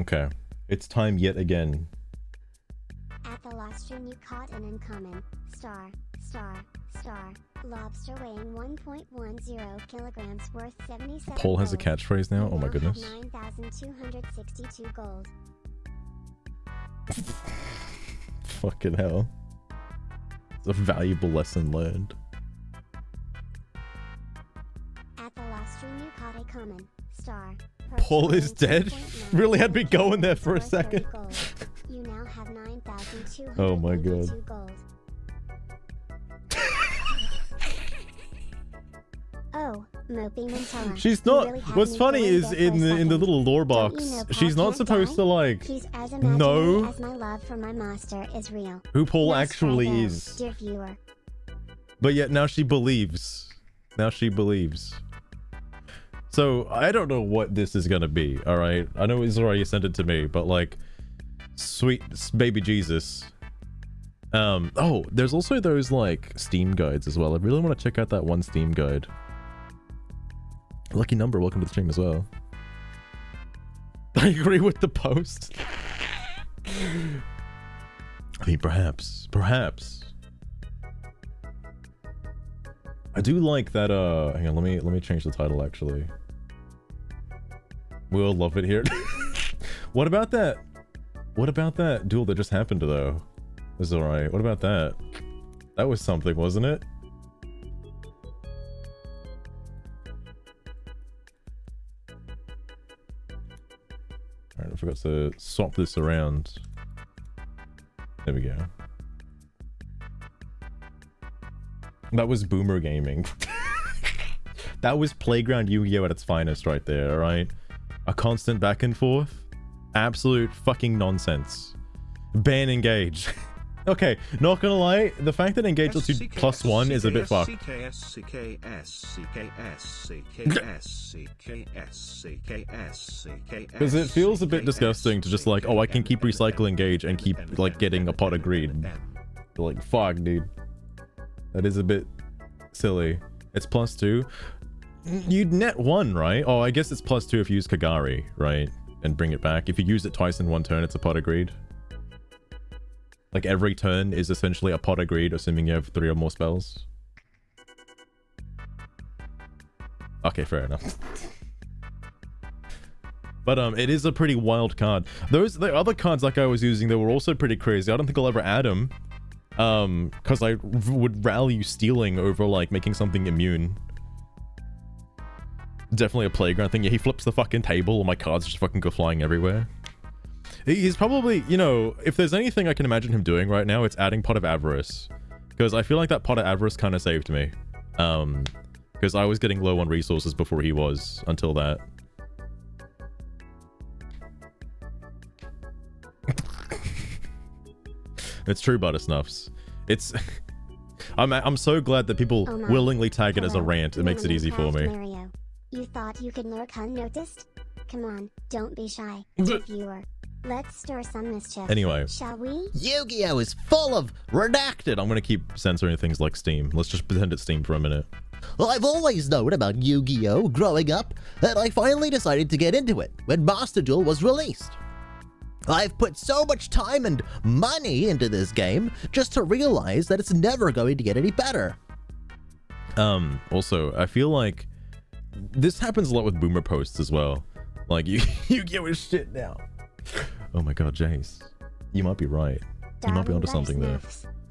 Okay. It's time yet again. At the last stream you caught an uncommon star lobster weighing 1.10 kilograms worth 77 Paul has a gold. catchphrase now? You Oh my now goodness. have 9,262 gold. Fucking hell. It's a valuable lesson learned. At the last stream you caught a common star. Paul is dead? Really had me going there for a second. You now have 9,282 Oh my god. gold. Oh, moping Nutella. She's You not. really had What's me funny going is there for in a the second. little lore Don't box, you know Paul she's not can't supposed die? to like He's as imaginary know as my love for my master is real. who Paul Let's try actually though, is. dear viewer. But yet now she believes. Now she believes. So I don't know what this is gonna be. All right, I know Israel you sent it to me, but like, sweet baby Jesus. Oh, there's also those like Steam guides as well. I really want to check out that one Steam guide. Lucky number, welcome to the stream as well. I agree with the post. I mean, perhaps. I do like that, hang on, let me change the title actually. We'll love it here. What about that duel that just happened though? It's alright. What about that? That was something, wasn't it? Alright, I forgot to swap this around. There we go. That was boomer gaming. That was playground Yu-Gi-Oh at its finest right there, alright? A constant back and forth. Absolute fucking nonsense. Ban engage. Okay, not gonna lie, the fact that engage lets you +1 is a bit fucked. Because it feels a bit disgusting to just like, oh, I can keep recycling gauge and keep like getting a pot of greed. Like, fuck, dude. That is a bit silly. It's +2. You'd net 1, right? Oh, I guess it's +2 if you use Kagari, right? And bring it back. If you use it twice in one turn, it's a pot of greed. Like every turn is essentially a pot of greed, assuming you have 3 or more spells. Okay, fair enough. But it is a pretty wild card. The other cards like I was using, they were also pretty crazy. I don't think I'll ever add them. Because I would value stealing over like making something immune. Definitely a playground thing. Yeah, he flips the fucking table and my cards just fucking go flying everywhere. He's probably, you know, if there's anything I can imagine him doing right now, it's adding Pot of Avarice. Because I feel like that Pot of Avarice kind of saved me. Because I was getting low on resources before he was, until that. It's true, Buttersnuffs. It's... I'm so glad that people willingly tag it as a rant. It makes it easy for me. Mario. You thought you could lurk unnoticed? Come on, don't be shy, dear viewer. Let's stir some mischief. Anyway. Shall we? Yu-Gi-Oh is full of redacted. I'm gonna keep censoring things like Steam. Let's just pretend it's Steam for a minute. I've always known about Yu-Gi-Oh growing up, and I finally decided to get into it when Master Duel was released. I've put so much time and money into this game just to realize that it's never going to get any better. Also, I feel like this happens a lot with boomer posts as well. Like, you get with shit now. Oh my god, Jace. You might be right. You might be onto something there.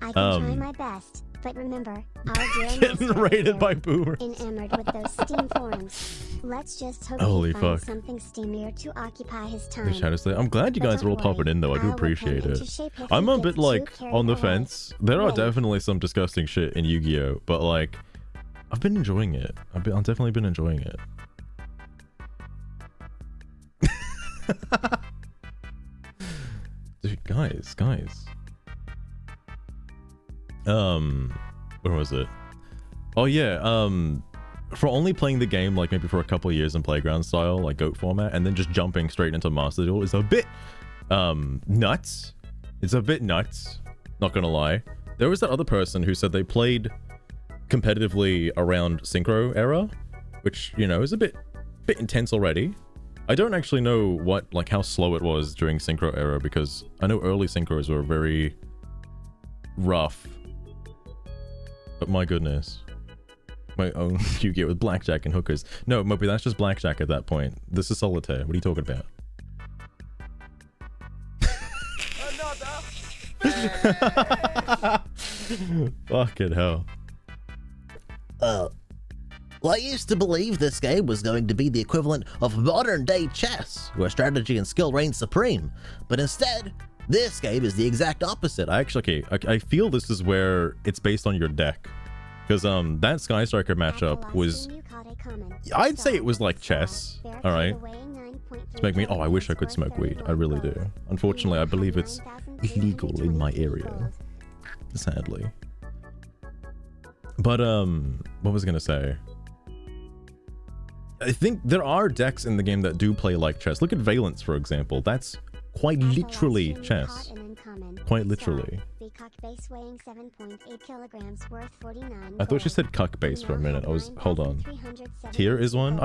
I can try my best, but remember, I'll do getting raided by boomers. Enamored with those Steam forums. Let's just hope Holy he finds fuck. something steamier to occupy his time. I'm glad you guys are all popping in though. I do appreciate it. I'm a bit like on the fence. There are definitely some disgusting shit in Yu-Gi-Oh, but like I've been enjoying it. I've definitely been enjoying it. Dude, guys. Where was it? Oh yeah, for only playing the game like maybe for a couple of years in playground style, like GOAT format, and then just jumping straight into Master Duel is a bit nuts. It's a bit nuts, not gonna lie. There was that other person who said they played competitively around Synchro era, which, you know, is a bit intense already. I don't actually know what, like, how slow it was during Synchro era, because I know early Synchros were very rough. But my goodness. My own Yu-Gi-Oh! With blackjack and hookers. No, Mopi, that's just blackjack at that point. This is solitaire. What are you talking about? Fucking hell. Well, I used to believe this game was going to be the equivalent of modern-day chess, where strategy and skill reign supreme. But instead, this game is the exact opposite. I feel this is where it's based on your deck. Because that Sky Striker matchup was... I'd say it was like chess, alright? Smoke meat? Oh, I wish I could smoke weed. I really do. Unfortunately, I believe it's illegal in my area. Sadly. But, what was I gonna say? I think there are decks in the game that do play like chess. Look at Valence, for example. That's quite literally chess. Quite literally. I thought she said cuck base for a minute. Hold on. Tier is one?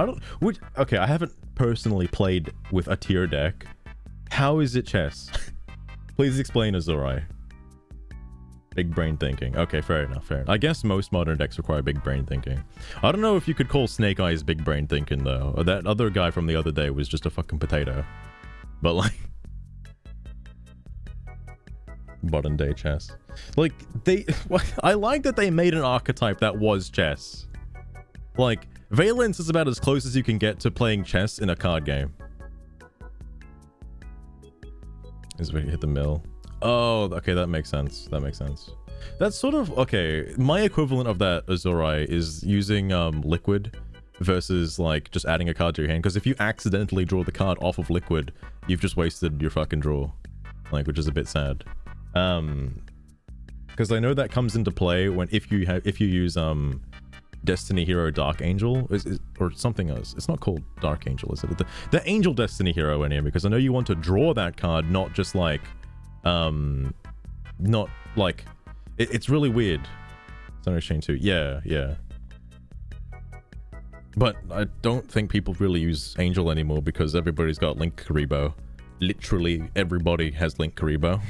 Okay, I haven't personally played with a tier deck. How is it chess? Please explain, Azurai. Big brain thinking. Okay, fair enough, fair enough. I guess most modern decks require big brain thinking. I don't know if you could call Snake Eyes big brain thinking, though. Or that other guy from the other day was just a fucking potato. But, like... modern day chess. Like, I like that they made an archetype that was chess. Like, Valence is about as close as you can get to playing chess in a card game. Is where you hit the mill. Oh, okay, that makes sense. That makes sense. That's sort of... Okay, my equivalent of that, Azurai, is using Liquid versus, like, just adding a card to your hand. Because if you accidentally draw the card off of Liquid, you've just wasted your fucking draw. Like, which is a bit sad. Because I know that comes into play when if you use Destiny Hero Dark Angel or something else. It's not called Dark Angel, is it? The Angel Destiny Hero in here, because I know you want to draw that card, not just like not like it's really weird. Thunder Chain 2. Yeah. But I don't think people really use Angel anymore because everybody's got Link Karibo. Literally everybody has Link Karibo.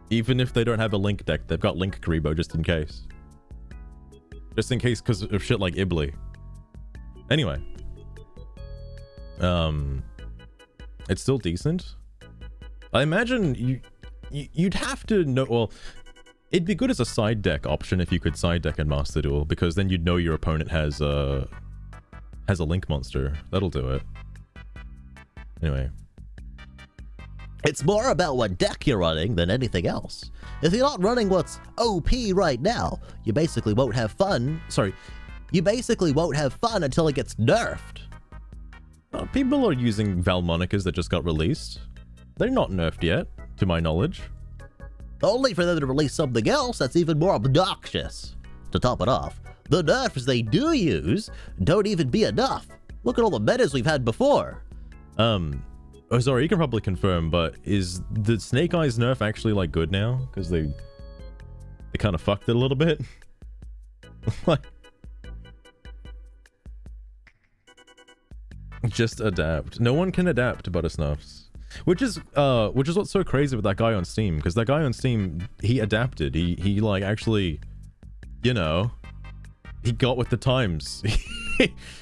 Even if they don't have a Link deck, they've got Link Karibo just in case. Just in case because of shit like Ibli. Anyway. It's still decent. I imagine you'd have to know... Well, it'd be good as a side deck option if you could side deck in Master Duel, because then you'd know your opponent has a Link monster. That'll do it. Anyway. It's more about what deck you're running than anything else. If you're not running what's OP right now, you basically won't have fun. Sorry, you basically won't have fun until it gets nerfed. People are using Valmonicas that just got released. They're not nerfed yet, to my knowledge. Only for them to release something else that's even more obnoxious. To top it off, the nerfs they do use don't even be enough. Look at all the metas we've had before. Oh, sorry, you can probably confirm, but is the Snake Eyes nerf actually, like, good now? Because they kind of fucked it a little bit. Like, just adapt. No one can adapt Buttersnuffs. Which is what's so crazy with that guy on Steam, because that guy on Steam, he adapted. He like, actually, you know, he got with the times.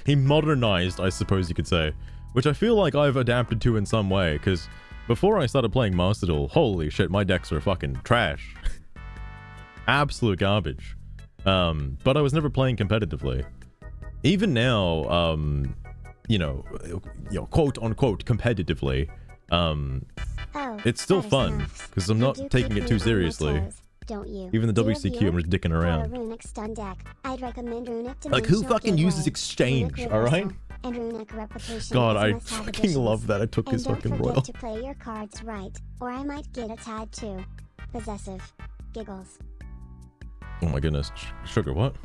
He modernized, I suppose you could say. Which I feel like I've adapted to in some way, because before I started playing Master Duel, holy shit, my decks are fucking trash. Absolute garbage. But I was never playing competitively. Even now, you know, quote unquote competitively, it's still fun, because I'm not taking it too seriously. Don't you? Even the WCQ, I'm just dicking around. Like, who fucking uses exchange, alright? God, I fucking love that I took his fucking royal. To play your cards right, or I might get a tad too possessive. Giggles. Oh my goodness. Sugar, what?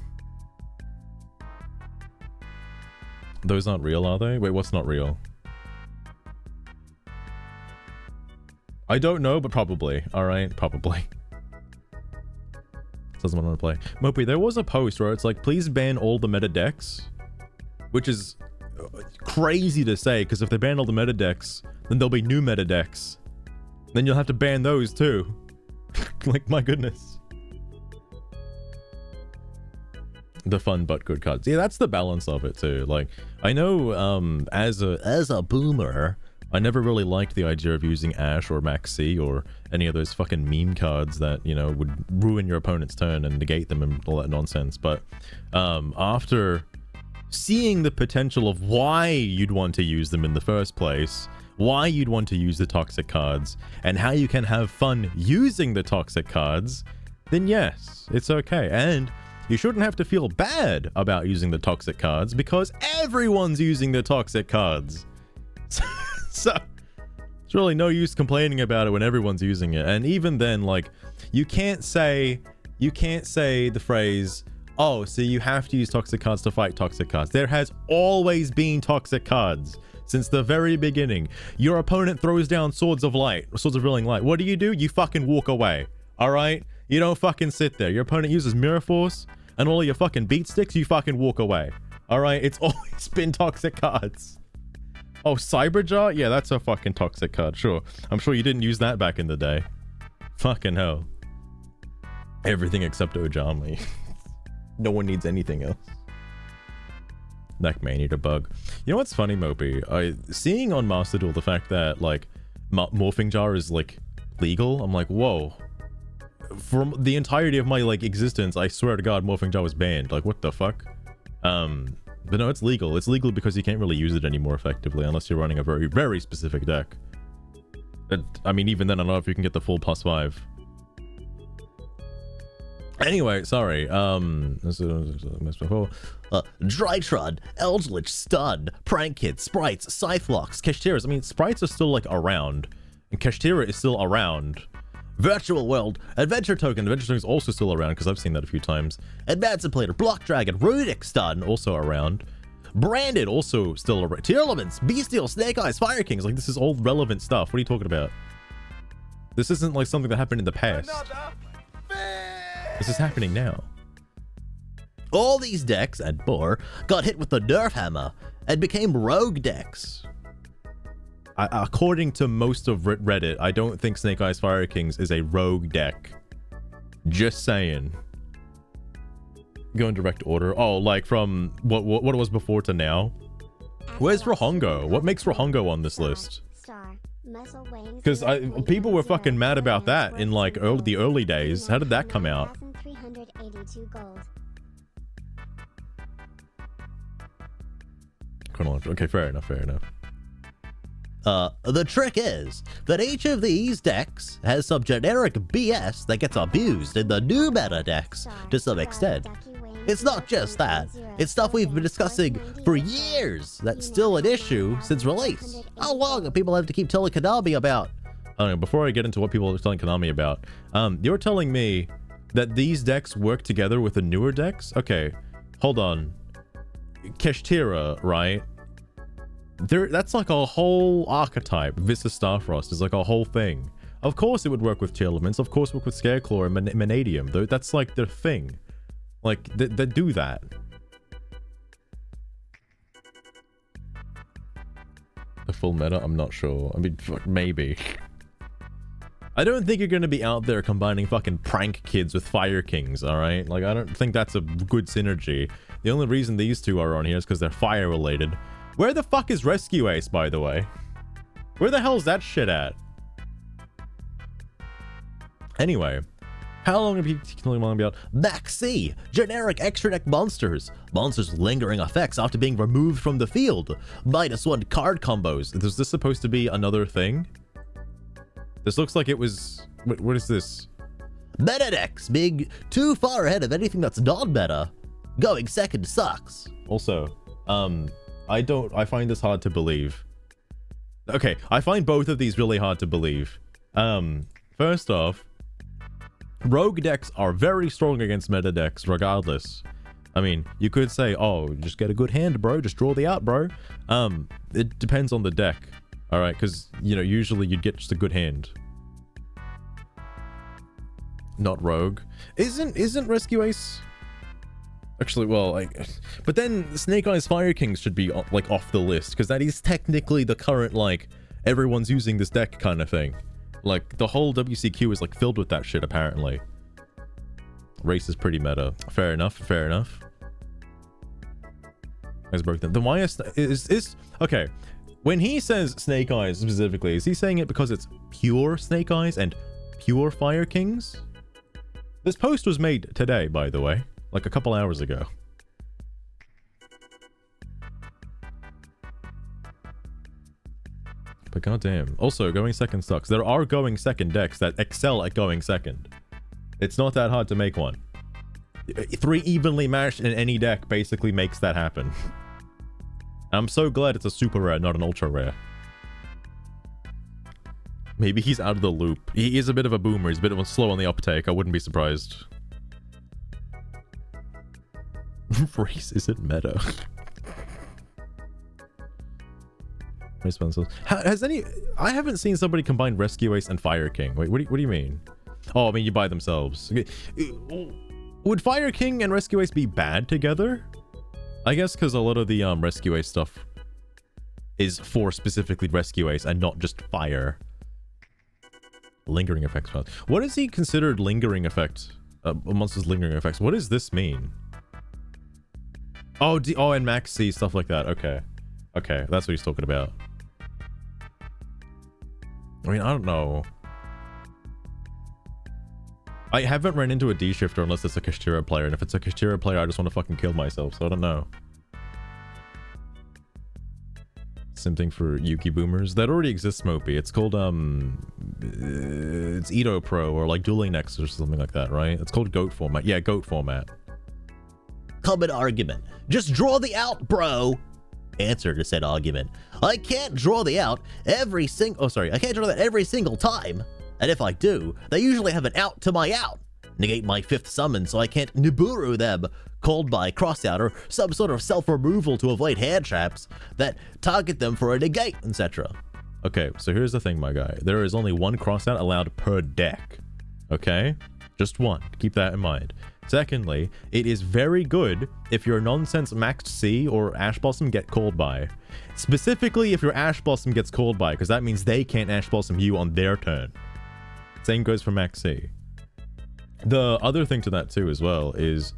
Those aren't real, are they? Wait, what's not real? I don't know, but probably. Alright, probably. Doesn't want to play. Mopi, there was a post where it's like, please ban all the meta decks. Which is... crazy to say, because if they ban all the meta decks, then there'll be new meta decks. Then you'll have to ban those too. Like, my goodness. The fun but good cards. Yeah, that's the balance of it too. Like, I know as a boomer, I never really liked the idea of using Ash or Maxi or any of those fucking meme cards that, you know, would ruin your opponent's turn and negate them and all that nonsense. But after seeing the potential of why you'd want to use them in the first place, why you'd want to use the toxic cards, and how you can have fun using the toxic cards, then yes, it's okay. And you shouldn't have to feel bad about using the toxic cards because everyone's using the toxic cards. So it's really no use complaining about it when everyone's using it. And even then, like, you can't say the phrase, oh, so you have to use toxic cards to fight toxic cards. There has always been toxic cards since the very beginning. Your opponent throws down swords of light, swords of revealing light. What do? You fucking walk away. All right? You don't fucking sit there. Your opponent uses mirror force and all of your fucking beat sticks, you fucking walk away. All right? It's always been toxic cards. Oh, Cyberjaw? Yeah, that's a fucking toxic card, sure. I'm sure you didn't use that back in the day. Fucking hell. Everything except Ojami. No one needs anything else. That may need a bug. You know what's funny, Mopey? Seeing on Master Duel the fact that, like, Morphing Jar is, like, legal, I'm like, whoa. From the entirety of my, like, existence, I swear to God, Morphing Jar was banned. Like, what the fuck? But no, it's legal. It's legal because you can't really use it anymore effectively unless you're running a very, very specific deck. I mean, even then, I don't know if you can get the full +5. Anyway, sorry. Drytrod, Eldritch, Stun, Prank Kid, Sprites, Scythelocks, Kashtiras. I mean, Sprites are still, like, around. And Kashtira is still around. Virtual World, Adventure Token. Adventure Token is also still around because I've seen that a few times. Emancipator, Block Dragon, Runic Stun, also around. Branded, also still around. Tier Elements, Bestial, Snake Eyes, Fire Kings. Like, this is all relevant stuff. What are you talking about? This isn't like something that happened in the past. This is happening now. All these decks and more got hit with the Nerf Hammer and became rogue decks. According to most of Reddit, I don't think Snake Eyes Fire Kings is a rogue deck. Just saying. Go in direct order. Oh, like from what it was before to now? Where's Rohongo? What makes Rohongo on this list? Because people were fucking mad about that in like the early days. How did that come out? Okay, fair enough. The trick is that each of these decks has some generic BS that gets abused in the new meta decks to some extent. It's not just that, it's stuff we've been discussing for years that's still an issue since release. How long do people have to keep telling Konami about? I don't know, before I get into what people are telling Konami about, you're telling me that these decks work together with the newer decks? Okay, hold on. Kashtira, right? That's like a whole archetype. Vista Starfrost is like a whole thing. Of course it would work with Tier Elements, of course it would work with Scareclaw and Manadium, though. That's like their thing. Like, they do that. The full meta? I'm not sure. I mean, maybe. I don't think you're gonna be out there combining fucking Prank Kids with Fire Kings, alright? Like, I don't think that's a good synergy. The only reason these two are on here is because they're fire related. Where the fuck is Rescue Ace, by the way? Where the hell is that shit at? Anyway, how long have you been about Maxi? Generic extra deck monsters. Monsters with lingering effects after being removed from the field. -1 card combos. Is this supposed to be another thing? This looks like it was... What is this? Meta decks being too far ahead of anything that's non-meta. Going second sucks. Also, I find this hard to believe. Okay, I find both of these really hard to believe. First off, rogue decks are very strong against meta decks regardless. I mean, you could say, oh, just get a good hand, bro. Just draw the out, bro. It depends on the deck. All right, because, you know, usually you'd get just a good hand. Not rogue. Isn't Rescue Ace... Actually, well, like, but then Snake Eyes Fire Kings should be like off the list because that is technically the current like everyone's using this deck kind of thing. Like the whole WCQ is like filled with that shit apparently. Race is pretty meta. Fair enough. Fair enough. Guys broke them. Then why is okay? When he says Snake Eyes specifically, is he saying it because it's pure Snake Eyes and pure Fire Kings? This post was made today, by the way. Like a couple hours ago. But goddamn. Also, going second sucks. There are going second decks that excel at going second. It's not that hard to make one. 3 evenly matched in any deck basically makes that happen. I'm so glad it's a super rare, not an ultra rare. Maybe he's out of the loop. He is a bit of a boomer. He's a bit slow on the uptake. I wouldn't be surprised. Race isn't meta. Has any... I haven't seen somebody combine Rescue Ace and Fire King. Wait, what do you mean? Oh, I mean you buy themselves. Okay. Would Fire King and Rescue Ace be bad together? I guess because a lot of the Rescue Ace stuff is for specifically Rescue Ace and not just Fire. Lingering effects. What is he considered lingering effect? Amongst his lingering effects. What does this mean? Oh, and Max C, stuff like that. Okay. Okay, that's what he's talking about. I mean, I don't know. I haven't run into a D-shifter unless it's a Kashtira player, and if it's a Kashtira player, I just want to fucking kill myself, so I don't know. Same thing for Yuki Boomers. That already exists, Mopey. It's called, it's Edo Pro, or like Dueling Nexus or something like that, right? It's called GOAT format. Yeah, GOAT format. Common argument. Just draw the out, bro. Answer to said argument. I can't draw the out every single... Oh, sorry. I can't draw that every single time. And if I do, they usually have an out to my out. Negate my 5th summon so I can't Nibiru them. Called by crossout or some sort of self-removal to avoid hand traps that target them for a negate, etc. Okay, so here's the thing, my guy. There is only 1 crossout allowed per deck. Okay? Just 1. Keep that in mind. Secondly, it is very good if your nonsense maxed C or Ash Blossom get called by. Specifically if your Ash Blossom gets called by, because that means they can't Ash Blossom you on their turn. Same goes for max C. The other thing to that too as well is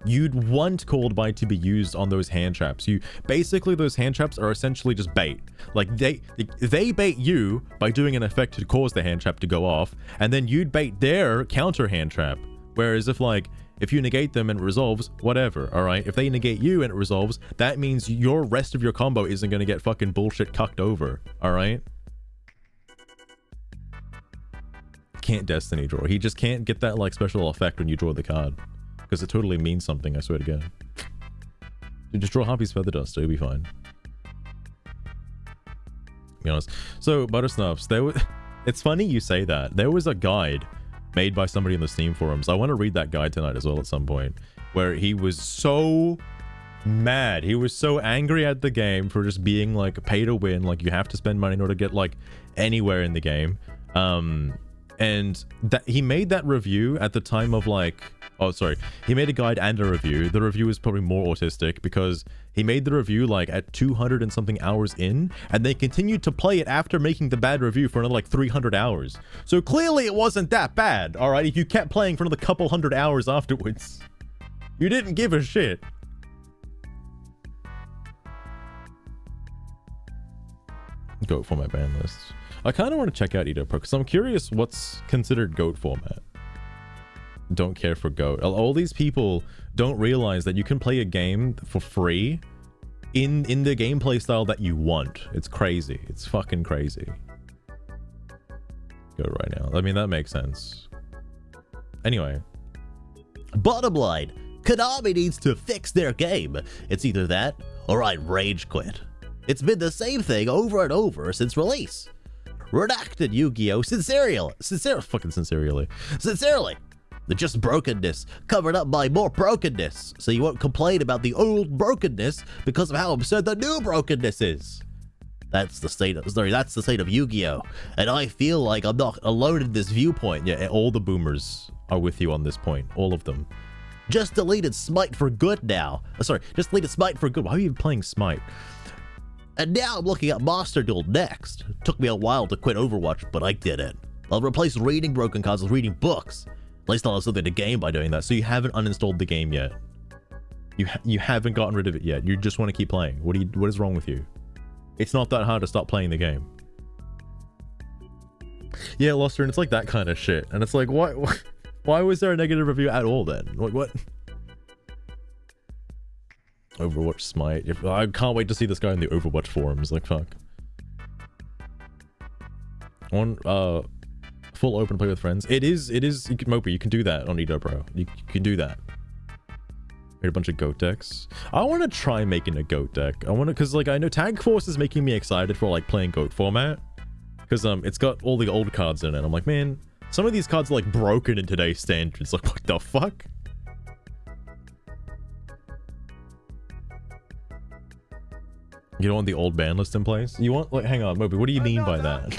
you'd want called by to be used on those hand traps. Basically those hand traps are essentially just bait. Like they bait you by doing an effect to cause the hand trap to go off, and then you'd bait their counter hand trap. Whereas if you negate them and it resolves, whatever, alright? If they negate you and it resolves, that means your rest of your combo isn't gonna get fucking bullshit cucked over, alright? Can't Destiny draw. He just can't get that, like, special effect when you draw the card. Because it totally means something, I swear to God. Dude, just draw Harpy's Feather Dust, it'll be fine. To be honest. So, Buttersnuffs, it's funny you say that. There was a guide made by somebody in the Steam forums. I want to read that guide tonight as well at some point, where he was so mad. He was so angry at the game for just being like pay to win, like you have to spend money in order to get like anywhere in the game. And that he made that review at the time of like, oh sorry, he made a guide and a review. The review is probably more autistic because he made the review like at 200 and something hours in, and they continued to play it after making the bad review for another like 300 hours. So clearly it wasn't that bad, all right? If you kept playing for another couple hundred hours afterwards, you didn't give a shit. GOAT format ban list. I kind of want to check out Edo Pro because I'm curious what's considered GOAT format. Don't care for GOAT. All these people don't realize that you can play a game for free in the gameplay style that you want. It's crazy. It's fucking crazy. GOAT right now. I mean, that makes sense. Anyway. Bottom line, Konami needs to fix their game. It's either that or I rage quit. It's been the same thing over and over since release. Redacted Yu-Gi-Oh! Sincerely. Just brokenness, covered up by more brokenness, so you won't complain about the old brokenness because of how absurd the new brokenness is. That's the state of Yu-Gi-Oh! And I feel like I'm not alone in this viewpoint. Yeah, all the boomers are with you on this point. All of them. Just deleted Smite for good now. Sorry, just deleted Smite for good. Why are you playing Smite? And now I'm looking at Master Duel next. Took me a while to quit Overwatch, but I did it. I'll replace reading broken cards with reading books. At least I'll have something to gain by doing that. So you haven't uninstalled the game yet. You haven't gotten rid of it yet. You just want to keep playing. What is wrong with you? It's not that hard to stop playing the game. Yeah, Luster, and it's like that kind of shit. And it's like, why was there a negative review at all then? Like, what? Overwatch Smite. I can't wait to see this guy in the Overwatch forums. Like, fuck. On full open play with friends. It is. Mopey, you can do that on Edo Pro. You can do that. Made a bunch of goat decks. I want to try making a goat deck. I want to, because like I know Tag Force is making me excited for like playing goat format, because it's got all the old cards in it. I'm like, man, some of these cards are like broken in today's standards. Like, what the fuck? You don't want the old ban list in place? You want, like, hang on, Moby, what do you mean by that?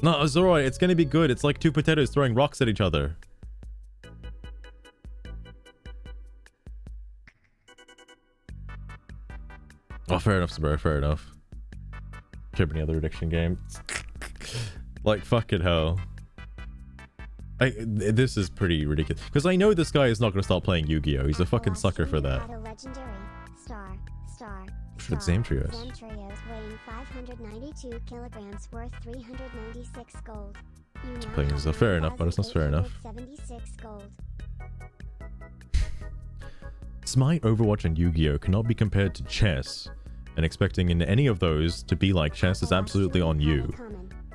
No, it's alright. It's gonna be good. It's like two potatoes throwing rocks at each other. Oh, fair enough, bro. Fair enough. Could be any other addiction game. Like, fucking hell. This is pretty ridiculous. Because I know this guy is not gonna stop playing Yu-Gi-Oh! He's a fucking sucker for that. It's Zamtrios. Zamtrios weighing 592 kilograms worth 396 gold. Playing is fair enough, but it's not fair enough. 76 gold. Smite, Overwatch, and Yu-Gi-Oh! Cannot be compared to chess, and expecting in any of those to be like chess is absolutely on you.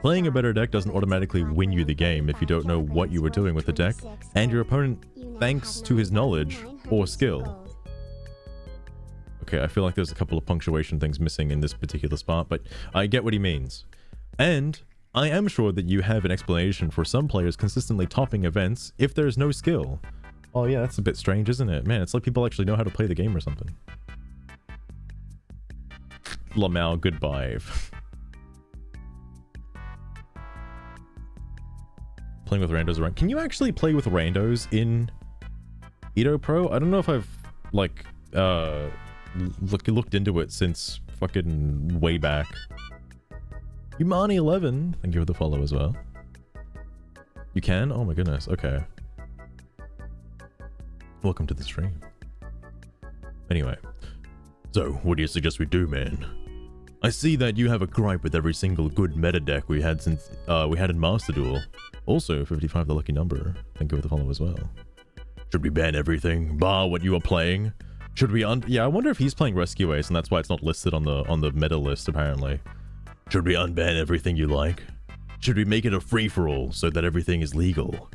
Playing a better deck doesn't automatically win you the game if you don't know what you were doing with the deck, and your opponent thanks to his knowledge or skill. Okay, I feel like there's a couple of punctuation things missing in this particular spot, but I get what he means. And I am sure that you have an explanation for some players consistently topping events if there's no skill. Oh yeah, that's a bit strange, isn't it? Man, it's like people actually know how to play the game or something. Lamau, goodbye. Playing with randos around. Can you actually play with randos in Edo Pro? I don't know if I've, like, looked into it since fucking way back. Umani11, thank you for the follow as well. You can? Oh my goodness, okay. Welcome to the stream. Anyway, so what do you suggest we do, man? I see that you have a gripe with every single good meta deck we had since we had in Master Duel. Also, 55 the lucky number. Thank you for the follow as well. Should we ban everything, bar what you are playing? Should we yeah, I wonder if he's playing Rescue Ace and that's why it's not listed on the meta list apparently. Should we unban everything you like? Should we make it a free-for-all so that everything is legal?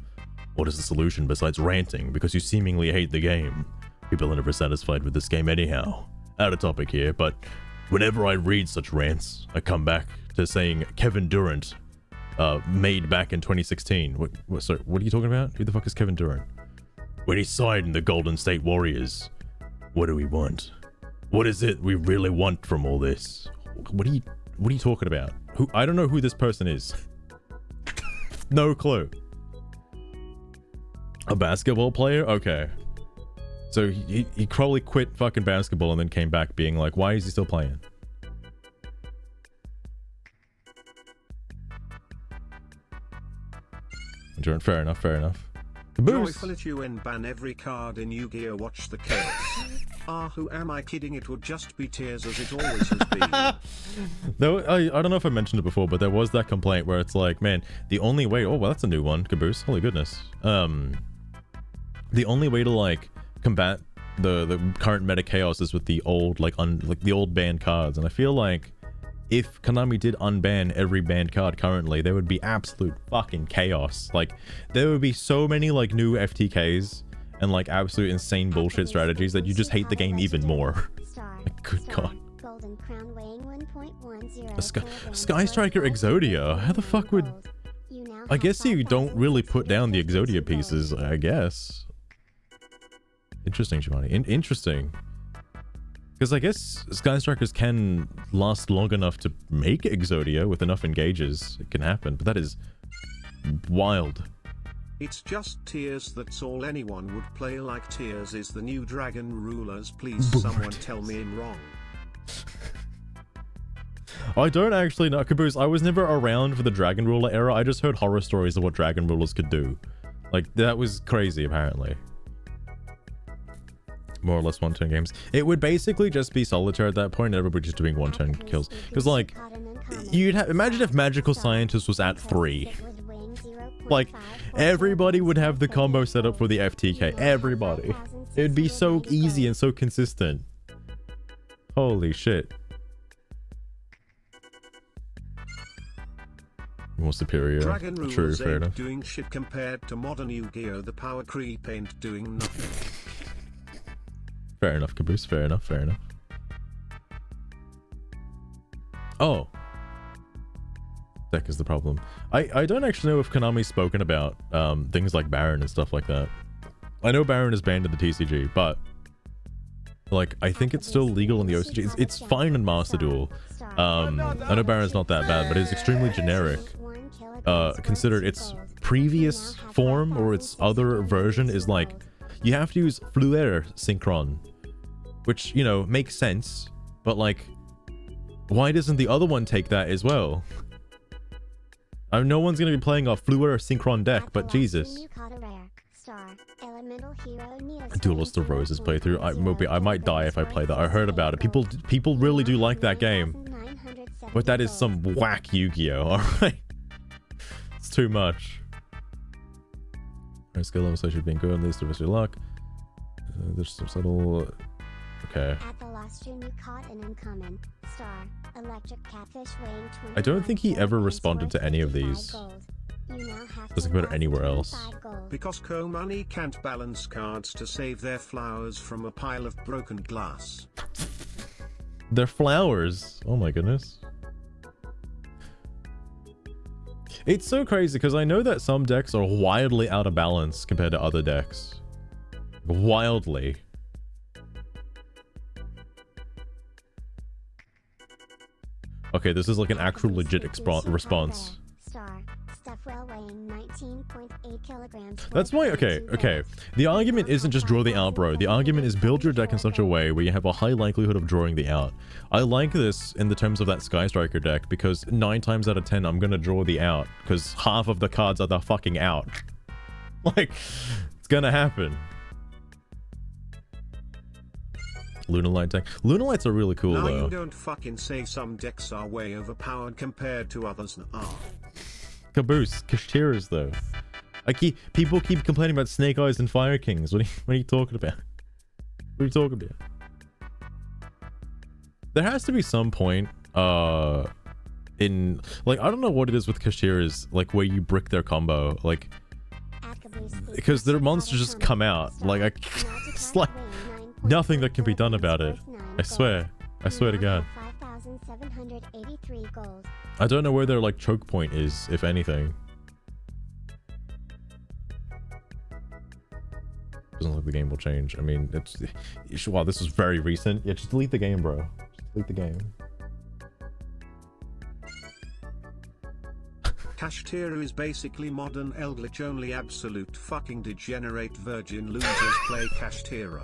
What is the solution besides ranting because you seemingly hate the game? People are never satisfied with this game anyhow. Out of topic here, but whenever I read such rants, I come back to saying Kevin Durant made back in 2016. Sorry, what are you talking about? Who the fuck is Kevin Durant? When he signed in the Golden State Warriors. What do we want? What is it we really want from all this? What are you talking about? Who? I don't know who this person is. No clue. A basketball player? Okay. So he probably quit fucking basketball and then came back being like, why is he still playing? Fair enough, fair enough. Joyful at you and ban every card in Yu-Gi-Oh! Watch the chaos. Who am I kidding? It would just be tears as it always has been. Though I don't know if I mentioned it before, but there was that complaint where it's like, man, the only way, oh well, that's a new one, Caboose, holy goodness. The only way to like combat the current meta chaos is with the old like the old banned cards, and I feel like if Konami did unban every banned card currently, there would be absolute fucking chaos. Like, there would be so many like new FTKs and like absolute insane bullshit strategies that you just hate the game even more. Like, good god. Sky Striker Exodia? How the fuck would... I guess you don't really put down the Exodia pieces, I guess. Interesting, Shivani. Interesting. Because I guess Sky Strikers can last long enough to make Exodia with enough engages. It can happen, but that is wild. It's just Tears, that's all anyone would play. Like Tears is the new Dragon Rulers. Please someone tell me I'm wrong. I don't actually know, Caboose. I was never around for the Dragon Ruler era. I just heard horror stories of what Dragon Rulers could do. Like, that was crazy, apparently. More or less one-turn games. It would basically just be solitaire at that point. Everybody just doing one-turn kills. Because, like, you'd have... Imagine if Magical Scientist was at 3. Like, everybody would have the combo set up for the FTK. Everybody. It'd be so easy and so consistent. Holy shit. More superior. Dragon True, Rulers fair ain't enough. doing shit compared to modern Yu-Gi-Oh! The power creep ain't doing nothing. Fair enough, Caboose. Fair enough, fair enough. Oh. Deck is the problem. I don't actually know if Konami's spoken about things like Baron and stuff like that. I know Baron is banned in the TCG, but like I think it's still legal in the OCG. It's fine in Master Duel. I know Baron's not that bad, but it's extremely generic. Considered its previous form or its other version is like you have to use Fluere Synchron, which, you know, makes sense, but like why doesn't the other one take that as well? No one's gonna be playing a Fluere Synchron deck, but Jesus. Duelist of Roses playthrough. I might die if I play that. I heard about it. People really do like that game. But that is some whack Yu-Gi-Oh! Alright? It's too much. Skill level associated being good, least of us your luck. There's some subtle... Okay. At the last stream you caught an uncommon star electric catfish weighing 20. I don't think he ever responded to any of these. Doesn't go to anywhere else. Because Konami can't balance cards to save their flowers from a pile of broken glass. They're flowers. Oh my goodness. It's so crazy because I know that some decks are wildly out of balance compared to other decks. Wildly. Okay, this is like an actual legit response. That's why, okay. The argument isn't just draw the out, bro. The argument is build your deck in such a way where you have a high likelihood of drawing the out. I like this in the terms of that Sky Striker deck because 9 times out of 10 I'm gonna draw the out because half of the cards are the fucking out. Like, it's gonna happen. Lunalight deck. Lunalights are really cool, now though. You don't fucking say some decks are way overpowered compared to others. Caboose, Kashtira's though. People keep complaining about Snake Eyes and Fire Kings. What are you talking about? What are you talking about? There has to be some point, in like I don't know what it is with Kashtira's, like where you brick their combo, like because their monsters just come out. Like it's like nothing that can be done about it. I swear to God. I don't know where their like choke point is, if anything. Doesn't look like the game will change. I mean, it's wow, this is very recent. Yeah, just delete the game, bro. Just delete the game. Kashtira is basically modern Eldritch, only absolute fucking degenerate virgin losers play Kashtira.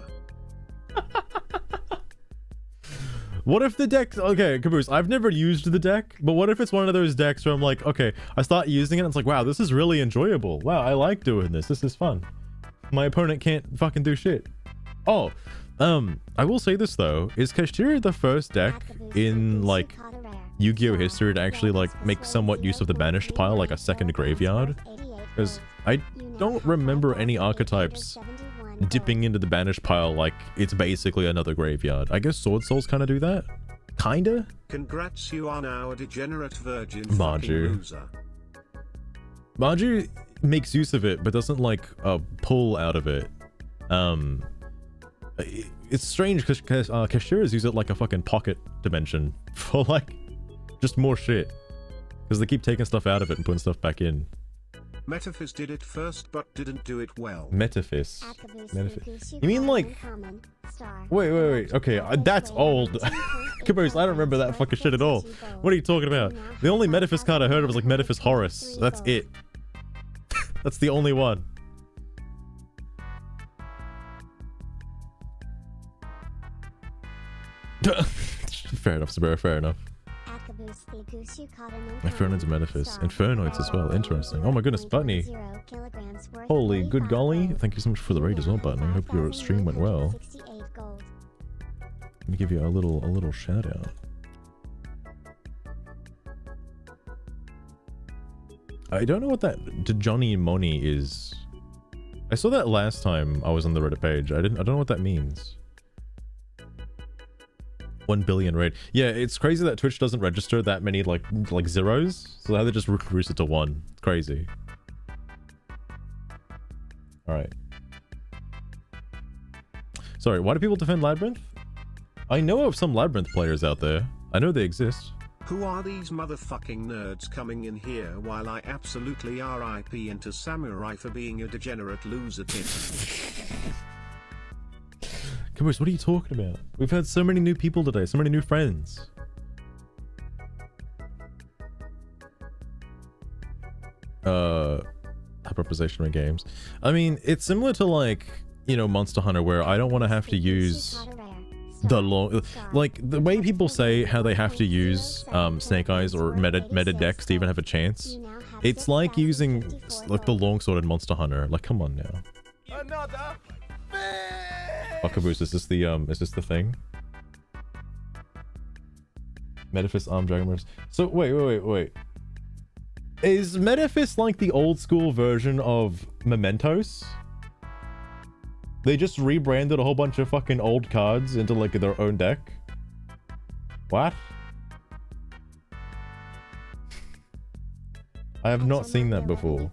What if the deck... Okay, Caboose, I've never used the deck, but what if it's one of those decks where I'm like, okay, I start using it and it's like, wow, this is really enjoyable. Wow, I like doing this. This is fun. My opponent can't fucking do shit. Oh, I will say this though. Is Kashtira the first deck in, like, Yu-Gi-Oh! History to actually, like, make somewhat use of the banished pile, like a second graveyard? Because I don't remember any archetypes dipping into the banished pile like it's basically another graveyard. I guess Sword Souls kind of do that. Kinda? Congrats, you are now a degenerate virgin Maju. loser. Maju makes use of it, but doesn't like pull out of it. It's strange because Kashtira's use it like a fucking pocket dimension for like just more shit. Because they keep taking stuff out of it and putting stuff back in. Metaphys did it first but didn't do it well. Metaphys. Akabu's Metaphys. Lugus, You mean like... uncommon, star. Wait. Okay, that's old. Caboose, I don't remember that fucking shit at all. What are you talking about? The only Metaphys card I heard of was like Metaphys Horus. That's it. That's the only one. Fair enough, Sabera, fair enough. Infernoids and Metaphys. Infernoids as well. Interesting. Oh my goodness, Butney. Holy good golly. Thank you so much for the raid as well, Butney. I hope your stream went well. Let me give you a little shout out. I don't know what that Johnny Money is. I saw that last time I was on the Reddit page. I don't know what that means. 1 billion raid. Yeah, it's crazy that Twitch doesn't register that many like zeros. So they just reduce it to 1. It's crazy. Alright. Sorry, why do people defend Labyrinth? I know of some Labyrinth players out there. I know they exist. Who are these motherfucking nerds coming in here while I absolutely RIP into Samurai for being a degenerate loser tit? Caboose, what are you talking about? We've had so many new people today, so many new friends. Hyperposition of games. I mean, it's similar to like, you know, Monster Hunter, where I don't want to have to use the long, like the way people say how they have to use Snake Eyes or meta decks to even have a chance. It's like using like the longsword in Monster Hunter. Like, come on now. Another. Oh, Caboose, is this the thing? Metaphys Dragon Burst. So wait. Is Metaphys like the old school version of Mementos? They just rebranded a whole bunch of fucking old cards into like their own deck? What? I have not seen that before.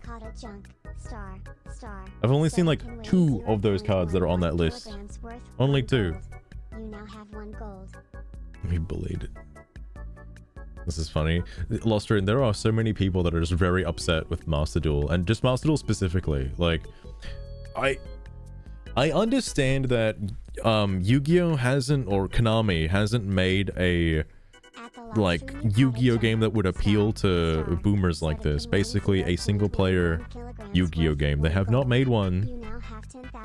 I've only seen like 2 of those cards that are on that list. Only 2. You now have 1 gold. We bullied it. This is funny. Lostrian, there are so many people that are just very upset with Master Duel, and just Master Duel specifically. Like, I understand that Yu-Gi-Oh hasn't, or Konami hasn't made a like Yu-Gi-Oh game that would appeal to boomers like this. Basically a single player Yu-Gi-Oh game. They have not made one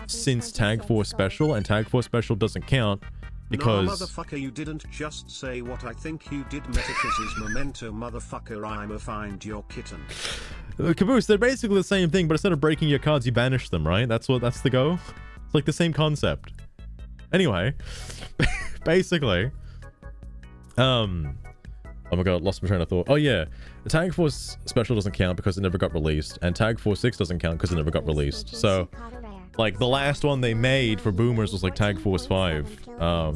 since Tag Force Special, and Tag Force Special doesn't count because... No, motherfucker, you didn't just say what I think you did. Metaphys' Memento, motherfucker, I'ma find your kitten. Caboose, they're basically the same thing, but instead of breaking your cards, you banish them, right? That's the go? It's like the same concept. Anyway, basically, oh my god, lost my train of thought. Oh yeah, the Tag Force Special doesn't count because it never got released, and Tag Force 6 doesn't count because it never got released. So, like, the last one they made for boomers was like Tag Force 5,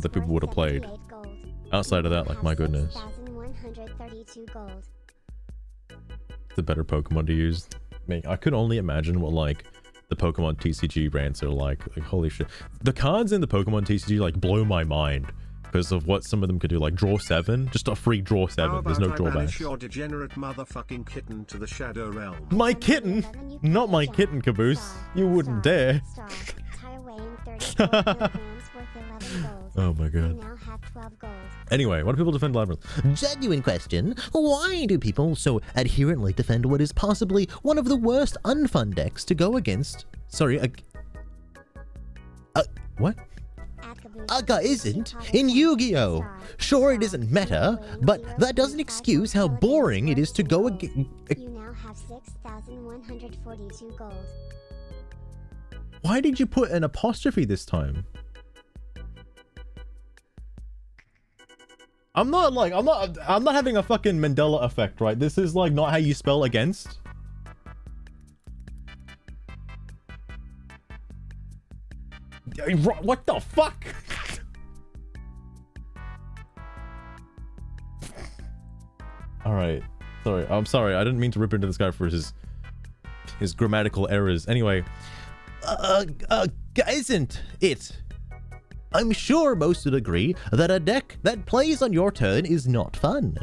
that people would have played. Outside of that, like, my goodness. The better Pokemon to use. I could only imagine what, like, the Pokemon TCG rants are like holy shit. The cards in the Pokemon TCG, like, blow my mind. Because of what some of them could do, like draw 7, just a free draw 7. There's no drawbacks. Your degenerate motherfucking kitten to the Shadow Realm. My kitten, not my kitten, Caboose. You wouldn't dare. Oh my god. Anyway, why do people defend Labyrinth? Genuine question. Why do people so adherently defend what is possibly one of the worst unfun decks to go against? Sorry, what? Akka isn't in Yu-Gi-Oh! Sure, it isn't meta, but that doesn't excuse how boring it is to go against. You now have 6,142 gold. Why did you put an apostrophe this time? I'm not having a fucking Mandela effect, right? This is like not how you spell against. What the fuck? Alright. Sorry. I'm sorry. I didn't mean to rip into this guy for his grammatical errors. Anyway. Isn't it? I'm sure most would agree that a deck that plays on your turn is not fun.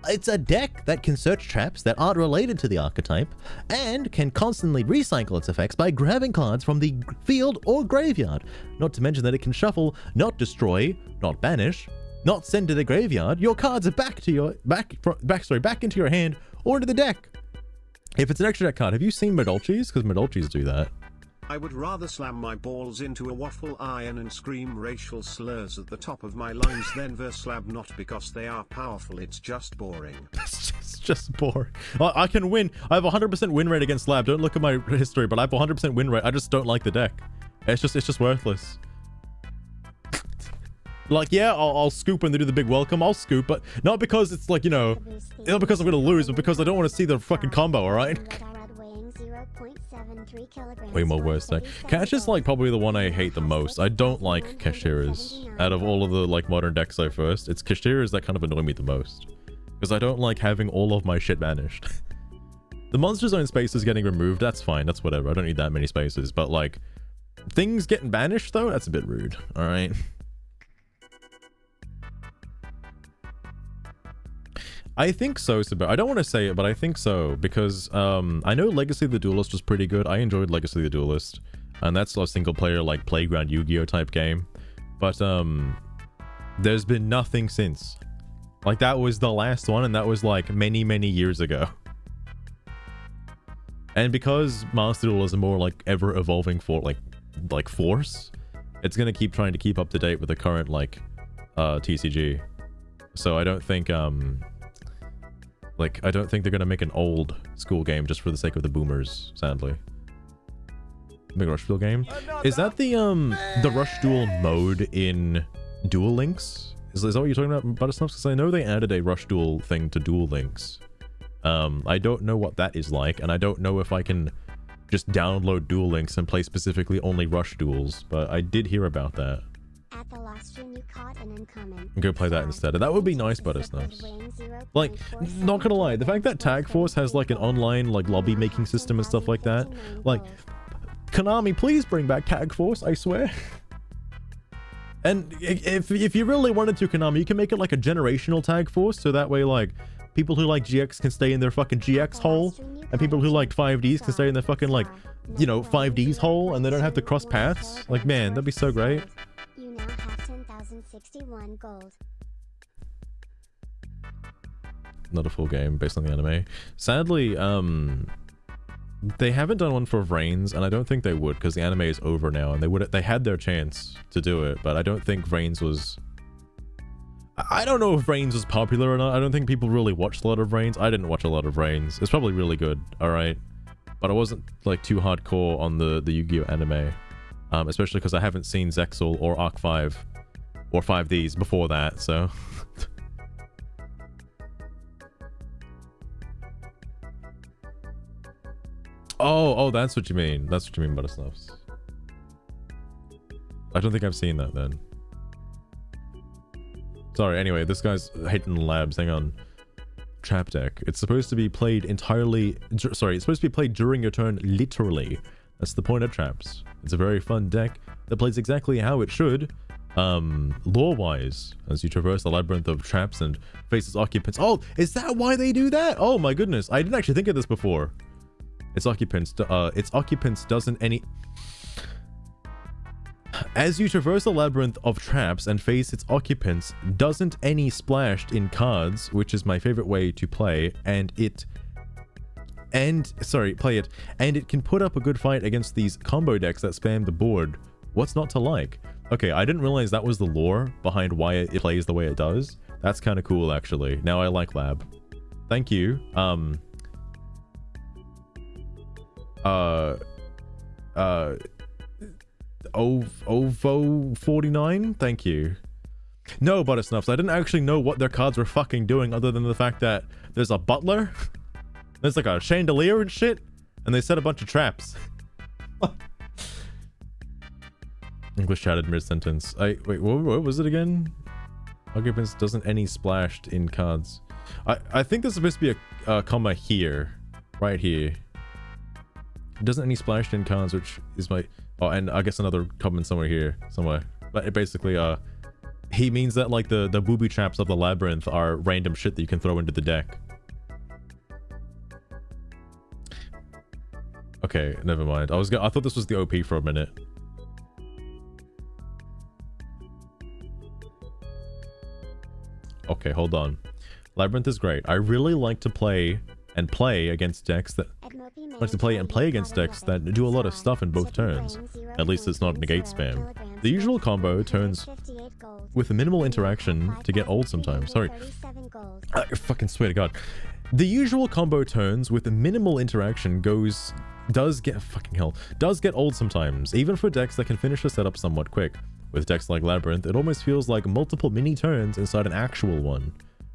It's a deck that can search traps that aren't related to the archetype and can constantly recycle its effects by grabbing cards from the field or graveyard. Not to mention that it can shuffle, not destroy, not banish, not send to the graveyard. Your cards are back to your back into your hand or into the deck. If it's an extra deck card, have you seen Medolchis? Because Medolchis do that. I would rather slam my balls into a waffle iron and scream racial slurs at the top of my lungs than verse slab, not because they are powerful, it's just boring. It's just boring. I can win. I have 100% win rate against Slab. Don't look at my history, but I have 100% win rate. I just don't like the deck. It's just worthless. Like, yeah, I'll scoop when they do the big welcome. I'll scoop, but not because it's like, you know, not because I'm gonna lose, but because I don't want to see the fucking combo, alright? Way more worse deck. Cash is like probably the one I hate the most. I don't like Kashiras. Out of all of the like modern decks I first, it's Kashiras that kind of annoy me the most. Because I don't like having all of my shit banished. The Monster Zone space is getting removed, that's fine, that's whatever. I don't need that many spaces, but like, things getting banished though, that's a bit rude, alright? I think so, I don't want to say it, but I think so, because I know Legacy of the Duelist was pretty good. I enjoyed Legacy of the Duelist, and that's a single player like playground Yu-Gi-Oh type game. But there's been nothing since. Like, that was the last one, and that was like many years ago. And because Master Duel is a more like ever evolving for like force, it's gonna keep trying to keep up to date with the current like TCG. So I don't think I don't think they're gonna make an old school game just for the sake of the boomers, sadly. Big Rush Duel game. Is that the Rush Duel mode in Duel Links? Is that what you're talking about, Buttersnuffs? Because I know they added a Rush Duel thing to Duel Links. I don't know what that is like, and I don't know if I can just download Duel Links and play specifically only Rush Duels, but I did hear about that. At the last stream you caught an incoming. Go play that instead. And that would be nice, Buttersnuffs. Like, not gonna lie, the fact that Tag Force has like an online like lobby making system and stuff like that, like, Konami, please bring back Tag Force, I swear. And if you really wanted to, Konami, you can make it like a generational Tag Force, so that way like people who like GX can stay in their fucking GX hole, and people who like 5Ds can stay in their fucking like, you know, 5Ds hole, and they don't have to cross paths. Like, man, that'd be so great. You now have 10,061 gold. Not a full game based on the anime. Sadly, they haven't done one for Vrains, and I don't think they would, because the anime is over now, and they had their chance to do it, but I don't think Vrains was... I don't know if Vrains was popular or not. I don't think people really watched a lot of Vrains. I didn't watch a lot of Vrains. It's probably really good, alright? But I wasn't like too hardcore on the Yu-Gi-Oh anime. Especially because I haven't seen Zexal or Arc 5 or 5Ds before that, so... Oh, that's what you mean. That's what you mean, Buttersnuffs. I don't think I've seen that then. Sorry, anyway, this guy's hating the labs. Hang on. Trap deck. It's supposed to be played entirely... Sorry, it's supposed to be played during your turn, literally. That's the point of traps. It's a very fun deck that plays exactly how it should, lore-wise, as you traverse the labyrinth of traps and face its occupants. Oh, is that why they do that? Oh my goodness, I didn't actually think of this before. Its occupants doesn't any... As you traverse a labyrinth of traps and face its occupants, doesn't any splashed in cards, which is my favorite way to play, and it can put up a good fight against these combo decks that spam the board. What's not to like? Okay, I didn't realize that was the lore behind why it plays the way it does. That's kind of cool, actually. Now I like Lab. Thank you. OVO49? Thank you. No, Buttersnuffs, I didn't actually know what their cards were fucking doing other than the fact that there's a butler, there's like a chandelier and shit, and they set a bunch of traps. English chatted mid-sentence. Wait, what was it again? Occupants doesn't any splashed in cards. I think there's supposed to be a comma here. Right here. Doesn't any splashed in cards, which is my... Oh, and I guess another comment somewhere here. Somewhere. But it basically, He means that like the booby traps of the labyrinth are random shit that you can throw into the deck. Okay, never mind. I thought this was the OP for a minute. Okay, hold on. Labyrinth is great. I really like to play against decks that do a lot of stuff in both turns. At least it's not negate spam. The usual combo turns with minimal interaction to get old sometimes. Sorry. I fucking swear to God. The usual combo turns with minimal interaction does get old sometimes, even for decks that can finish a setup somewhat quick. With decks like Labyrinth, it almost feels like multiple mini turns inside an actual one,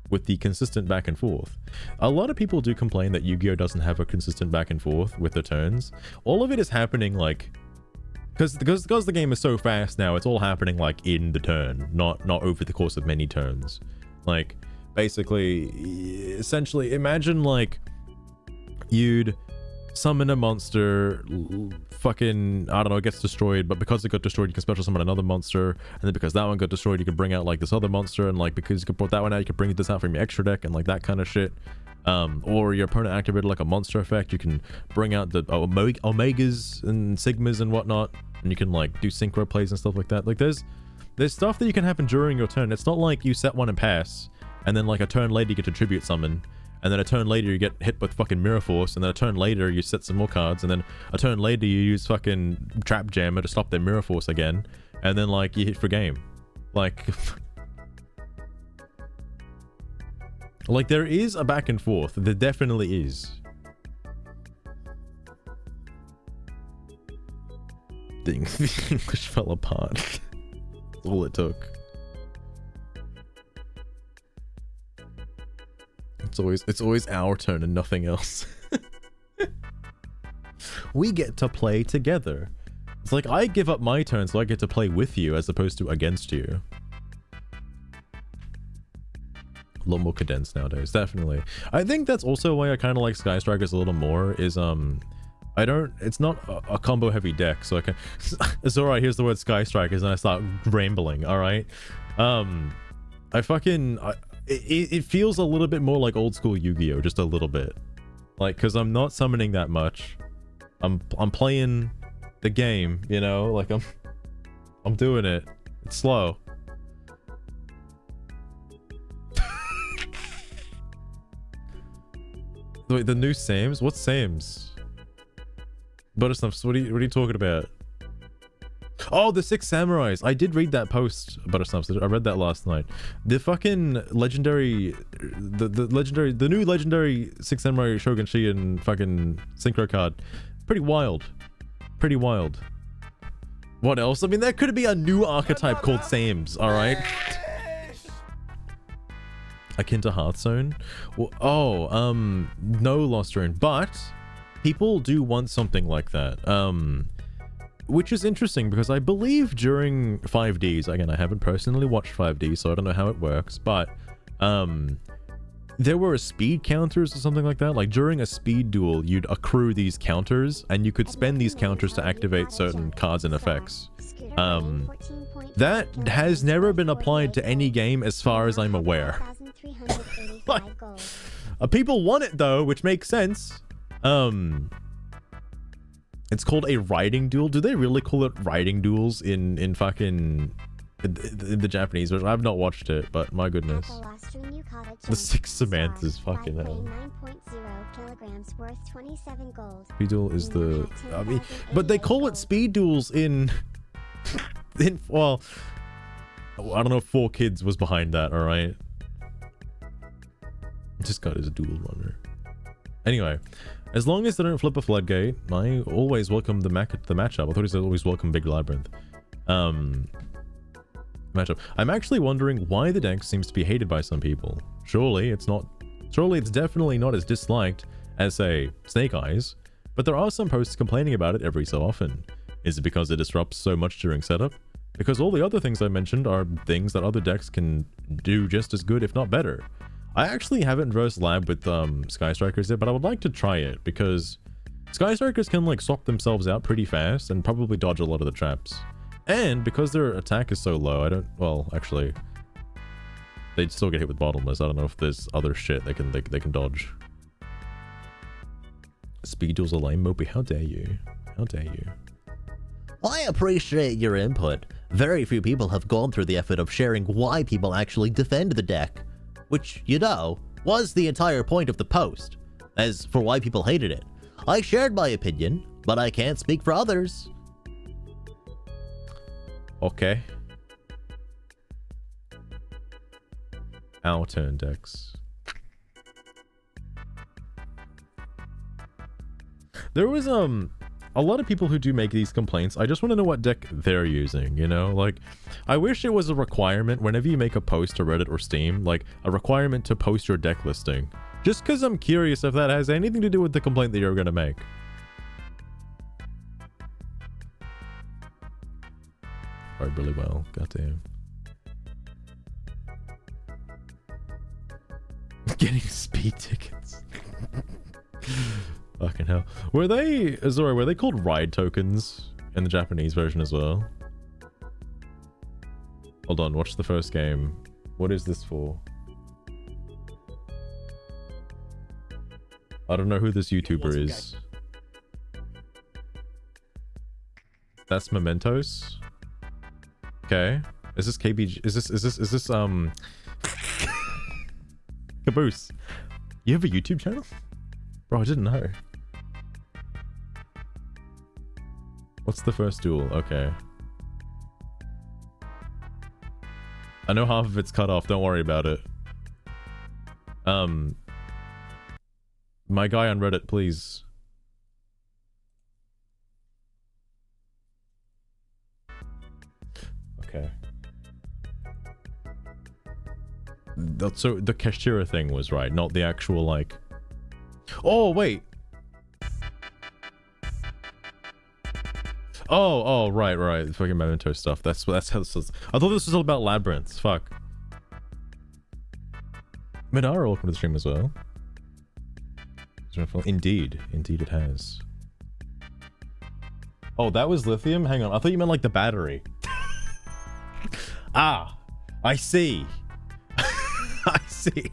with the consistent back and forth. A lot of people do complain that Yu-Gi-Oh! Doesn't have a consistent back and forth with the turns. All of it is happening like... Because the game is so fast now, it's all happening like in the turn, not over the course of many turns. Like, basically, essentially, imagine like you'd summon a monster, fucking, I don't know, it gets destroyed, but because it got destroyed, you can special summon another monster, and then because that one got destroyed, you can bring out like this other monster, and like because you can put that one out, you can bring this out from your extra deck, and like that kind of shit. Or your opponent activated like a monster effect, you can bring out the Omegas and Sigmas and whatnot, and you can like do synchro plays and stuff like that. Like there's stuff that you can happen during your turn. It's not like you set one and pass, and then like a turn later you get to tribute summon, and then a turn later you get hit with fucking Mirror Force, and then a turn later you set some more cards, and then a turn later you use fucking Trap Jammer to stop their Mirror Force again, and then like you hit for game. Like... like there is a back and forth. There definitely is. The English fell apart. That's all it took. It's always our turn and nothing else. We get to play together. It's like I give up my turn so I get to play with you as opposed to against you. A lot more condensed nowadays, definitely. I think that's also why I kind of like Sky Strikers a little more, is it's not a combo heavy deck, so I can... It's alright, here's the word Sky Strikers and I start rambling, alright? It feels a little bit more like old school Yu-Gi-Oh! Just a little bit. Like, because I'm not summoning that much. I'm playing the game, you know? Like, I'm doing it. It's slow. Wait, the new Sams? What's Sams? Buttersnuffs, what are you talking about? Oh, the 6 Samurais. I did read that post, Buttersnuffs. I read that last night. The fucking legendary... The new legendary 6 Samurai Shogun Shiin fucking synchro card. Pretty wild. Pretty wild. What else? I mean, there could be a new archetype called Sams, alright? Akin to Hearthstone? Well, no, Lost Rune, but people do want something like that. Which is interesting because I believe during 5Ds, again, I haven't personally watched 5D, so I don't know how it works, but there were speed counters or something like that. Like during a speed duel, you'd accrue these counters, and you could spend these counters to activate certain cards and effects. That has never been applied to any game as far as I'm aware. Like, people want it though, which makes sense. It's called a riding duel. Do they really call it riding duels in fucking in the Japanese version? I've not watched it, but my goodness. The 6 Samanthas, fucking hell. Speed duel is the... I mean, but they call it speed duels in... well, I don't know if 4Kids was behind that, alright? Just got his duel runner. Anyway, as long as they don't flip a floodgate, I always welcome the matchup. I thought he said always welcome Big Labyrinth. Matchup. I'm actually wondering why the deck seems to be hated by some people. Surely it's definitely not as disliked as, say, Snake Eyes, but there are some posts complaining about it every so often. Is it because it disrupts so much during setup? Because all the other things I mentioned are things that other decks can do just as good, if not better. I actually haven't versed Lab with Sky Strikers yet, but I would like to try it because Sky Strikers can like swap themselves out pretty fast and probably dodge a lot of the traps. And because their attack is so low, I don't... Well, actually, they'd still get hit with bottomless. I don't know if there's other shit they can dodge. Speed duels are lame, Mopey. How dare you? How dare you? I appreciate your input. Very few people have gone through the effort of sharing why people actually defend the deck, which, you know, was the entire point of the post. As for why people hated it, I shared my opinion, but I can't speak for others. Okay. Our turn, Dex. There was a lot of people who do make these complaints. I just want to know what deck they're using, you know? Like, I wish it was a requirement whenever you make a post to Reddit or Steam, like a requirement to post your deck listing. Just because I'm curious if that has anything to do with the complaint that you're going to make. Alright, really well. Goddamn. Getting speed tickets. Fucking hell. Were they, Azora, were they called ride tokens in the Japanese version as well? Hold on, watch the first game. What is this for? I don't know who this YouTuber is. That's Mementos? Okay. Is this KBG? Is this Caboose? You have a YouTube channel? Bro, I didn't know. What's the first duel? Okay. I know half of it's cut off, don't worry about it. My guy on Reddit, please. Okay. So the Kashira thing was right, not the actual, like... Oh, wait! Oh, right. Fucking Memento stuff. That's how this is. I thought this was all about labyrinths. Fuck. Midara, welcome to the stream as well. Indeed it has. Oh, that was lithium? Hang on, I thought you meant like the battery. Ah, I see. I see.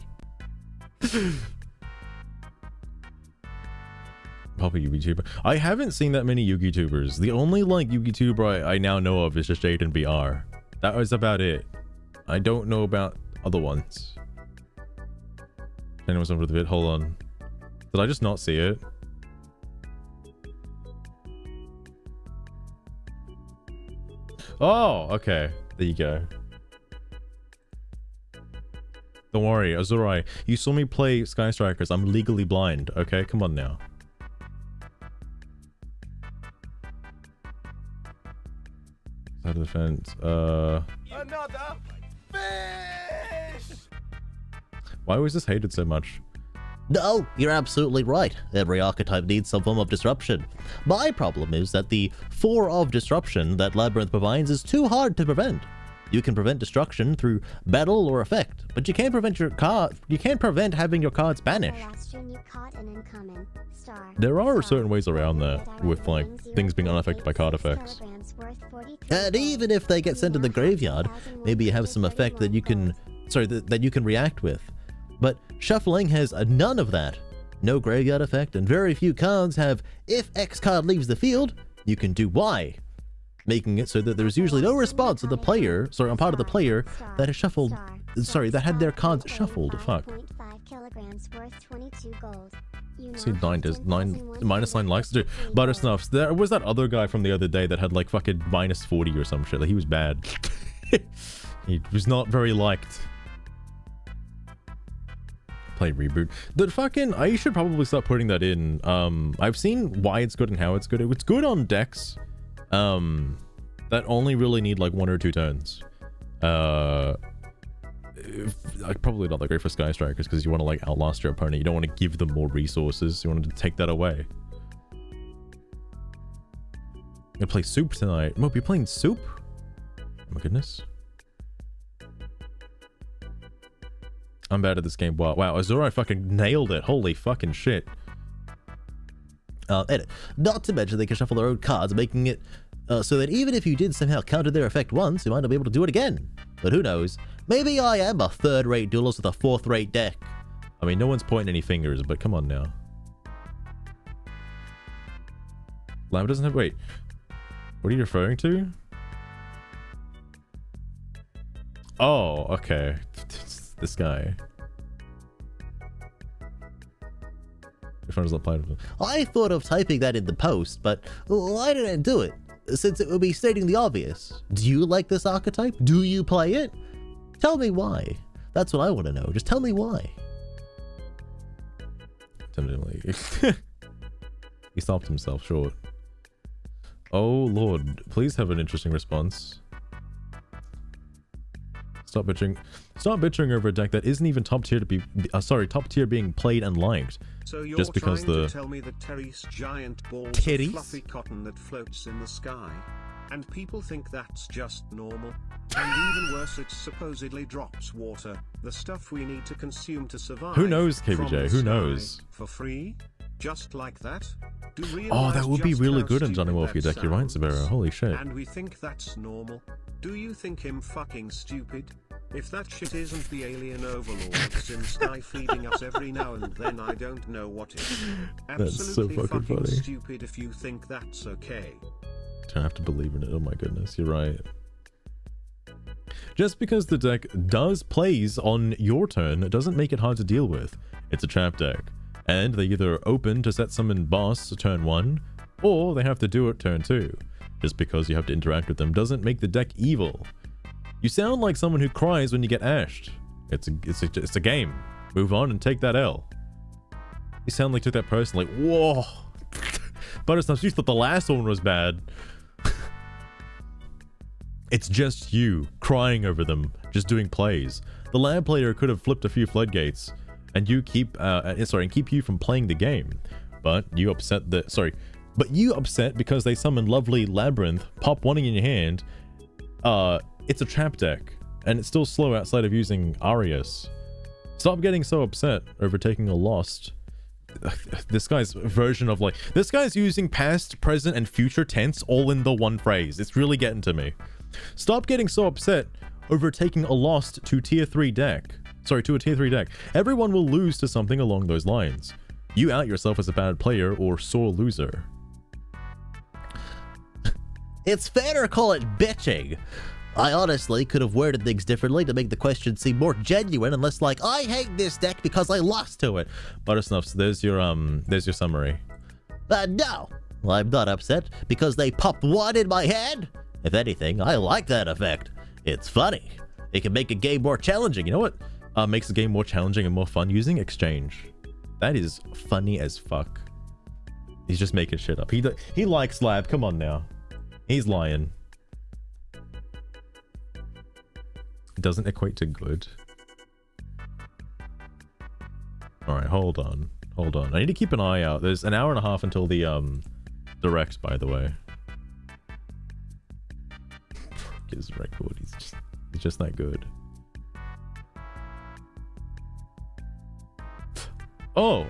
Probably YouTuber. I haven't seen that many Yugi tubers. The only like Yugi tuber I now know of is just Jaden BR. That was about it. I don't know about other ones. Anyone's over the vid? Hold on. Did I just not see it? Oh, okay. There you go. Don't worry, Azurai. You saw me play Sky Strikers. I'm legally blind. Okay, come on now. Side of the fence. Another fish! Why was this hated so much? No, you're absolutely right. Every archetype needs some form of disruption. My problem is that the 4 of disruption that Labyrinth provides is too hard to prevent. You can prevent destruction through battle or effect, but you can't prevent having your cards banished. There are certain ways around that, with like things being unaffected by card effects. And even if they get sent to the graveyard, maybe you have some effect that you can, that you can react with. But shuffling has none of that. No graveyard effect, and very few cards have, if X card leaves the field, you can do Y. Making it so that there's usually no response of the player, on part of the player that has shuffled, that had their cards shuffled. Fuck. See, -9 likes. Dude, Butter Snuffs. There was that other guy from the other day that had like fucking -40 or some shit. Like, he was bad. He was not very liked. Play reboot. The fucking, I should probably start putting that in. I've seen why it's good and how it's good. It's good on decks that only really need like 1 or 2 turns. Probably not that great for Sky Strikers because you want to like outlast your opponent. You don't want to give them more resources. You want to take that away. I'm gonna play Soup tonight. Mope, you playing Soup? Oh my goodness. I'm bad at this game. Wow, Azura fucking nailed it. Holy fucking shit. Edit. Not to mention they can shuffle their own cards, making it So that even if you did somehow counter their effect once, you might not be able to do it again. But who knows? Maybe I am a third-rate duelist with a fourth-rate deck. I mean, no one's pointing any fingers, but come on now. Lab doesn't have... Wait. What are you referring to? Oh, okay. This guy. I thought of typing that in the post, but why didn't I do it? Since it would be stating the obvious. Do you like this archetype? Do you play it? Tell me why. That's what I want to know. Just tell me why. Tentatively. He stopped himself short. Oh lord, please have an interesting response. Stop bitching. Stop bitching over a deck that isn't even top tier to be top tier being played and liked. So you're just because trying the to tell me that Terry's giant balls Titties? of fluffy cotton that floats in the sky, and people think that's just normal. And even worse, it supposedly drops water, the stuff we need to consume to survive. Who knows, from KBJ? the Who sky knows? For free? Just like that? Do Oh, realize that would be just really how good in stupid Johnny Wolfie that deck. You're right, sounds? Sabera. Holy shit. And we think that's normal? Do you think him fucking stupid? If that shit isn't the alien overlords in sky feeding us every now and then, I don't know what is. That's so Absolutely fucking funny. stupid if you think that's okay. Don't have to believe in it. Oh my goodness, you're right. Just because the deck does plays on your turn, it doesn't make it hard to deal with. It's a trap deck. And they either open to set summon boss turn 1, or they have to do it turn 2. Just because you have to interact with them doesn't make the deck evil. You sound like someone who cries when you get ashed. It's a game. Move on and take that L. You sound like you took that person like, whoa. Buttersnuffs, you thought the last one was bad. It's just you crying over them, just doing plays. The lab player could have flipped a few floodgates, and you keep you from playing the game. But you upset because they summon lovely Labyrinth, pop one in your hand. It's a trap deck, and it's still slow outside of using Arias. Stop getting so upset over taking a lost. This guy's version of this guy's using past, present, and future tense all in the one phrase. It's really getting to me. Stop getting so upset over taking a lost to a tier 3 deck. Everyone will lose to something along those lines. You out yourself as a bad player or sore loser. It's fair to call it bitching. I honestly could have worded things differently to make the question seem more genuine and less like, I hate this deck because I lost to it. Buttersnuffs, there's your summary. No, I'm not upset because they popped one in my head. If anything, I like that effect. It's funny. It can make a game more challenging. You know what makes the game more challenging and more fun? Using exchange. That is funny as fuck. He's just making shit up. He likes Lab. Come on now. He's lying. It doesn't equate to good. Alright, hold on. I need to keep an eye out. There's an hour and a half until the direct, by the way. His record, he's just not good. Oh,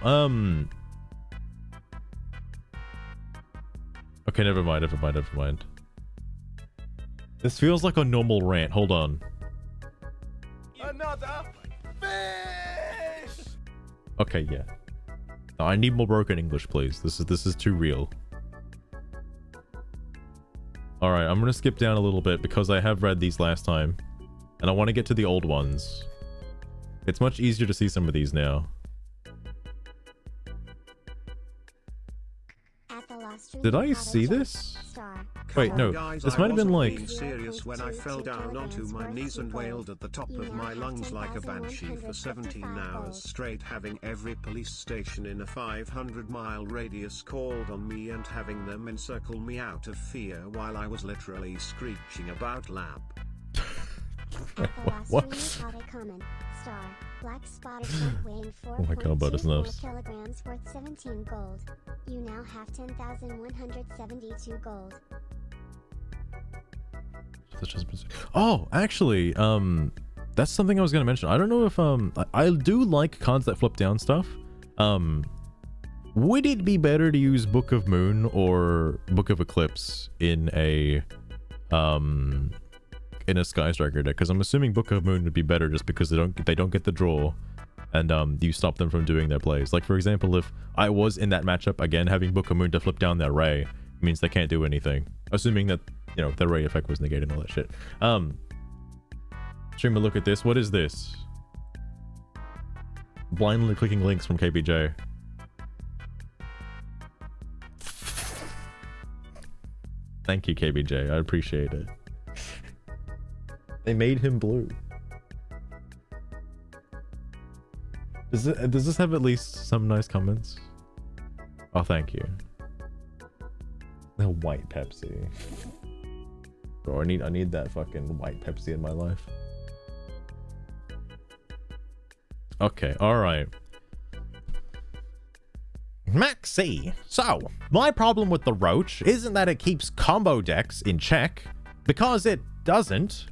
okay, never mind. This feels like a normal rant. Hold on. Another fish! Okay, yeah. No, I need more broken English, please. This is too real. Alright, I'm gonna skip down a little bit because I have read these last time. And I want to get to the old ones. It's much easier to see some of these now. Did I see this? Wait, no. Guys, This I might have been wasn't like... being serious when I fell down onto my knees and wailed at the top of my lungs like a banshee for 17 hours straight, having every police station in a 500-mile radius called on me and having them encircle me out of fear while I was literally screeching about Lab. What? Black spotted shrimp weighing Oh my god, Buttersnuffs. 4.24 kilograms worth 17 gold. You now have 10,172 gold. Oh, actually, that's something I was gonna mention. I don't know if I do like cards that flip down stuff. Would it be better to use Book of Moon or Book of Eclipse in a Sky Striker deck? Because I'm assuming Book of Moon would be better just because they don't get the draw, and you stop them from doing their plays. Like for example, if I was in that matchup again, having Book of Moon to flip down their Ray means they can't do anything, assuming that, you know, their Ray effect was negated and all that shit. Streamer, look at this. What is this? Blindly clicking links from KBJ. Thank you, KBJ. I appreciate it. They made him blue. Does this have at least some nice comments? Oh, thank you. The white Pepsi. Bro, I need that fucking white Pepsi in my life. Okay, alright. Maxi. So, my problem with the Roach isn't that it keeps combo decks in check, because it doesn't.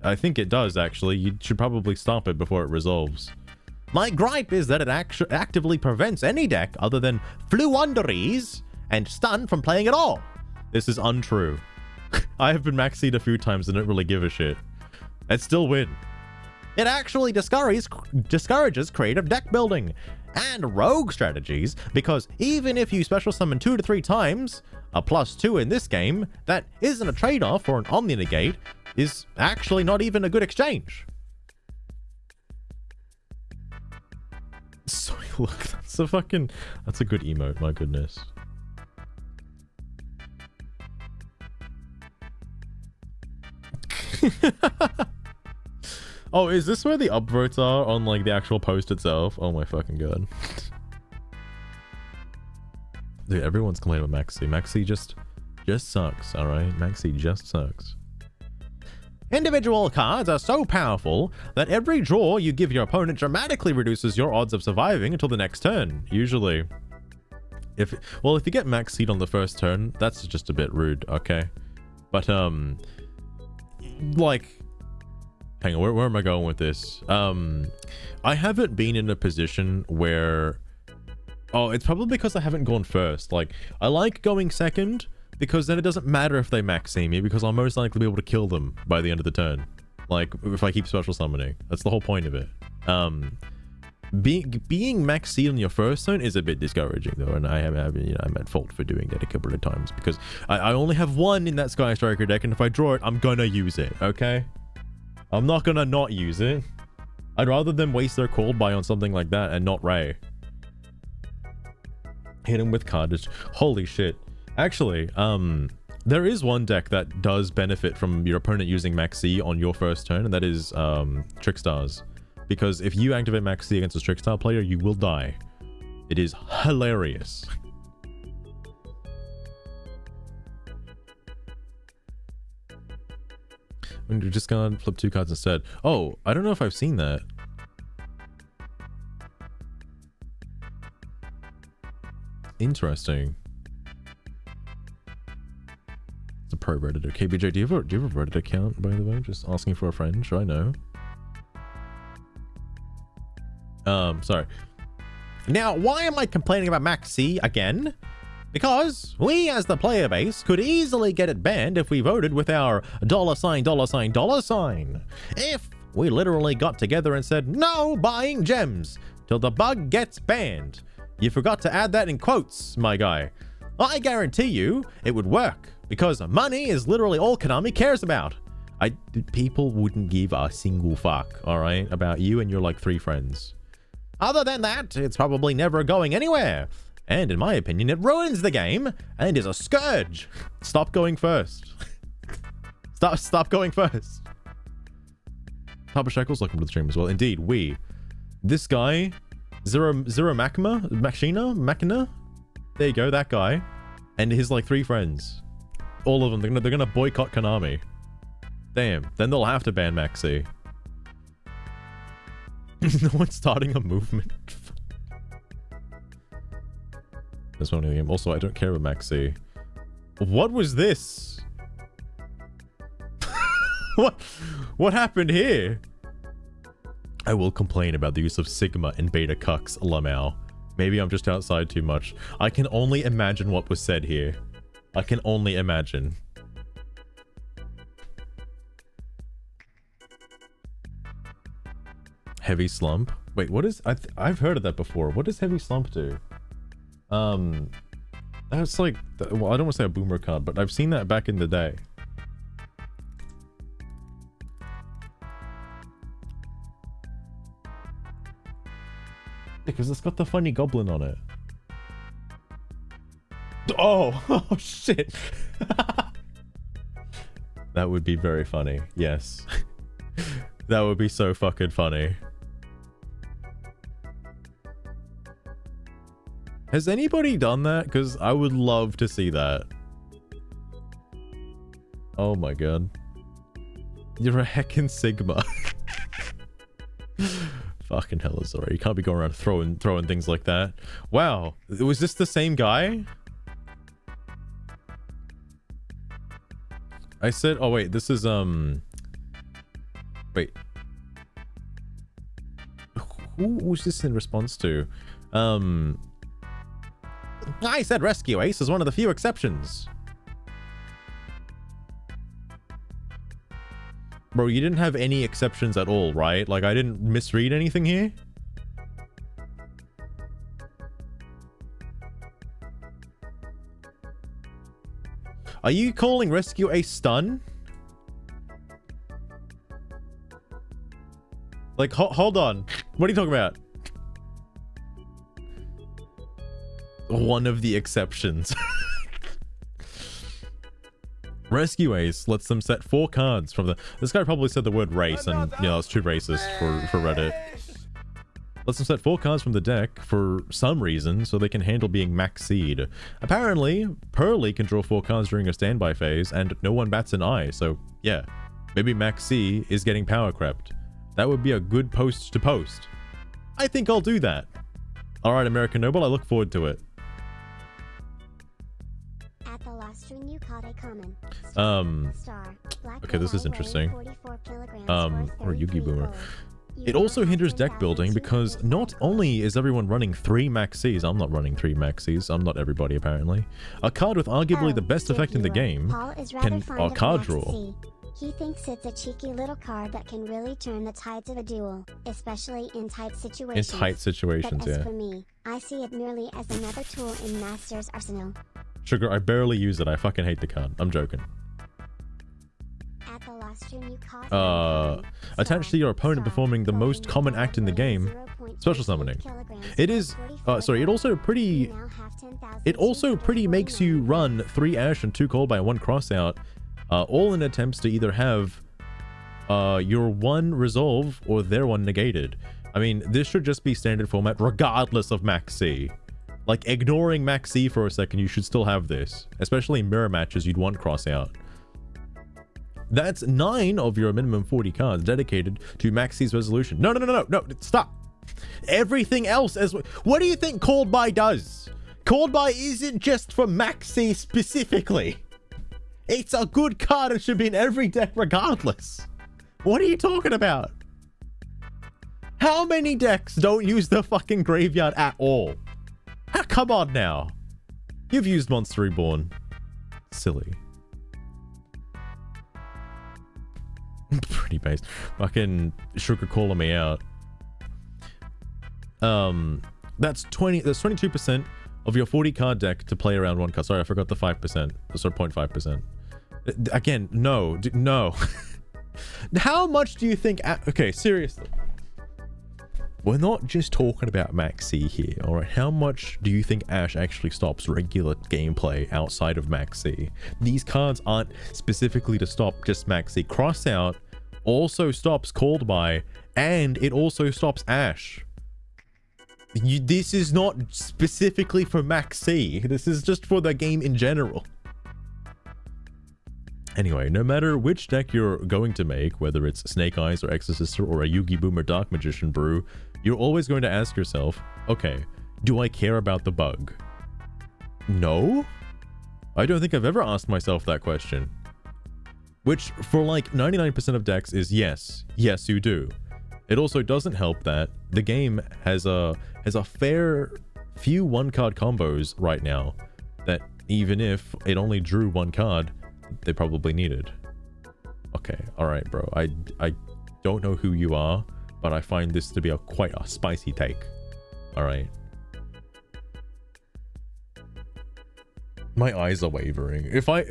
I think it does, actually. You should probably stop it before it resolves. My gripe is that it actively prevents any deck other than Fluunderies and Stun from playing at all. This is untrue. I have been Maxi'd a few times and don't really give a shit. I'd still win. It actually discourages creative deck building and rogue strategies, because even if you special summon 2 to 3 times, a +2 in this game, that isn't a trade-off for an Omni Negate, is actually not even a good exchange. Sorry, look, that's a good emote, my goodness. Oh, is this where the upvotes are on like the actual post itself? Oh my fucking god. Dude, everyone's complaining about Maxi. Maxi just sucks, alright? Maxi just sucks. Individual cards are so powerful that every draw you give your opponent dramatically reduces your odds of surviving until the next turn. Usually. If you get Maxi'd on the first turn, that's just a bit rude, okay? But like, hang on, where am I going with this? I haven't been in a position where... Oh, it's probably because I haven't gone first. Like, I like going second, because then it doesn't matter if they maxi me, because I'll most likely be able to kill them by the end of the turn. Like, if I keep special summoning. That's the whole point of it. Being maxi on your first turn is a bit discouraging, though, and I'm at fault for doing that a couple of times, because I only have one in that Sky Striker deck, and if I draw it, I'm gonna use it, okay? I'm not gonna not use it. I'd rather them waste their cold buy on something like that and not Ray. Hit him with cardage. Holy shit. Actually, there is one deck that does benefit from your opponent using Maxi on your first turn, and that is Trickstars. Because if you activate Maxi against a Trickstar player, you will die. It is hilarious. When you're just gonna flip 2 cards instead. Oh, I don't know if I've seen that. Interesting. It's a pro Redditor. KBJ, do you have a Reddit account, by the way? Just asking for a friend. Should I know? Sorry. Now, why am I complaining about Maxi again? Because we, as the player base, could easily get it banned if we voted with our $$. If we literally got together and said, no buying gems till the bug gets banned. You forgot to add that in quotes, my guy. I guarantee you it would work, because money is literally all Konami cares about. People wouldn't give a single fuck, alright, about you and your like 3 friends. Other than that, it's probably never going anywhere. And in my opinion, it ruins the game and is a scourge. Stop going first. Stop going first. Papa Shackles, welcome to the stream as well. Indeed, this guy, Zero Machina? There you go, that guy. And his like 3 friends. All of them, they're gonna boycott Konami. Damn, then they'll have to ban Maxi. No one's starting a movement. That's one of the game. Also, I don't care about Maxi. What was this? What happened here? I will complain about the use of Sigma and Beta Cucks, Lamau. Maybe I'm just outside too much. I can only imagine what was said here. I can only imagine. Heavy slump? Wait, what is... I've heard of that before. What does heavy slump do? That's like... Well, I don't want to say a boomer card, but I've seen that back in the day. Because it's got the funny goblin on it. Oh, oh shit. That would be very funny. Yes. That would be so fucking funny. Has anybody done that? Because I would love to see that. Oh my god. You're a heckin' Sigma. Fucking hell, sorry. You can't be going around throwing things like that. Wow. Was this the same guy? I said, oh wait, this is, wait. Who was this in response to? I said Rescue Ace is one of the few exceptions. Bro, you didn't have any exceptions at all, right? Like, I didn't misread anything here? Are you calling Rescue a stun? Like, hold on. What are you talking about? One of the exceptions. Rescue Ace lets them set 4 cards from the... This guy probably said the word race, and, you know, it's too racist for Reddit. Lets them set 4 cards from the deck for some reason, so they can handle being max-seed. Apparently, Pearly can draw 4 cards during a standby phase, and no one bats an eye, so, yeah. Maybe Max-C is getting power crept. That would be a good post to post. I think I'll do that. Alright, American Noble, I look forward to it. At the last stream you caught a common. Okay, this is interesting. Or Yugi Boomer. It also hinders deck building because not only is everyone running 3 Maxis, I'm not running 3 Maxis, I'm not everybody apparently. A card with arguably the best effect in the game can card draw. He thinks it's a cheeky little card that can really turn the tides of a duel, especially in tight situations. In tight situations, but as yeah. for me, I see it merely as another tool in Master's arsenal. Sugar, I barely use it. I fucking hate the card. I'm joking. At the last stream you caught attached to your opponent performing the most common act in the game, special summoning. It is, sorry, it also pretty makes you run 3 Ash and 2 Cold by 1 Crossout, all in attempts to either have your 1 resolve or their 1 negated. I mean, this should just be standard format regardless of Max C. Like, ignoring Max C for a second, you should still have this. Especially in mirror matches, you'd want Crossout. That's 9 of your minimum 40 cards dedicated to Max C's resolution. No, stop. Everything else as... What do you think Called By does? Called By isn't just for Max C specifically. It's a good card and should be in every deck regardless. What are you talking about? How many decks don't use the fucking graveyard at all? Come on now. You've used Monster Reborn. Silly. Pretty based. Fucking Sugar calling me out. That's 22% of your 40 card deck to play around 1 card. Sorry, I forgot the 5%. Sorry, 0.5%. Again, no. No. How much do you think... Okay, seriously. We're not just talking about Max C here, alright? How much do you think Ash actually stops regular gameplay outside of Max C? These cards aren't specifically to stop just Max C. Crossout also stops Called By, and it also stops Ash. This is not specifically for Max C. This is just for the game in general. Anyway, no matter which deck you're going to make, whether it's Snake Eyes or Exorcister or a Yugi Boomer Dark Magician brew, you're always going to ask yourself, okay, do I care about the bug? No? I don't think I've ever asked myself that question. Which, for like 99% of decks, is yes. Yes, you do. It also doesn't help that the game has a few one-card combos right now that even if it only drew one card, they probably needed. Okay, alright, bro. I don't know who you are, but I find this to be quite a spicy take. Alright. My eyes are wavering. If I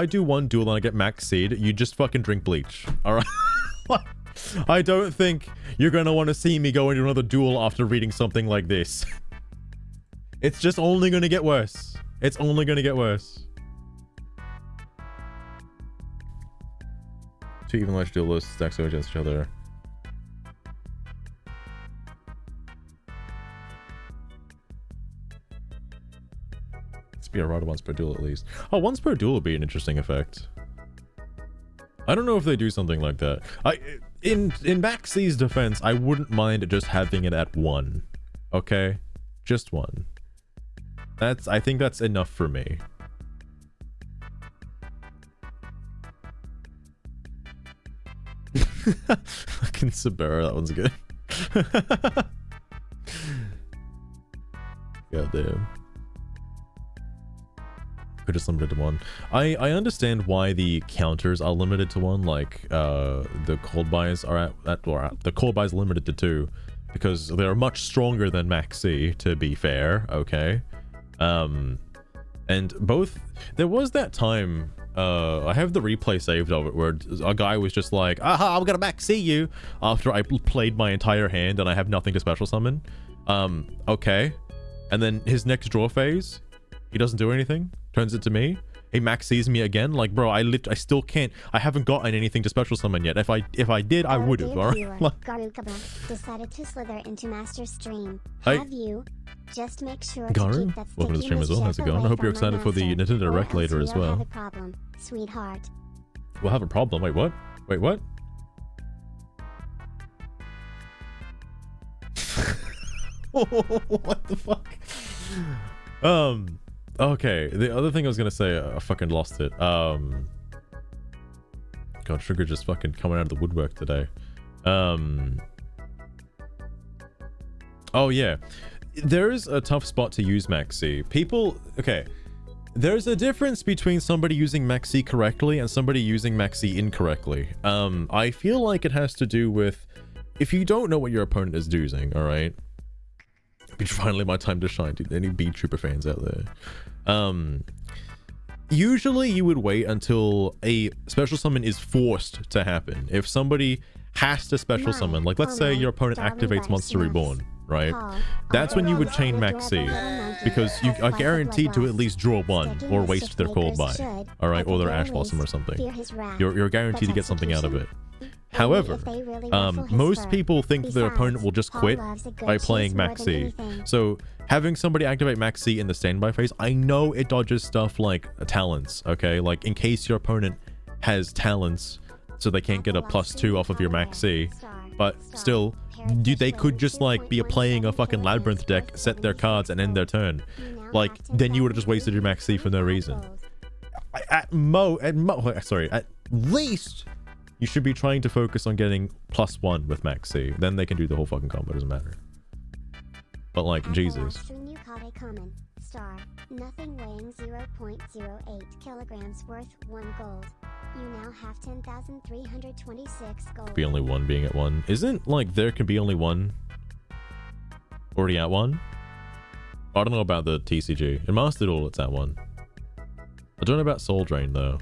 do one duel and I get max seed, you just fucking drink bleach. Alright? I don't think you're gonna want to see me go into another duel after reading something like this. It's just only gonna get worse. It's only gonna get worse. Two even large duelists stack so against each other. Be a rod once per duel at least. Oh, once per duel would be an interesting effect. I don't know if they do something like that. In Maxi's defense, I wouldn't mind just having it at 1. Okay? Just 1. I think that's enough for me. Fucking Sabera, that one's good. God damn. Could just limited to 1. I understand why the counters are limited to 1, like the cold buys are the cold buys limited to 2 because they're much stronger than Maxi, to be fair. Okay. And both, there was that time, I have the replay saved of it where a guy was just like, aha, I'm gonna Maxi you after I played my entire hand and I have nothing to special summon. Okay. And then his next draw phase, he doesn't do anything. Turns it to me. He max sees me again. Like, bro, I still can't. I haven't gotten anything to special summon yet. If I did, I would have. Garukaba decided to slither into Master Stream. Have you? Just make sure to keep that welcome to the stream as well. How's it going? I hope you're excited for the Nintendo Direct later as well. Have a problem, sweetheart. We'll have a problem. Wait, what? Wait, what? What the fuck? Okay, the other thing I was gonna say, I fucking lost it. God, Sugar just fucking coming out of the woodwork today. Oh yeah, there's a tough spot to use Maxi. People, okay, there's a difference between somebody using Maxi correctly and somebody using Maxi incorrectly. I feel like it has to do with if you don't know what your opponent is using, all right? It's finally my time to shine, dude. Any Beat Trooper fans out there? Usually you would wait until a special summon is forced to happen. If somebody has to special summon, like let's say your opponent activates Monster Reborn, right? That's when you would chain Maxi, because you are guaranteed to at least draw 1 or waste their Cold Buy, all right, or their Ash Blossom or something. You're guaranteed to get something out of it. However, most people think their opponent will just quit by playing Maxi. So having somebody activate Maxi in the standby phase, I know it dodges stuff like talents, okay? Like in case your opponent has talents, so they can't get a +2 off of your Maxi, but still, they could just like be playing a fucking Labyrinth deck, set their cards, and end their turn. Like, then you would have just wasted your Maxi for no reason. At least you should be trying to focus on getting +1 with Maxi. Then they can do the whole fucking combo, doesn't matter. But like, Jesus. Nothing weighing 0.08 kilograms worth 1 gold. You now have 10,326 gold. Could be only 1 being at 1. Isn't like there could be only 1 already at 1? I don't know about the TCG. In Master Duel, it's at 1. I don't know about Soul Drain though.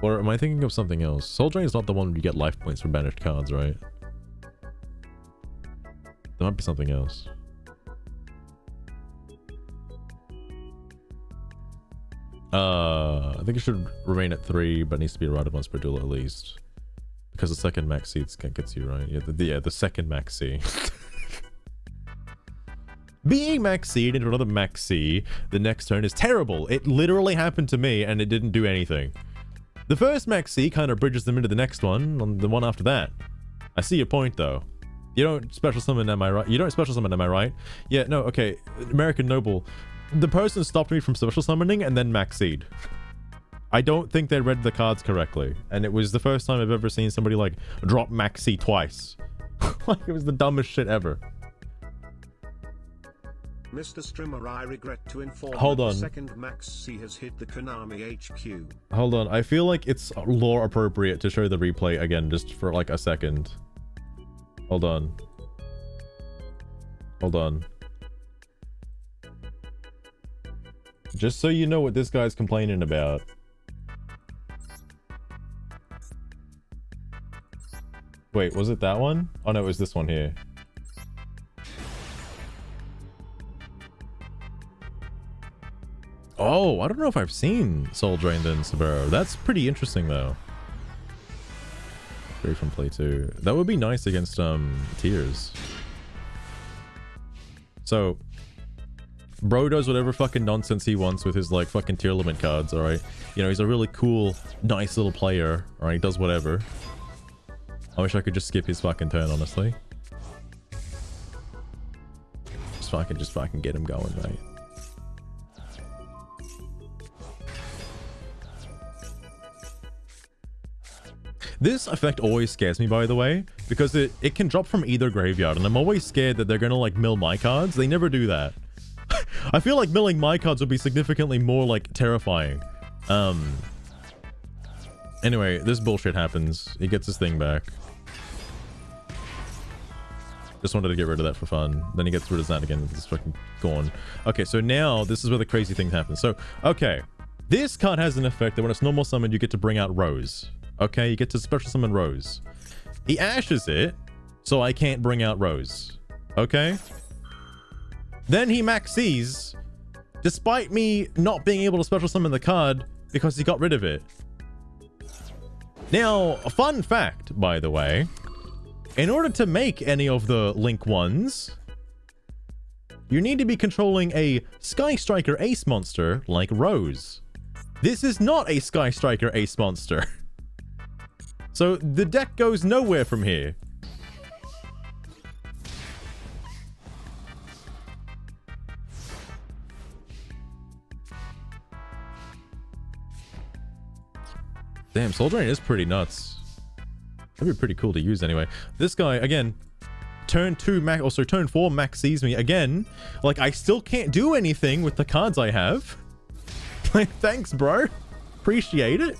Or am I thinking of something else? Soul Drain is not the one where you get life points from banished cards, right? There might be something else. I think it should remain at 3, but it needs to be eroded once per duel at least. Because the second max seed gets you, right? Yeah, the second max seed. Being max seed into another max seed the next turn is terrible. It literally happened to me and it didn't do anything. The first max seed kind of bridges them into the next one, on the one after that. I see your point though. You don't special summon, am I right? You don't special summon, am I right? Yeah, no, okay. American Noble. The person stopped me from special summoning and then max seed. I don't think they read the cards correctly. And it was the first time I've ever seen somebody like drop maxi twice. Like it was the dumbest shit ever. Mr. Streamer, I regret to inform Hold that on. the second Max C has hit the Konami HQ. Hold on. I feel like it's lore appropriate to show the replay again just for like a second. Hold on. Hold on. Just so you know what this guy's complaining about. Wait, was it that one? Oh no, it was this one here. Oh, I don't know if I've seen Soul Drained in Saburo. That's pretty interesting though. Free from play 2. That would be nice against Tears. So bro does whatever fucking nonsense he wants with his like fucking tier limit cards, alright? You know, he's a really cool, nice little player, alright? He does whatever. I wish I could just skip his fucking turn, honestly. Just fucking get him going, mate. This effect always scares me, by the way, because it can drop from either graveyard, and I'm always scared that they're gonna like mill my cards. They never do that. I feel like milling my cards would be significantly more like terrifying. Anyway, this bullshit happens. He gets his thing back. Just wanted to get rid of that for fun. Then he gets rid of that again. It's fucking gone. Okay, so now this is where the crazy thing happens. So, okay. This card has an effect that when it's normal summoned, you get to bring out Rose. Okay, you get to special summon Rose. He ashes it, so I can't bring out Rose. Okay? Then he max C's, despite me not being able to special summon the card because he got rid of it. Now, a fun fact, by the way, in order to make any of the Link ones, you need to be controlling a Sky Striker Ace monster like Rose. This is not a Sky Striker Ace monster. So the deck goes nowhere from here. Damn, Soul Drain is pretty nuts. That'd be pretty cool to use anyway. This guy, again, turn 2 max, also turn 4 max sees me again. Like, I still can't do anything with the cards I have. Like, thanks, bro. Appreciate it.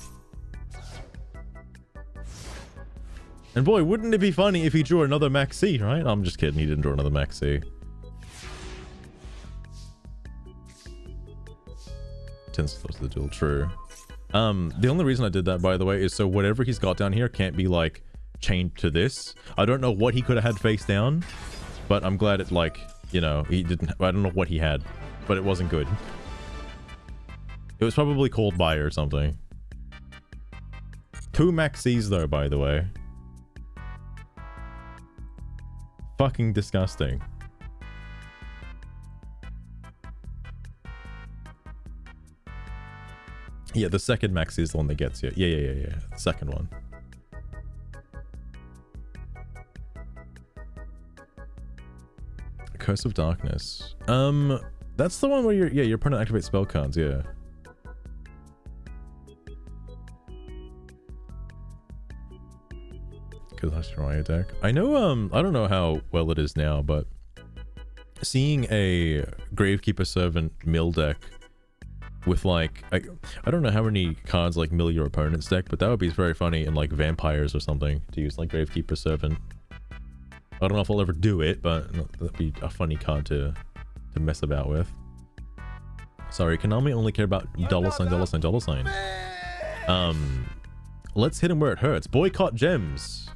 And boy, wouldn't it be funny if he drew another max C, right? I'm just kidding, he didn't draw another max C. Tends to close the duel, true. The only reason I did that, by the way, is so whatever he's got down here can't be, like, chained to this. I don't know what he could have had face down, but I'm glad it, like, you know, he didn't... I don't know what he had, but it wasn't good. It was probably called by or something. 2 max C's, though, by the way. Fucking disgusting. Yeah, the second max is the one that gets you. Yeah. The second one. Curse of Darkness. That's the one where your opponent activates spell cards, yeah. Because that's your deck. I know, I don't know how well it is now, but seeing a Gravekeeper Servant mill deck with like, I don't know how many cards like mill your opponent's deck, but that would be very funny in like Vampires or something to use like Gravekeeper Servant. I don't know if I'll ever do it, but that'd be a funny card to mess about with. Sorry, Konami only care about $$. Let's hit him where it hurts. Boycott gems.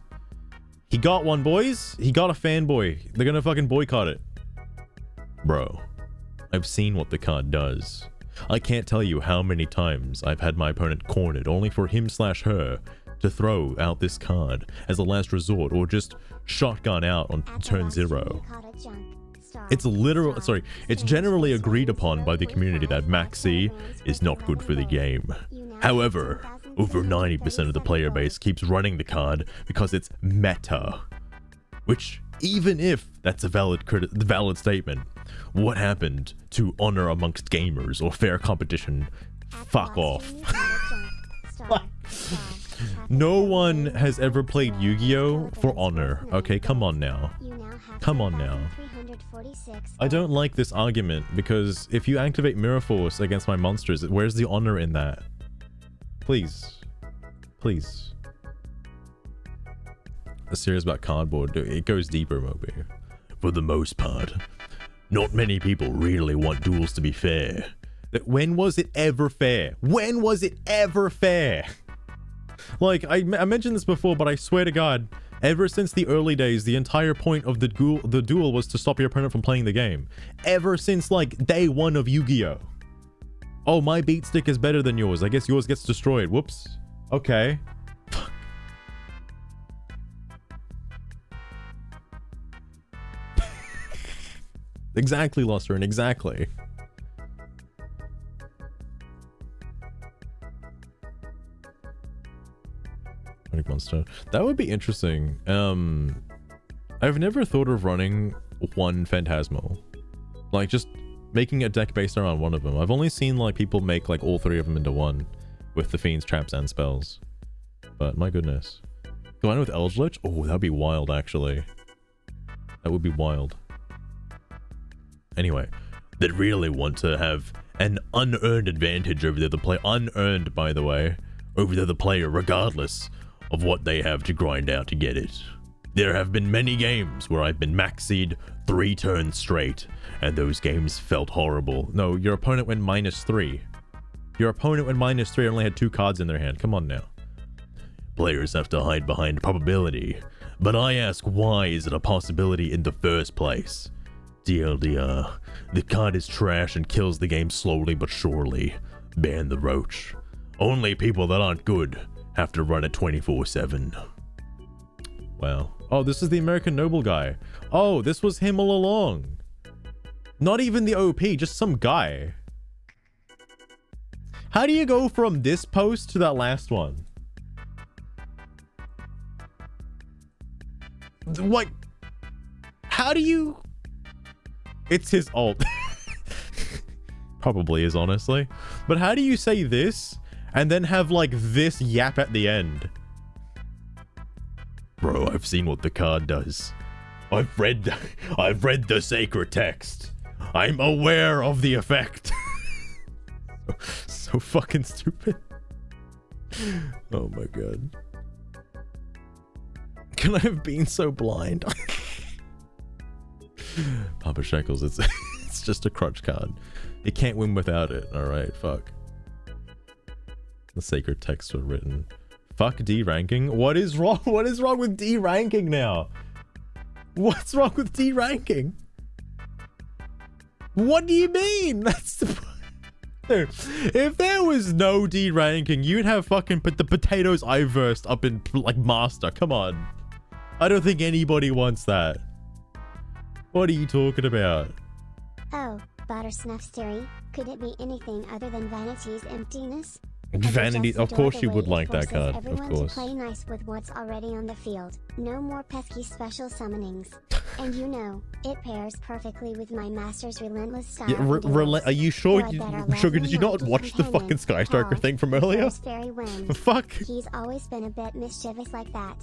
He got one, boys. He got a fanboy. They're gonna fucking boycott it. Bro, I've seen what the card does. I can't tell you how many times I've had my opponent cornered only for him/her to throw out this card as a last resort or just shotgun out on turn 0. It's it's generally agreed upon by the community that Max C is not good for the game. However, over 90% of the player base keeps running the card because it's meta. Which, even if that's a valid statement, what happened to honor amongst gamers or fair competition? Fuck off. No one has ever played Yu-Gi-Oh! For honor. Okay, come on now. Come on now. 46. I don't like this argument because if you activate Mirror Force against my monsters, where's the honor in that? Please. Please. A series about cardboard, it goes deeper, Moby. For the most part, not many people really want duels to be fair. When was it ever fair? When was it ever fair? Like, I mentioned this before, but I swear to God, ever since the early days, the entire point of the duel was to stop your opponent from playing the game. Ever since, like, day one of Yu-Gi-Oh! Oh, my beat stick is better than yours. I guess yours gets destroyed. Whoops. Okay. Fuck. Exactly, Luster, and exactly. Monster. That would be interesting. I've never thought of running one Phantasmal. Like, just making a deck based around one of them. I've only seen, like, people make, like, all three of them into one with the Fiend's traps and spells. But, my goodness. Going with Eldritch? Oh, that'd be wild, actually. That would be wild. Anyway, they really want to have an unearned advantage over the other player. Unearned, by the way, over the other player, regardless of what they have to grind out to get it. There have been many games where I've been maxied 3 turns straight, and those games felt horrible. No, your opponent went -3. Your opponent went -3 and only had 2 cards in their hand. Come on now. Players have to hide behind probability, but I ask, why is it a possibility in the first place? DLDR, the card is trash and kills the game slowly but surely. Ban the roach. Only people that aren't good have to run it 24/7. Wow. Oh, this is the American Noble guy. Oh, this was him all along. Not even the OP, just some guy. How do you go from this post to that last one? What? How do you... It's his alt. Probably is, honestly. But how do you say this and then have, like, this yap at the end? Bro, I've seen what the card does. I've read the sacred text. I'm aware of the effect. So fucking stupid. Oh my god. Can I have been so blind? Papa Shekels, it's just a crutch card. You can't win without it. Alright, fuck. The sacred texts were written. Fuck D ranking. What is wrong? What is wrong with D ranking now? What's wrong with D ranking? What do you mean? That's the... If there was no D ranking, you'd have fucking put the potatoes I versed up in, like, master. Come on. I don't think anybody wants that. What are you talking about? Oh, Butter Snuff's theory. Could it be anything other than Vanity's emptiness? Vanity, of course you would like that card, of course. To play nice with what's already on the field. No more pesky special summonings. And you know, it pairs perfectly with my master's relentless style. Yeah, are you sure? Sugar, did you not watch the fucking Sky Striker thing from earlier? Fuck. He's always been a bit mischievous like that.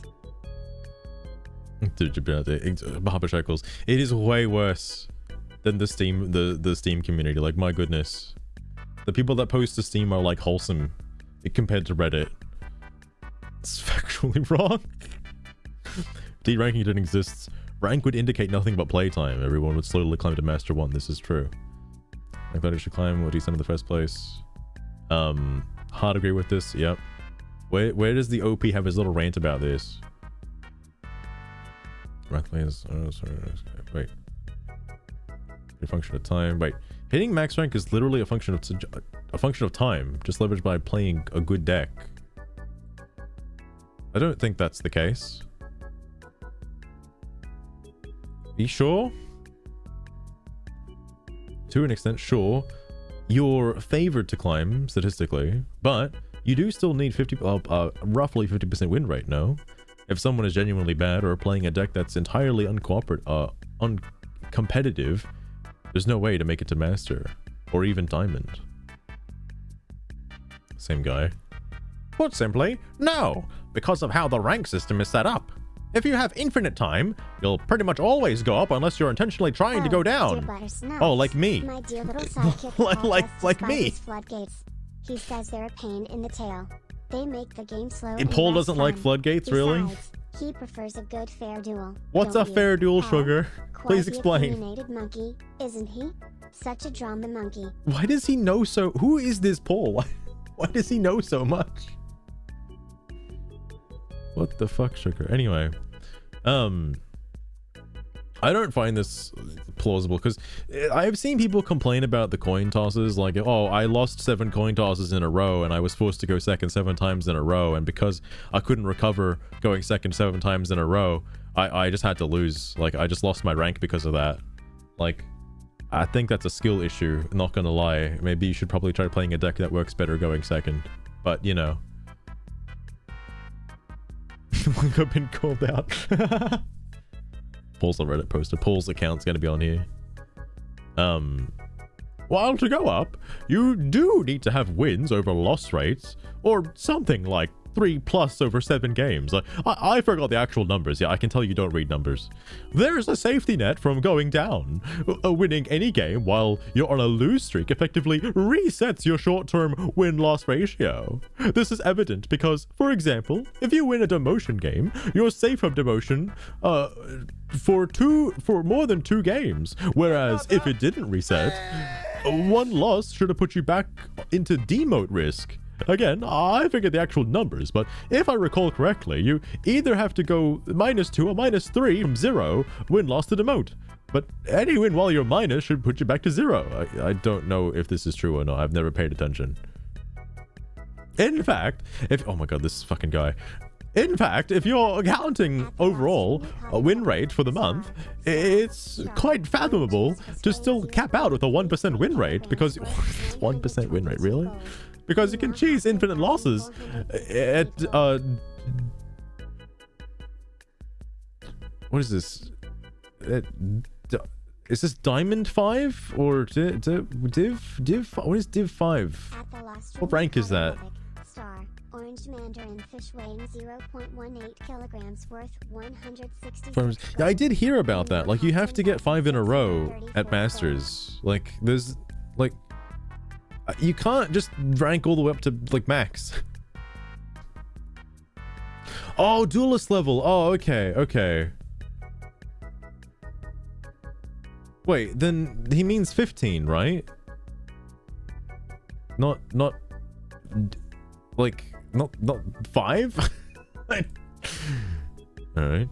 Papa Shekels. It is way worse than the Steam community. Like, my goodness. The people that post to Steam are, like, wholesome compared to Reddit. It's factually wrong. D ranking didn't exist. Rank would indicate nothing but playtime. Everyone would slowly climb to Master 1. This is true. I thought it should climb what he said in the first place. Hard agree with this. Yep. Where does the OP have his little rant about this? Wait. A function of time. Wait. Hitting max rank is literally a function of time, just leveraged by playing a good deck. I don't think that's the case. Are you sure? To an extent, sure. You're favored to climb statistically, but you do still need roughly 50% win rate, no? If someone is genuinely bad or playing a deck that's entirely uncompetitive, there's no way to make it to Master, or even Diamond. Same guy. Put simply, no, because of how the rank system is set up. If you have infinite time, you'll pretty much always go up unless you're intentionally trying to go down. Oh, like me. My dear little sidekick like me. Floodgates. He says they're a pain in the tail. They make the game slow. And Paul doesn't like floodgates, really? Besides, he prefers a good fair duel. What's a fair duel, Sugar? Please explain. Quite the opinionated monkey, isn't he? Such a drama monkey. Why does he know so? Who is this Paul? Why does he know so much? What the fuck, Sugar? Anyway, I don't find this plausible because I've seen people complain about the coin tosses, like, oh, I lost 7 coin tosses in a row and I was forced to go second 7 times in a row, and because I couldn't recover going second 7 times in a row, I just had to lose. Like, I just lost my rank because of that. Like, I think that's a skill issue, not gonna lie. Maybe you should probably try playing a deck that works better going second, but you know. I've been called out. Paul's on Reddit posted. Paul's account's gonna be on here. While to go up, you do need to have wins over loss rates, or something like 3+ over 7 games. I forgot the actual numbers. Yeah, I can tell you don't read numbers. There's a safety net from going down. Winning any game while you're on a lose streak effectively resets your short-term win-loss ratio. This is evident because, for example, if you win a demotion game, you're safe from demotion for more than 2 games, whereas if it didn't reset, 1 loss should have put you back into demote risk. Again, I figured the actual numbers, but if I recall correctly, you either have to go -2 or -3 from 0 win-loss to demote. But any win while you're minus should put you back to 0. I don't know if this is true or not. I've never paid attention. In fact, oh my god, this fucking guy. In fact, if you're counting overall a win rate for the month, it's quite fathomable to still cap out with a 1% win rate, because 1% win rate, really? Because you can cheese infinite losses at what is this? Is this Diamond 5 or Div? What is Div 5? What rank is that? Star, orange mandarin fish weighing 0.18 kilograms worth 160. Yeah, I did hear about that. Like, you have to get 5 in a row at Masters. Like, there's like, you can't just rank all the way up to like max. Oh, duelist level. Oh, okay. Wait, then he means 15, right? Not 5? Alright.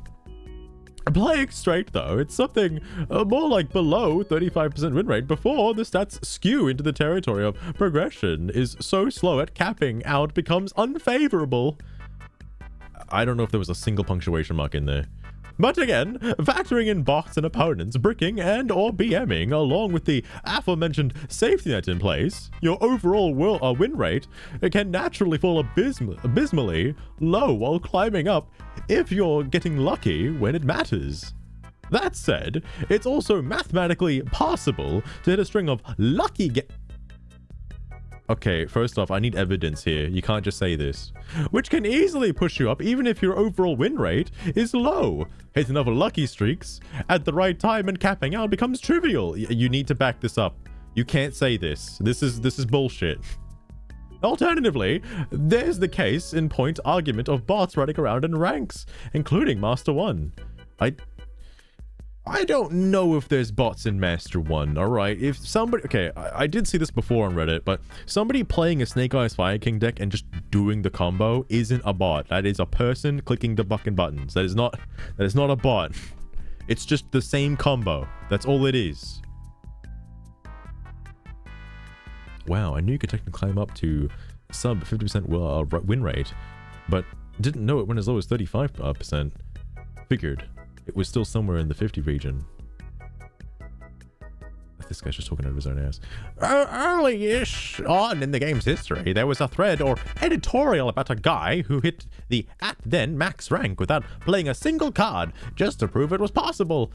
Playing straight though, it's something more like below 35% win rate before the stats skew into the territory of progression is so slow at capping out becomes unfavorable. I don't know if there was a single punctuation mark in there. But again, factoring in bots and opponents, bricking and or BMing, along with the aforementioned safety net in place, your overall win rate can naturally fall abysmally low while climbing up if you're getting lucky when it matters. That said, it's also mathematically possible to hit a string of lucky Okay, first off, I need evidence here. You can't just say this. Which can easily push you up even if your overall win rate is low. Hitting other lucky streaks at the right time and capping out becomes trivial. You need to back this up. You can't say this. This is bullshit. Alternatively, there's the case in point argument of bots running around in ranks, including Master 1. I don't know if there's bots in Master 1, alright? If somebody... Okay, I did see this before on Reddit, but somebody playing a Snake Eyes Fire King deck and just doing the combo isn't a bot. That is a person clicking the fucking buttons. That is not a bot. It's just the same combo. That's all it is. Wow, I knew you could technically climb up to sub 50% win rate, but didn't know it went as low as 35%. Figured it was still somewhere in the 50 region. This guy's just talking out of his own ass. Early-ish on in the game's history, there was a thread or editorial about a guy who hit the at-then max rank without playing a single card just to prove it was possible.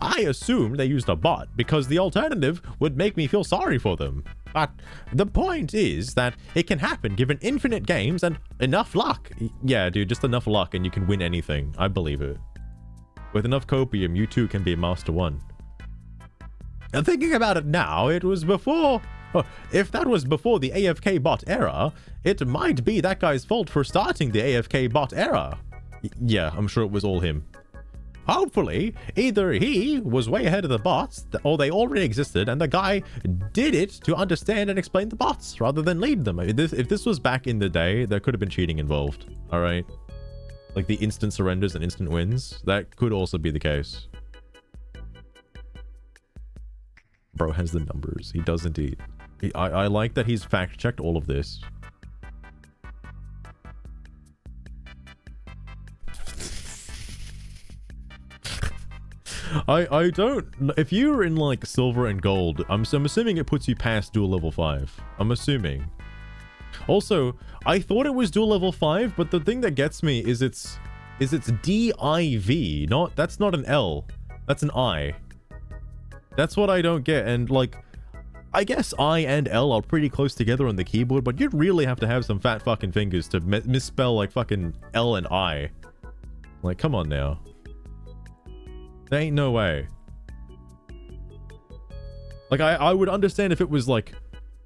I assumed they used a bot because the alternative would make me feel sorry for them. But the point is that it can happen given infinite games and enough luck. Yeah, dude, just enough luck and you can win anything. I believe it. With enough copium, you too can be a Master 1. And thinking about it now, it was before... Oh, if that was before the AFK bot era, it might be that guy's fault for starting the AFK bot era. Yeah, I'm sure it was all him. Hopefully, either he was way ahead of the bots, or they already existed, and the guy did it to understand and explain the bots, rather than lead them. If this was back in the day, there could have been cheating involved, alright? Like the instant surrenders and instant wins, that could also be the case. Bro has the numbers, he does indeed. I like that he's fact-checked all of this. I don't... If you're in, like, silver and gold, I'm assuming it puts you past Duel level 5. I'm assuming. Also, I thought it was Duel level 5, but the thing that gets me is it's D-I-V. That's not an L. That's an I. That's what I don't get, and, like... I guess I and L are pretty close together on the keyboard, but you'd really have to have some fat fucking fingers to misspell, like, fucking L and I. Like, come on now. There ain't no way. Like, I would understand if it was like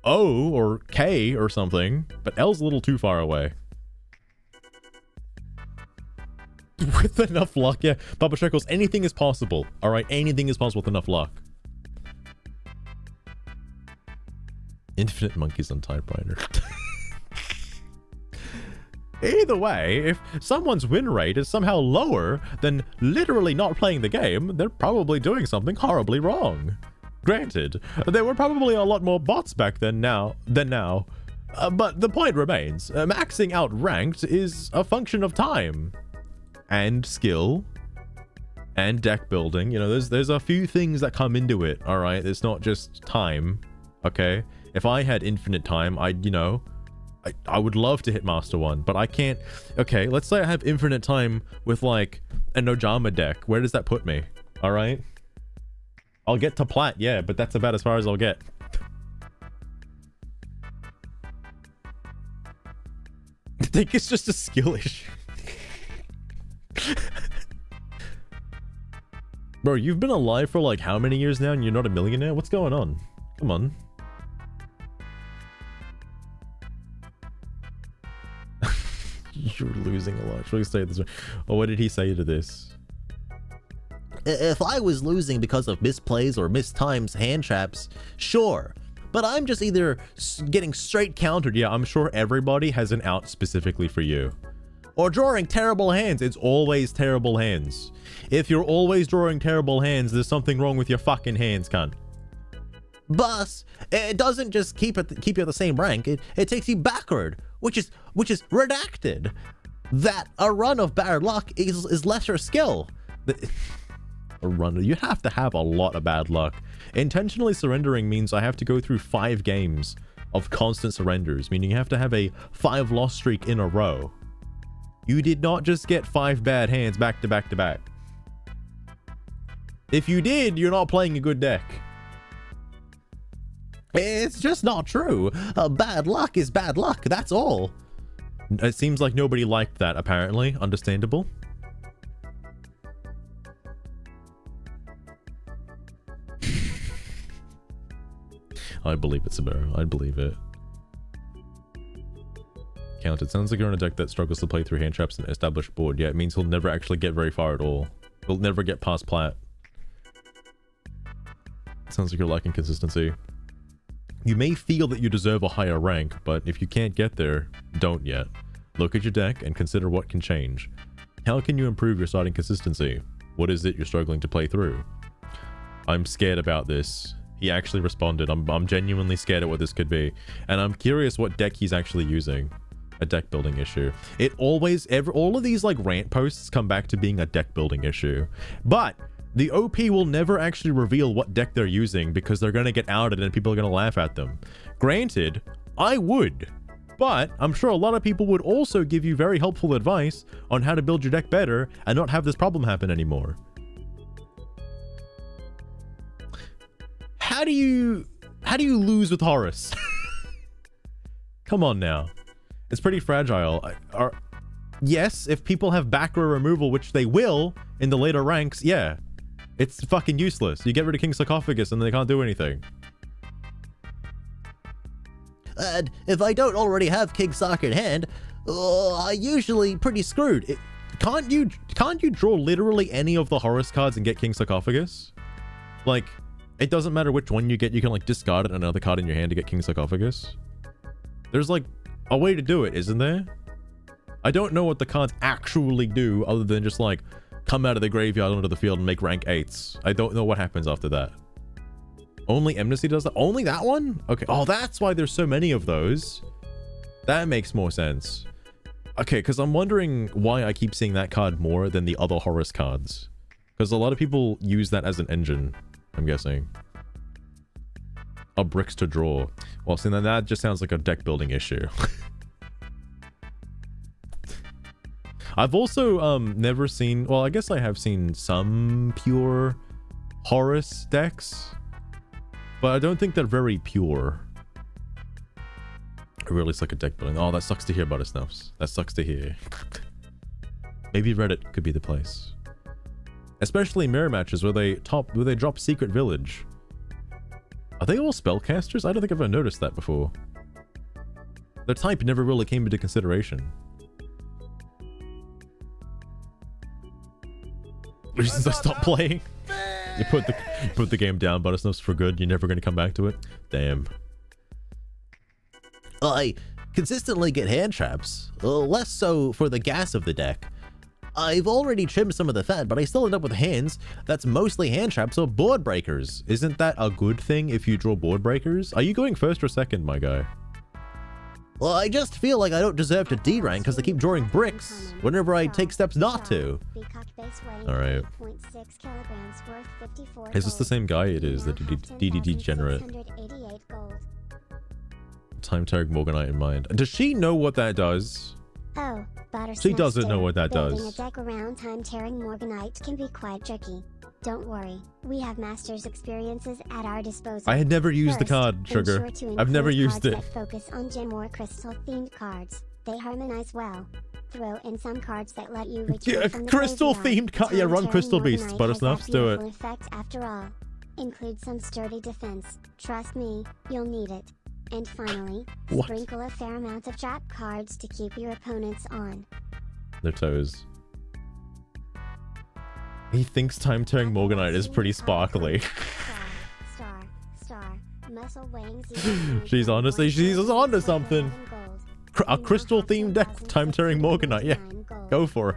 O or K or something, but L's a little too far away. With enough luck, yeah. Papa Shekels, anything is possible. Alright, anything is possible with enough luck. Infinite monkeys on typewriter. Either way, if someone's win rate is somehow lower than literally not playing the game, they're probably doing something horribly wrong. Granted, there were probably a lot more bots back then than now. But the point remains, maxing out ranked is a function of time. And skill. And deck building. You know, there's a few things that come into it, alright? It's not just time, okay? If I had infinite time, I would love to hit Master 1, but I can't... Okay, let's say I have infinite time with, like, an Ojama deck. Where does that put me? Alright? I'll get to Plat, yeah, but that's about as far as I'll get. I think it's just a skill issue. Bro, you've been alive for, like, how many years now and you're not a millionaire? What's going on? Come on. You're losing a lot. Should we say this? Oh, what did he say to this? If I was losing because of misplays or mistimes hand traps, sure. But I'm just either getting straight countered. Yeah, I'm sure everybody has an out specifically for you. Or drawing terrible hands. It's always terrible hands. If you're always drawing terrible hands, there's something wrong with your fucking hands, cunt. But it doesn't just keep you at the same rank. It takes you backward, which is redacted. That a run of bad luck is lesser skill. A run, you have to have a lot of bad luck. Intentionally surrendering means I have to go through 5 games of constant surrenders, meaning you have to have a 5 loss streak in a row. You did not just get 5 bad hands back to back to back. If you did, you're not playing a good deck. It's just not true. Bad luck is bad luck, that's all. It seems like nobody liked that, apparently. Understandable. I believe it, Sabero. I believe it. Count. It sounds like you're on a deck that struggles to play through hand traps and established board. Yeah, it means he'll never actually get very far at all. He'll never get past Plat. Sounds like you're lacking consistency. You may feel that you deserve a higher rank, but if you can't get there, don't yet. Look at your deck and consider what can change. How can you improve your starting consistency? What is it you're struggling to play through? I'm scared about this. He actually responded. I'm genuinely scared at what this could be. And I'm curious what deck he's actually using. A deck building issue. It always, all of these like rant posts come back to being a deck building issue. But the OP will never actually reveal what deck they're using because they're going to get outed and people are going to laugh at them. Granted, I would. But I'm sure a lot of people would also give you very helpful advice on how to build your deck better and not have this problem happen anymore. How do you How do you lose with Horus? Come on now. It's pretty fragile. Yes, if people have back row removal, which they will in the later ranks, yeah. It's fucking useless. You get rid of King Sarcophagus and they can't do anything. And if I don't already have King Sark in hand, I'm usually pretty screwed. Can't you draw literally any of the Horus cards and get King Sarcophagus? Like, it doesn't matter which one you get, you can like discard it and another card in your hand to get King Sarcophagus. There's like a way to do it, isn't there? I don't know what the cards actually do other than just like come out of the graveyard onto the field and make rank 8s. I don't know what happens after that. Only Amnesty does that? Only that one? Okay. Oh, that's why there's so many of those. That makes more sense. Okay, because I'm wondering why I keep seeing that card more than the other Horus cards. Because a lot of people use that as an engine, I'm guessing. Bricks to draw. Well, see, then that just sounds like a deck building issue. I've also never seen, well, I guess I have seen some pure Horus decks, but I don't think they're very pure. Or really, it's like a deck building. Oh, that sucks to hear, Buttersnuffs. That sucks to hear. Maybe Reddit could be the place. Especially mirror matches where they drop Secret Village. Are they all spellcasters? I don't think I've ever noticed that before. Their type never really came into consideration. Reasons I stopped playing. You put the game down, Buttersnuffs, for good. You're never going to come back to it. Damn. I consistently get hand traps, less so for the gas of the deck. I've already trimmed some of the fat, but I still end up with hands that's mostly hand traps or board breakers. Isn't that a good thing if you draw board breakers? Are you going first or second, my guy? Well, I just feel like I don't deserve to D rank because I keep drawing bricks whenever I take steps not to. Alright. Is this the same guy? It is, the DD Degenerate. Time Tag Morganite in mind. Does she know what that does? Oh, she doesn't know what that Building does. a deck around time-tearing Morganite can be quite tricky. Don't worry, we have Masters experiences at our disposal. I had never used the card, Sugar. I've never used it. That focus on gem or crystal-themed cards. They harmonize well. Throw in some cards that let you return from the crystal-themed card. Yeah, run Crystal Beasts, Buttersnuffs, do it. Effect after all. Include some sturdy defense. Trust me, you'll need it. And finally, sprinkle a fair amount of trap cards to keep your opponents on their toes. He thinks Time Tearing Morganite is pretty sparkly. She's honestly, she's onto something. A crystal themed deck with Time Tearing Morganite, yeah. Go for it.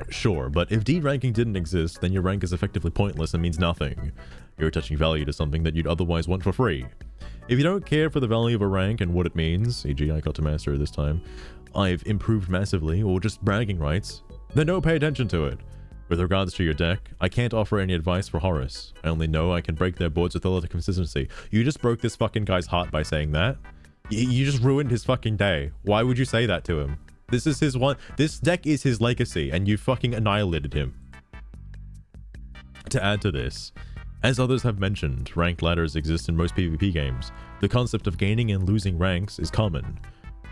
Sure, but if D ranking didn't exist, then your rank is effectively pointless and means nothing. You're attaching value to something that you'd otherwise want for free. If you don't care for the value of a rank and what it means, e.g. I got to master this time, I've improved massively, or just bragging rights, then don't pay attention to it. With regards to your deck, I can't offer any advice for Horus. I only know I can break their boards with a lot of consistency. You just broke this fucking guy's heart by saying that. You just ruined his fucking day. Why would you say that to him? This is his one. This deck is his legacy, and you fucking annihilated him. To add to this, as others have mentioned, ranked ladders exist in most PvP games. The concept of gaining and losing ranks is common.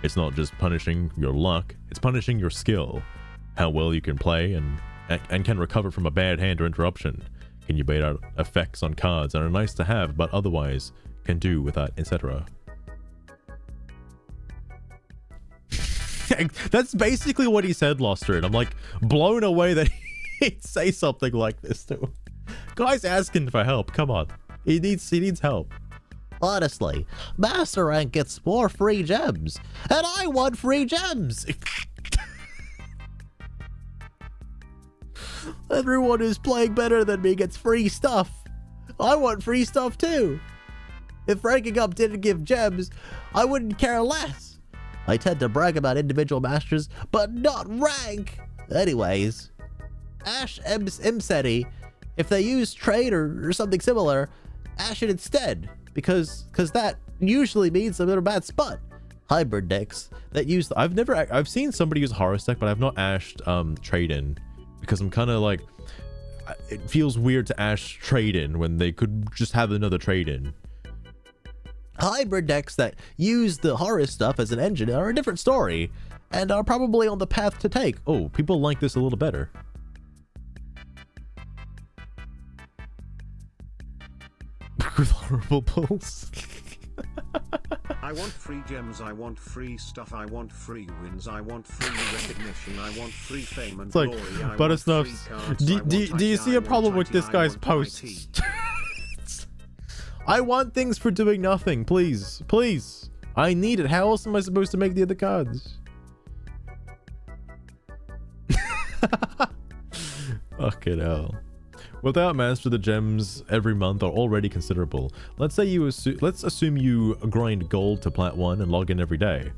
It's not just punishing your luck, it's punishing your skill. How well you can play and can recover from a bad hand or interruption. Can you bait out effects on cards that are nice to have, but otherwise can do without, etc. That's basically what he said, Loster, and I'm like blown away that he'd say something like this to him. Guy's asking for help. Come on, he needs help. Honestly, Master Rank gets more free gems, and I want free gems. Everyone who's playing better than me gets free stuff. I want free stuff too. If ranking up didn't give gems, I wouldn't care less. I tend to brag about individual masters, but not rank. Anyways, Ash Imseti, if they use trade or something similar, ash it instead, because that usually means I'm in a bad spot. Hybrid decks that use I've seen somebody use Horus deck, but I've not ashed trade in, because I'm kind of like, it feels weird to ash trade-in when they could just have another trade-in. Hybrid decks that use the horror stuff as an engine are a different story, and are probably on the path to take. Oh, people like this a little better. With horrible pulls. I want free gems, I want free stuff, I want free wins, I want free recognition, I want free fame and It's like, glory, I but want it's not. free cards, Do you see a problem with this guy's posts? I want things for doing nothing, please. Please. I need it. How else am I supposed to make the other cards? Fucking hell. Without master, the gems every month are already considerable. Let's assume you grind gold to plat 1 and log in every day.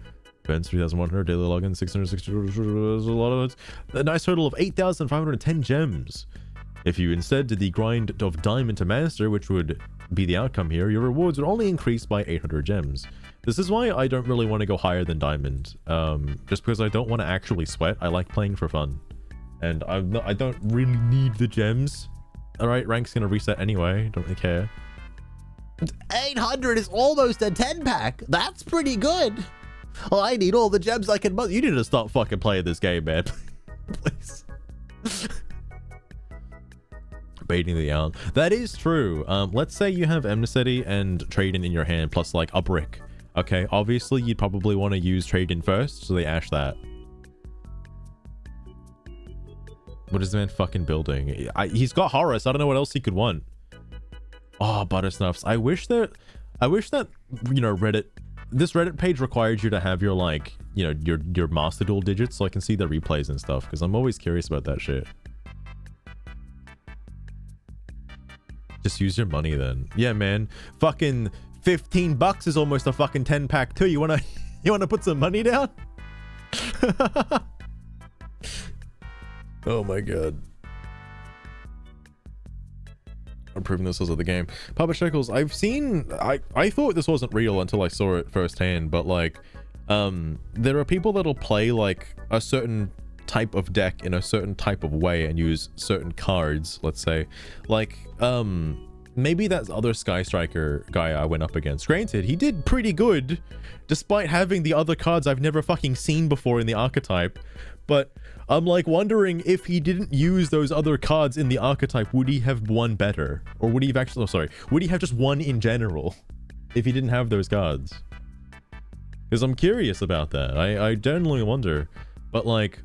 Events 3,100, daily login 660, a lot of a nice total of 8,510 gems. If you instead did the grind of diamond to master, which would be the outcome here, your rewards would only increase by 800 gems. This is why I don't really want to go higher than diamond. Just because I don't want to actually sweat. I like playing for fun. And I don't really need the gems. Alright, rank's gonna reset anyway. Don't really care. 800 is almost a 10-pack. That's pretty good. Oh, I need all the gems I can... You need to stop fucking playing this game, man. Please. Baiting the out. That is true. Let's say you have Amnesty and Trade-in in your hand, plus like a brick. Okay, obviously you'd probably want to use Trade-in first, so they ash that. What is the man fucking building? He's got Horus. I don't know what else he could want. Oh, Buttersnuffs. I wish that, you know, this Reddit page required you to have your, like, you know, your Master Duel digits so I can see the replays and stuff, because I'm always curious about that shit. Just use your money then. Yeah, man. Fucking $15 is almost a fucking 10-pack too. You wanna put some money down? Oh my god. Improving the skills of the game. Papa Shekels, I've seen... I thought this wasn't real until I saw it firsthand, but like... there are people that'll play like a certain type of deck in a certain type of way and use certain cards, let's say. Like, maybe that other Sky Striker guy I went up against. Granted, he did pretty good, despite having the other cards I've never fucking seen before in the archetype. But I'm like wondering if he didn't use those other cards in the archetype, would he have won better? Or would he have actually, oh, sorry, would he have just won in general if he didn't have those cards? Because I'm curious about that. I genuinely wonder. But like,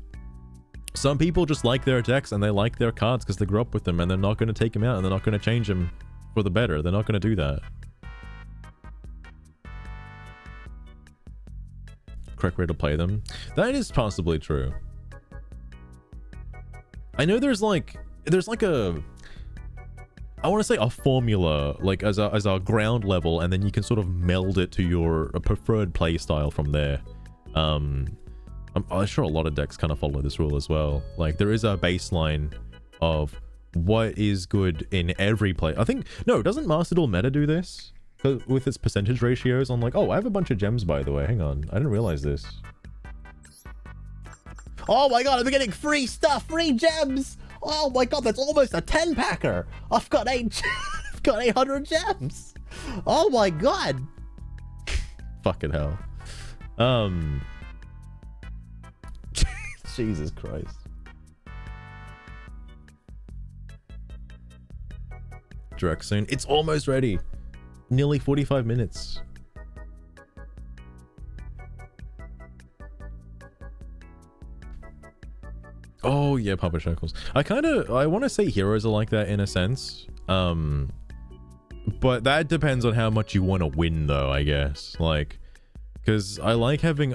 some people just like their decks and they like their cards because they grew up with them, and they're not going to take them out and they're not going to change them for the better. They're not going to do that. Correct way to play them. That is possibly true. I know there's like a, I want to say a formula, like as a ground level, and then you can sort of meld it to your preferred play style from there. I'm sure a lot of decks kind of follow this rule as well. Like there is a baseline of what is good in every play. I think, no, doesn't Master Duel Meta do this? With its percentage ratios? I'm like, oh, I have a bunch of gems, by the way. Hang on. I didn't realize this. Oh my god, I'm getting free stuff, free gems. Oh my god, that's almost a 10-packer. I've got 800 gems. Oh my god. Fucking hell. Jesus Christ. Direct soon. It's almost ready. Nearly 45 minutes. Oh yeah, Papa Shackles. I want to say heroes are like that in a sense. But that depends on how much you want to win though, I guess. Like, because I like having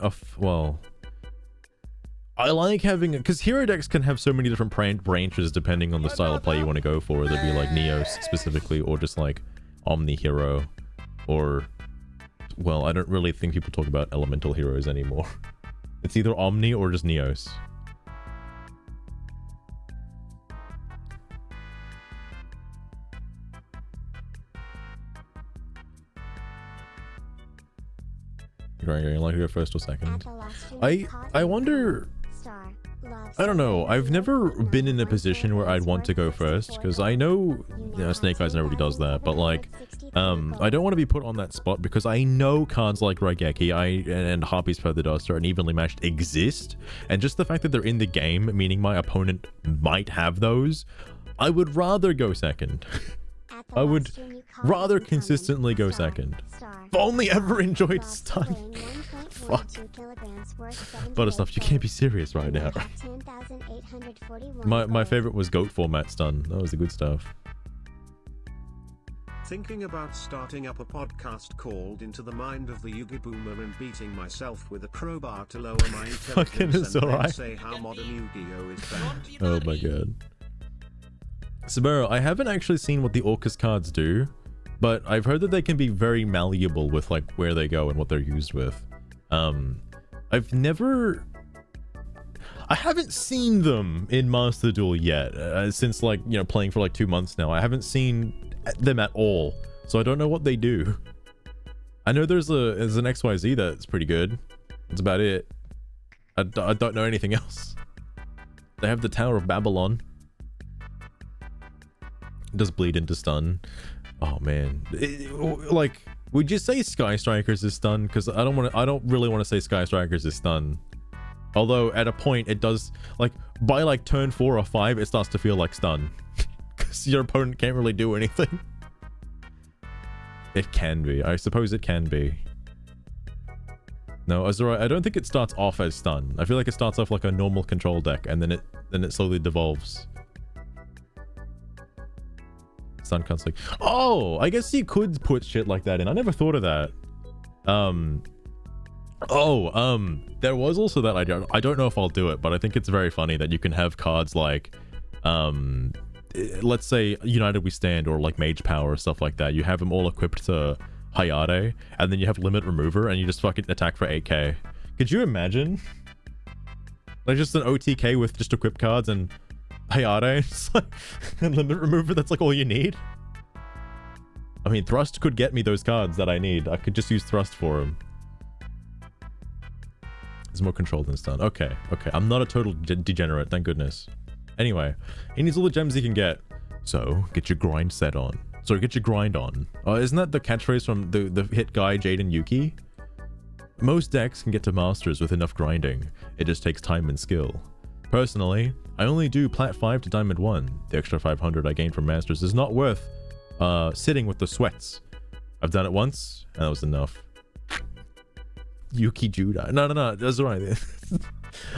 because hero decks can have so many different branches depending on the style of play you want to go for. There'd be like Neos specifically, or just like Omni Hero, or, well, I don't really think people talk about elemental heroes anymore. It's either Omni or just Neos. You'd like to go first or second? I wonder... I don't know. I've never been in a position where I'd want to go first, because I know, Snake Eyes nobody does that, but like, I don't want to be put on that spot because I know cards like Raigeki and Harpy's Feather Duster and Evenly Matched exist, and just the fact that they're in the game, meaning my opponent might have those, I would rather go second. I would rather consistently go second. I've only ever enjoyed stun. Fuck. Butterstuff, you can't be serious right now. My favorite was goat format stun. That was the good stuff. Thinking about starting up a podcast called Into the Mind of the Yugi Boomer and beating myself with a crowbar to lower my intelligence and then say how modern Yu-Gi-Oh is bad. Oh my god. Sabero, I haven't actually seen what the Orcus cards do, but I've heard that they can be very malleable with like where they go and what they're used with. I haven't seen them in Master Duel yet, since like, you know, playing for like 2 months now. I haven't seen them at all, so I don't know what they do. I know there's an XYZ that's pretty good. That's about it. I don't know anything else. They have the Tower of Babylon. It does bleed into stun. Oh man, like, would you say Sky Strikers is stun? Because I don't really want to say Sky Strikers is stun. Although at a point it does, like by like turn 4 or 5, it starts to feel like stun. Because your opponent can't really do anything. It can be. I suppose it can be. No, Azura, I don't think it starts off as stun. I feel like it starts off like a normal control deck, and then it slowly devolves. Stun conflict. Oh, I guess you could put shit like that in. I never thought of that. There was also that idea. I don't know if I'll do it, but I think it's very funny that you can have cards like, let's say United We Stand or like Mage Power or stuff like that. You have them all equipped to Hayate, and then you have Limit Remover, and you just fucking attack for 8k. Could you imagine? Like just an OTK with just equipped cards and Hayate, just like, and Limit Remover, that's like all you need? I mean, Thrust could get me those cards that I need. I could just use Thrust for them. It's more controlled than stun. Okay, okay. I'm not a total degenerate, thank goodness. Anyway, he needs all the gems he can get. So, get your grind set on. Sorry, get your grind on. Isn't that the catchphrase from the hit guy, Jaden Yuki? Most decks can get to Masters with enough grinding. It just takes time and skill. Personally, I only do Plat 5 to Diamond 1. The extra 500 I gained from Masters is not worth sitting with the sweats. I've done it once, and that was enough. Yuki Judah. No, that's right.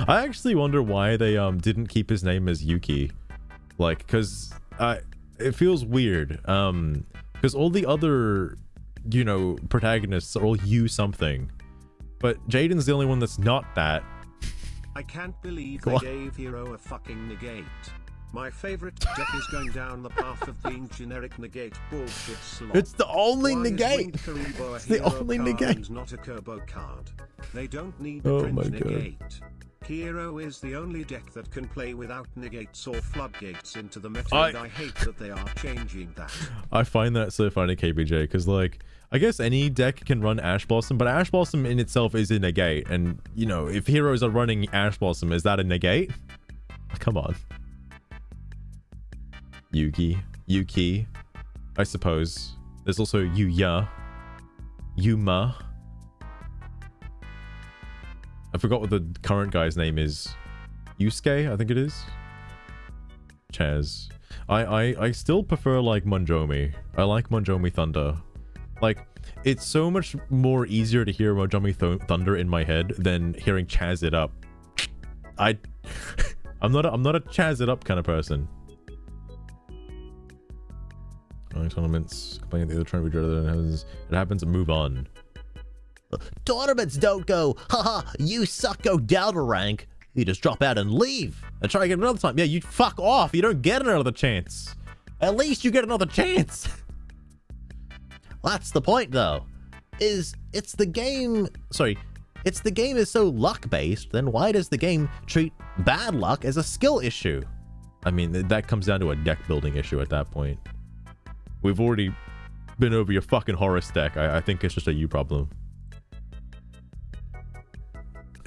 I actually wonder why they didn't keep his name as Yuki. Like, because it feels weird. Because all the other, you know, protagonists are all you something. But Jaden's the only one that's not that. I can't believe they gave Hero a fucking negate. My favorite deck is going down the path of being generic negate bullshit slot. It's the only Why negate. It's the only negate. Not a Kerbo card. They don't need a cringe negate. Hero is the only deck that can play without negates or floodgates into the meta, and I hate that they are changing that. I find that so funny, KBJ, because like, I guess any deck can run Ash Blossom, but Ash Blossom in itself is a negate, and you know, if heroes are running Ash Blossom, is that a negate? Come on. Yuki, I suppose. There's also Yuya, Yuma. I forgot what the current guy's name is. Yusuke, I think it is. Chaz. I still prefer like Monjomi. I like Monjomi Thunder. Like, it's so much more easier to hear Monjomi Thunder in my head than hearing Chaz it up. I'm not a Chaz it up kind of person. Tournaments complaining the other trying to be better than it happens and move on. Tournaments don't go, haha, you suck, go down a rank. You just drop out and leave and try again another time. Yeah, you fuck off. You don't get another chance. At least you get another chance. That's the point though. It's the game is so luck based, then why does the game treat bad luck as a skill issue? I mean, that comes down to a deck building issue at that point. We've already been over your fucking Horus deck. I think it's just a you problem.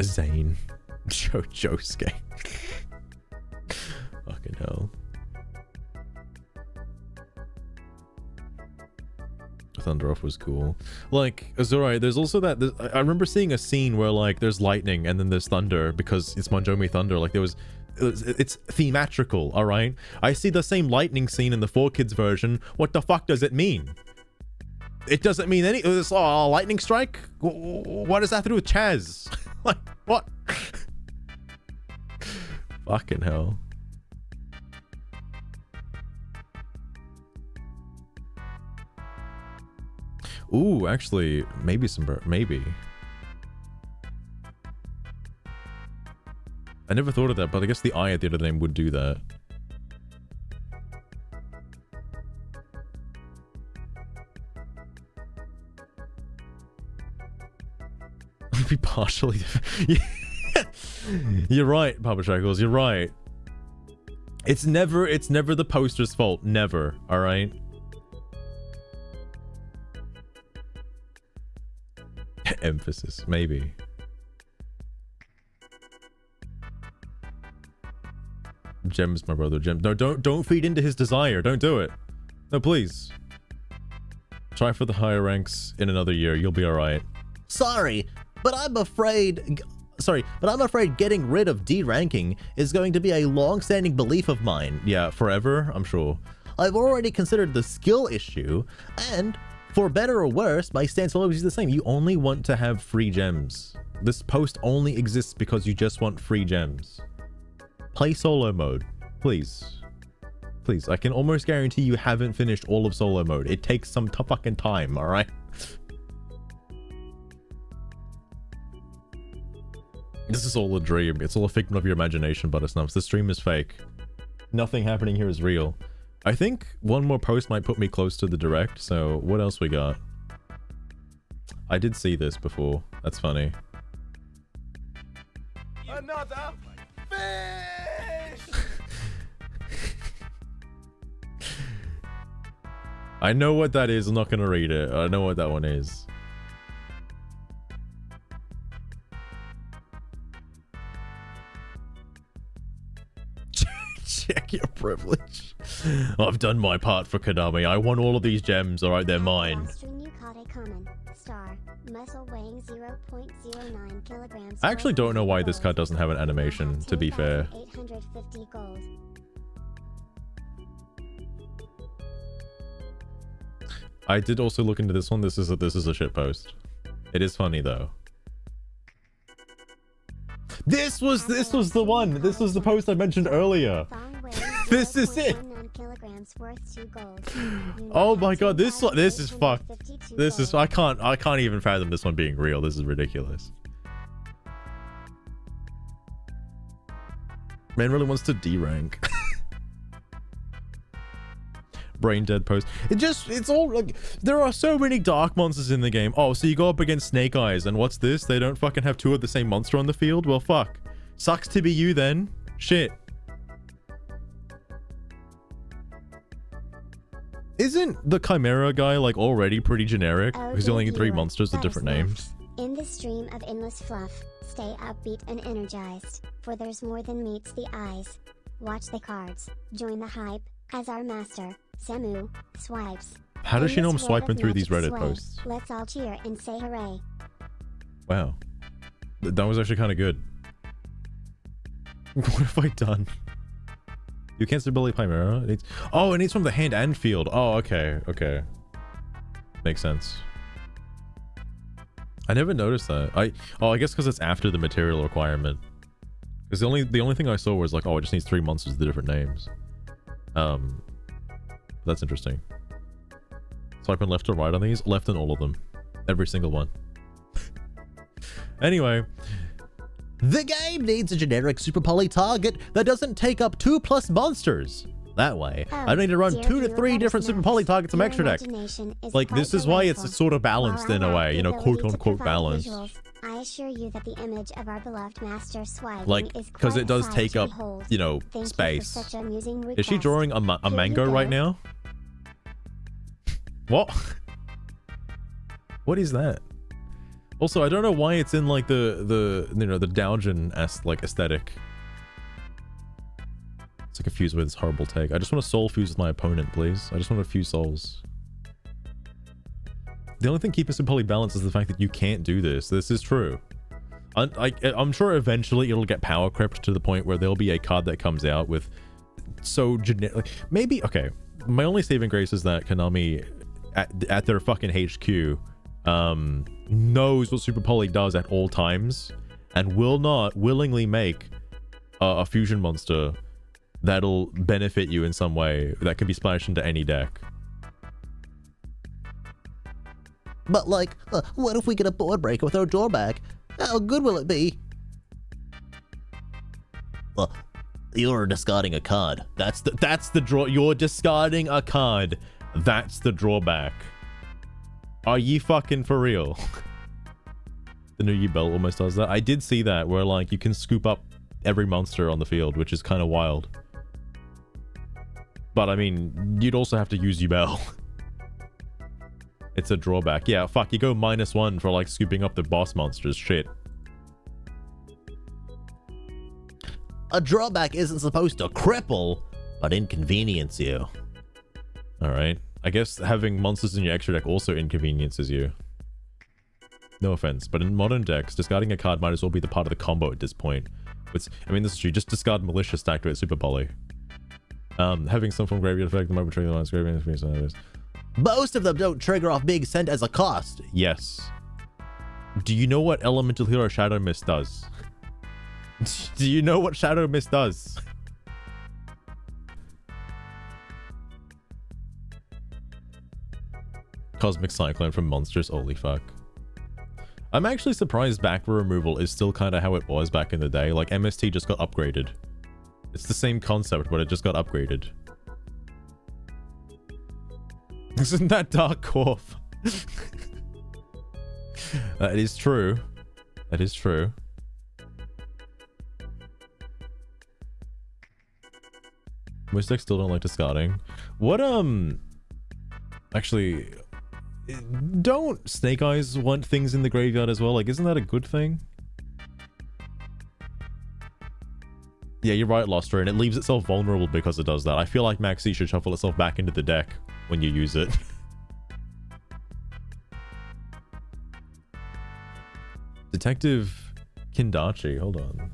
Zane. Josuke. thunder off was cool. Like, it's alright. There's also that. I remember seeing a scene where like there's lightning and then there's thunder because it's Monjomi Thunder. Like it's theatrical. All right. I see the same lightning scene in the 4Kids version. What the fuck does it mean? It doesn't mean any. It's lightning strike. What does that have to do with Chaz? Like what? Fucking hell. Ooh, actually, maybe maybe. I never thought of that, but I guess the I at the end of the name would do that. Be partially. You're right, Papa Shackles. You're right. It's never the poster's fault. Never. All right. Emphasis, maybe. Gems, my brother. Gems. No, don't feed into his desire. Don't do it. No, please. Try for the higher ranks in another year. You'll be all right. Sorry, but I'm afraid getting rid of D-ranking is going to be a long-standing belief of mine. Yeah, forever, I'm sure. I've already considered the skill issue, and for better or worse, my stance will always be the same. You only want to have free gems. This post only exists because you just want free gems. Play solo mode, please. Please, I can almost guarantee you haven't finished all of solo mode. It takes some fucking time, all right? This is all a dream. It's all a figment of your imagination, Buttersnuffs. The stream is fake. Nothing happening here is real. I think one more post might put me close to the direct, so what else we got? I did see this before. That's funny. Another fish! I know what that is. I'm not gonna read it. I know what that one is. Check your privilege. I've done my part for Konami. I want all of these gems. All right, they're mine. I actually don't know why this card doesn't have an animation, to be fair. I did also look into this one. This is a shitpost. It is funny though. This was the one. This was the post I mentioned earlier. This is it. Oh my god, this is fucked. This is I can't even fathom this one being real. This is ridiculous. Man really wants to D-rank. Brain dead post. It's all like there are so many dark monsters in the game. Oh, so you go up against Snake Eyes and what's this? They don't fucking have two of the same monster on the field? Well, fuck. Sucks to be you then. Shit. Isn't the Chimera guy like already pretty generic? Because you only need 3 monsters with different names. In the stream of endless fluff, stay upbeat and energized, for there's more than meets the eyes. Watch the cards, join the hype, as our master, Samu, swipes. How does she know I'm swiping through these Reddit posts? Let's all cheer and say hooray. Wow. That was actually kind of good. What have I done? You can't stability Chimera? It needs... Oh, it needs from the hand and field. Oh, okay. Okay. Makes sense. I never noticed that. I guess because it's after the material requirement. Because the only thing I saw was like, oh, it just needs 3 monsters with the different names. That's interesting. Swiping left or right on these? Left on all of them. Every single one. Anyway. The game needs a generic super poly target that doesn't take up 2+ monsters. That way, I don't need to run 2 to 3 different super poly targets from extra deck. Like, this is why it's sort of balanced in a way, you know, quote-unquote balanced. I assure you that the image of our beloved master swiping like, because it does take up, you know, space. Is she drawing a mango right now? What? What is that? Also, I don't know why it's in like the you know, the Doujin aesthetic. It's like a fuse with this horrible take. I just want to soul fuse with my opponent, please. I just want a few souls. The only thing keeping Super Poly balanced is the fact that you can't do this. This is true. I'm sure eventually it'll get power crept to the point where there'll be a card that comes out with so generic. Maybe, okay. My only saving grace is that Konami at their fucking HQ knows what Super Poly does at all times and will not willingly make a fusion monster that'll benefit you in some way that can be splashed into any deck. But like, what if we get a board breaker with our drawback? How good will it be? You're discarding a card. That's the draw. You're discarding a card. That's the drawback. Are you fucking for real? The new Yu belt almost does that. I did see that where like you can scoop up every monster on the field, which is kind of wild. But I mean, you'd also have to use Yu belt. It's a drawback. Yeah, fuck, you go -1 for like scooping up the boss monsters. Shit. A drawback isn't supposed to cripple, but inconvenience you. Alright. I guess having monsters in your extra deck also inconveniences you. No offense, but in modern decks, discarding a card might as well be the part of the combo at this point. Which, I mean, this is true. Just discard Malicious to activate Super Poly. Having some form of graveyard effect, the moment triggering the lines graveyard. Most of them don't trigger off being sent as a cost. Yes. Do you know what Elemental Hero Shadow Mist does? Do you know what Shadow Mist does? Cosmic Cyclone from monsters, holy fuck. I'm actually surprised back row removal is still kind of how it was back in the day. Like, MST just got upgraded. It's the same concept, but it just got upgraded. Isn't that Dark Corp? That is true. That is true. Most decks still don't like discarding. What, actually, don't Snake Eyes want things in the graveyard as well? Like, isn't that a good thing? Yeah, you're right, Lustre, and it leaves itself vulnerable because it does that. I feel like Maxi should shuffle itself back into the deck when you use it. Detective Kindachi, hold on.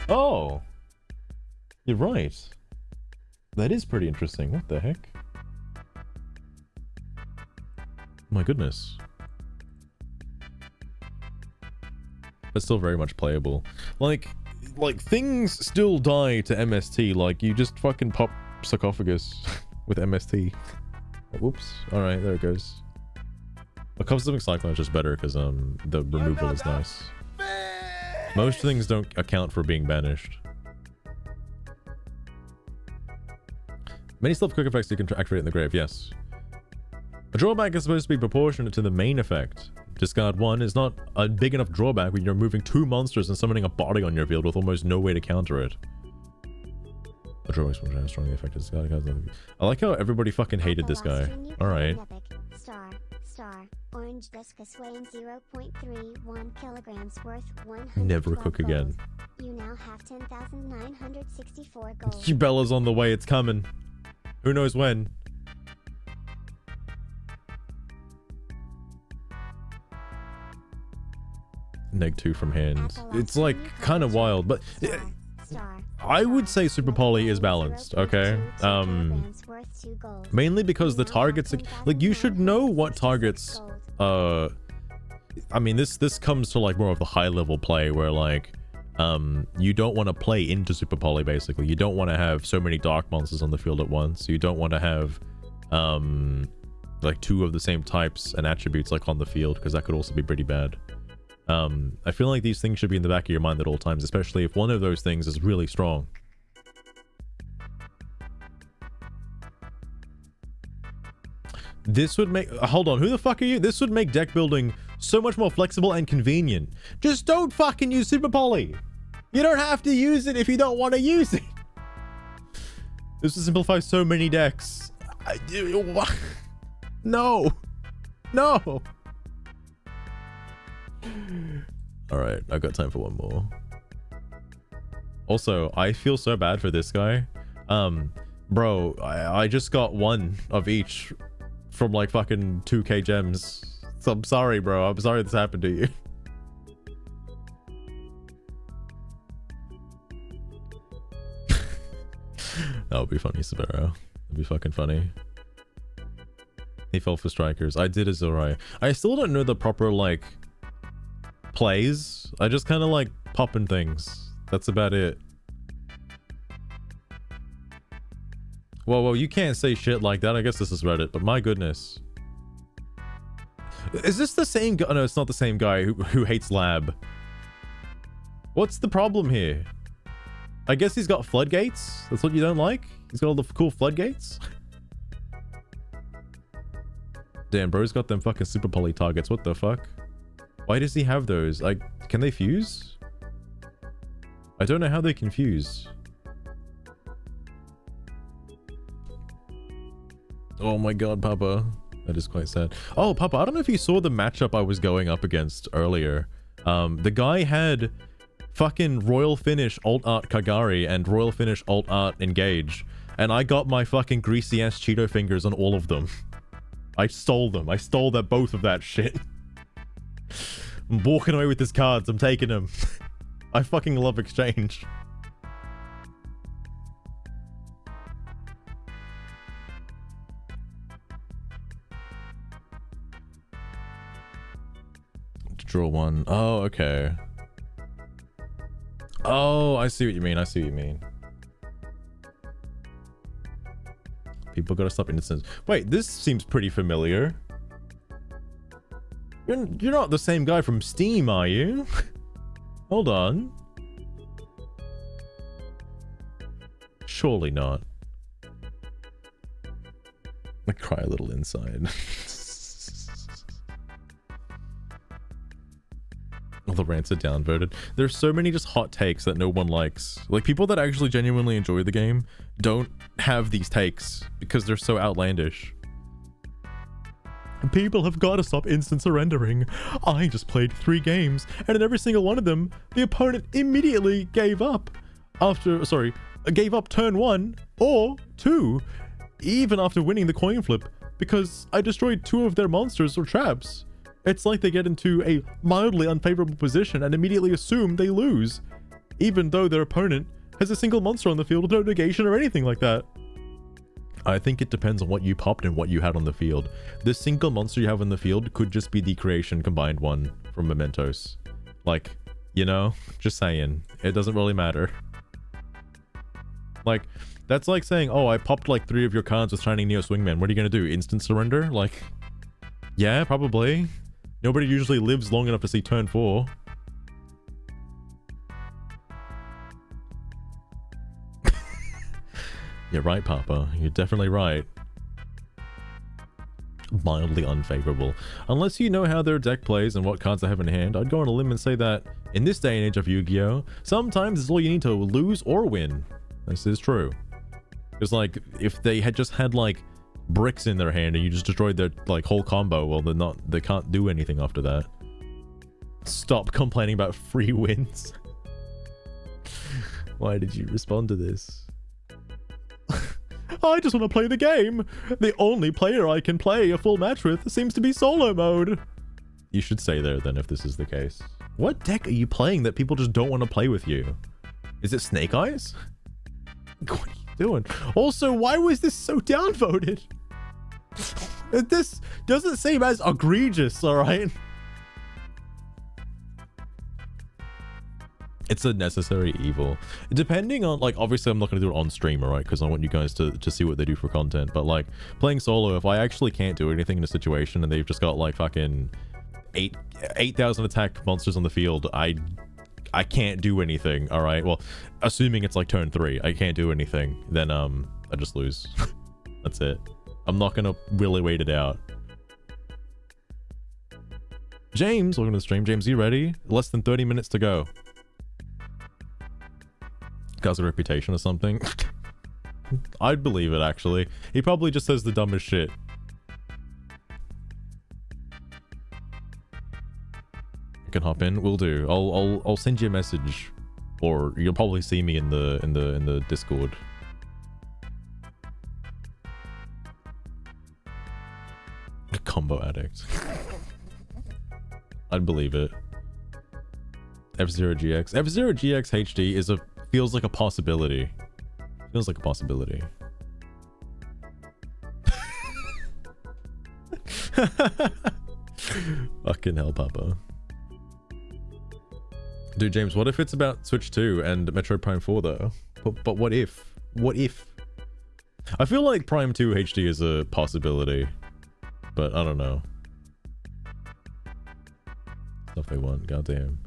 Oh! You're right. That is pretty interesting. What the heck? My goodness. But still very much playable. Like things still die to MST. Like, you just fucking pop Sarcophagus with MST. Oh, whoops. Alright, there it goes. A Cosmic Cyclone is just better because the removal is nice. Most things don't account for being banished. Many still have quick effects you can activate in the grave, yes. A drawback is supposed to be proportionate to the main effect. Discard 1 is not a big enough drawback when you're moving 2 monsters and summoning a body on your field with almost no way to counter it. A drawback is strongly affected discard cards. I like how everybody fucking hated this guy. Alright. Star, orange viscous weighing 0.31 kilograms worth 100. Never cook again. You now have 10,964 gold. Bella's on the way, it's coming. Who knows when? -2 from hand. It's like kind of wild, but I would say Super Poly is balanced, okay? Mainly because the targets, like you should know what targets, I mean, this comes to like more of the high level play where like, you don't want to play into Super Poly basically. You don't want to have so many dark monsters on the field at once. You don't want to have, like 2 of the same types and attributes like on the field because that could also be pretty bad. I feel like these things should be in the back of your mind at all times, especially if one of those things is really strong. This would make... hold on, who the fuck are you? This would make deck building so much more flexible and convenient. Just don't fucking use Super Poly. You don't have to use it if you don't want to use it. This would simplify so many decks. No. No. Alright, I've got time for one more. Also, I feel so bad for this guy. Bro, I just got one of each from like fucking 2k gems. So I'm sorry, bro. I'm sorry this happened to you. That would be funny, Sabero. That'd be fucking funny. He fell for strikers. I did as alright. I still don't know the proper like plays. I just kind of like popping things. That's about it. Well, you can't say shit like that. I guess this is Reddit, but my goodness. Is this the same guy? No, it's not the same guy who hates lab. What's the problem here? I guess he's got floodgates. That's what you don't like? He's got all the cool floodgates? Damn, bro's got them fucking super poly targets. What the fuck? Why does he have those? Like, can they fuse? I don't know how they can fuse. Oh my god, Papa. That is quite sad. Oh, Papa, I don't know if you saw the matchup I was going up against earlier. The guy had fucking Royal Finish Alt Art Kagari and Royal Finish Alt Art Engage. And I got my fucking greasy ass Cheeto fingers on all of them. I stole them. I stole both of that shit. I'm walking away with his cards. I'm taking them. I fucking love exchange. Draw one. Oh, okay. Oh, I see what you mean. I see what you mean. People gotta stop innocence. Wait, this seems pretty familiar. You're not the same guy from Steam, are you? Hold on. Surely not. I cry a little inside. All the rants are downvoted. There's so many just hot takes that no one likes. Like, people that actually genuinely enjoy the game don't have these takes because they're so outlandish. People have got to stop instant surrendering. I just played 3 games, and in every single one of them, the opponent immediately gave up. Gave up turn 1 or 2, even after winning the coin flip, because I destroyed 2 of their monsters or traps. It's like they get into a mildly unfavorable position and immediately assume they lose, even though their opponent has a single monster on the field with no negation or anything like that. I think it depends on what you popped and what you had on the field. The single monster you have on the field could just be the creation combined one from Mementos. Like, you know, just saying. It doesn't really matter. Like, that's like saying, oh, I popped like 3 of your cards with Shining Neo Swingman. What are you gonna do? Instant surrender? Like, yeah, probably. Nobody usually lives long enough to see turn 4. You're right, Papa. You're definitely right. Mildly unfavorable. Unless you know how their deck plays and what cards they have in hand, I'd go on a limb and say that in this day and age of Yu-Gi-Oh!, sometimes it's all you need to lose or win. This is true. Because, like, if they had just had, like, bricks in their hand and you just destroyed their, like, whole combo, well, they can't do anything after that. Stop complaining about free wins. Why did you respond to this? I just want to play the game. The only player I can play a full match with seems to be solo mode. You should stay there then if this is the case. What deck are you playing that people just don't want to play with you? Is it Snake Eyes? What are you doing? Also, why was this so downvoted? This doesn't seem as egregious, alright? It's a necessary evil. Depending on, like, obviously I'm not going to do it on stream, alright? Because I want you guys to see what they do for content. But, like, playing solo, if I actually can't do anything in a situation and they've just got, like, fucking 8,000 attack monsters on the field, I can't do anything, alright? Well, assuming it's, like, turn 3, I can't do anything. Then, I just lose. That's it. I'm not going to really wait it out. James, welcome to the stream. James, you ready? Less than 30 minutes to go. Guy's a reputation or something. I'd believe it, actually. He probably just says the dumbest shit. I can hop in. Will do. I'll send you a message or you'll probably see me in the Discord. Combo addict. I'd believe it. F-Zero GX. F-Zero GX HD feels like a possibility. Feels like a possibility. Fucking hell, Papa. Dude, James, what if it's about Switch 2 and Metroid Prime 4 though? But what if? What if? I feel like Prime 2 HD is a possibility, but I don't know. Stuff they want, goddamn.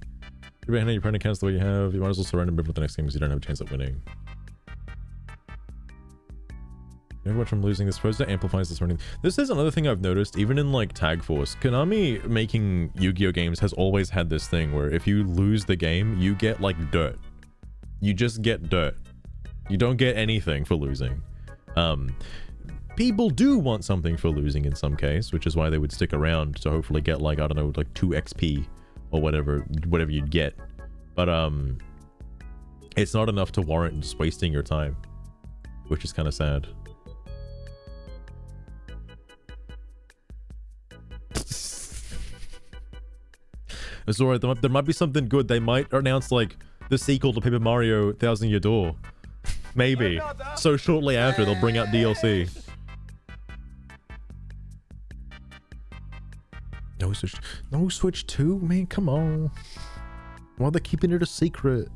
You're handling your opponent counts the way you have. You might as well surrender and move to the next game because you don't have a chance at winning. You know what from losing this pose that amplifies this running. This is another thing I've noticed, even in like Tag Force. Konami making Yu-Gi-Oh games has always had this thing where if you lose the game, you get like dirt. You just get dirt. You don't get anything for losing. People do want something for losing in some case, which is why they would stick around to hopefully get like, I don't know, like 2 XP or whatever you'd get. But it's not enough to warrant just wasting your time, which is kind of sad. It's alright, there might be something good. They might announce like the sequel to Paper Mario Thousand Year Door. Maybe. So shortly after they'll bring out DLC. No Switch 2? Man, come on. Why are they keeping it a secret?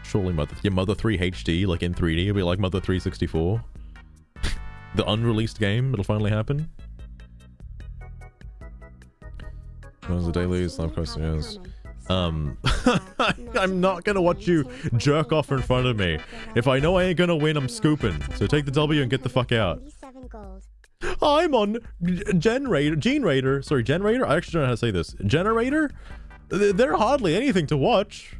Surely Mother 3 HD, like in 3D, it'll be like Mother 3 64. The unreleased game, it'll finally happen. As the dailies, live questions. I'm not gonna watch you jerk off in front of me. If I know I ain't gonna win, I'm scooping. So take the W and get the fuck out. I'm on Generator. Sorry, Generator? I actually don't know how to say this. Generator? They're hardly anything to watch.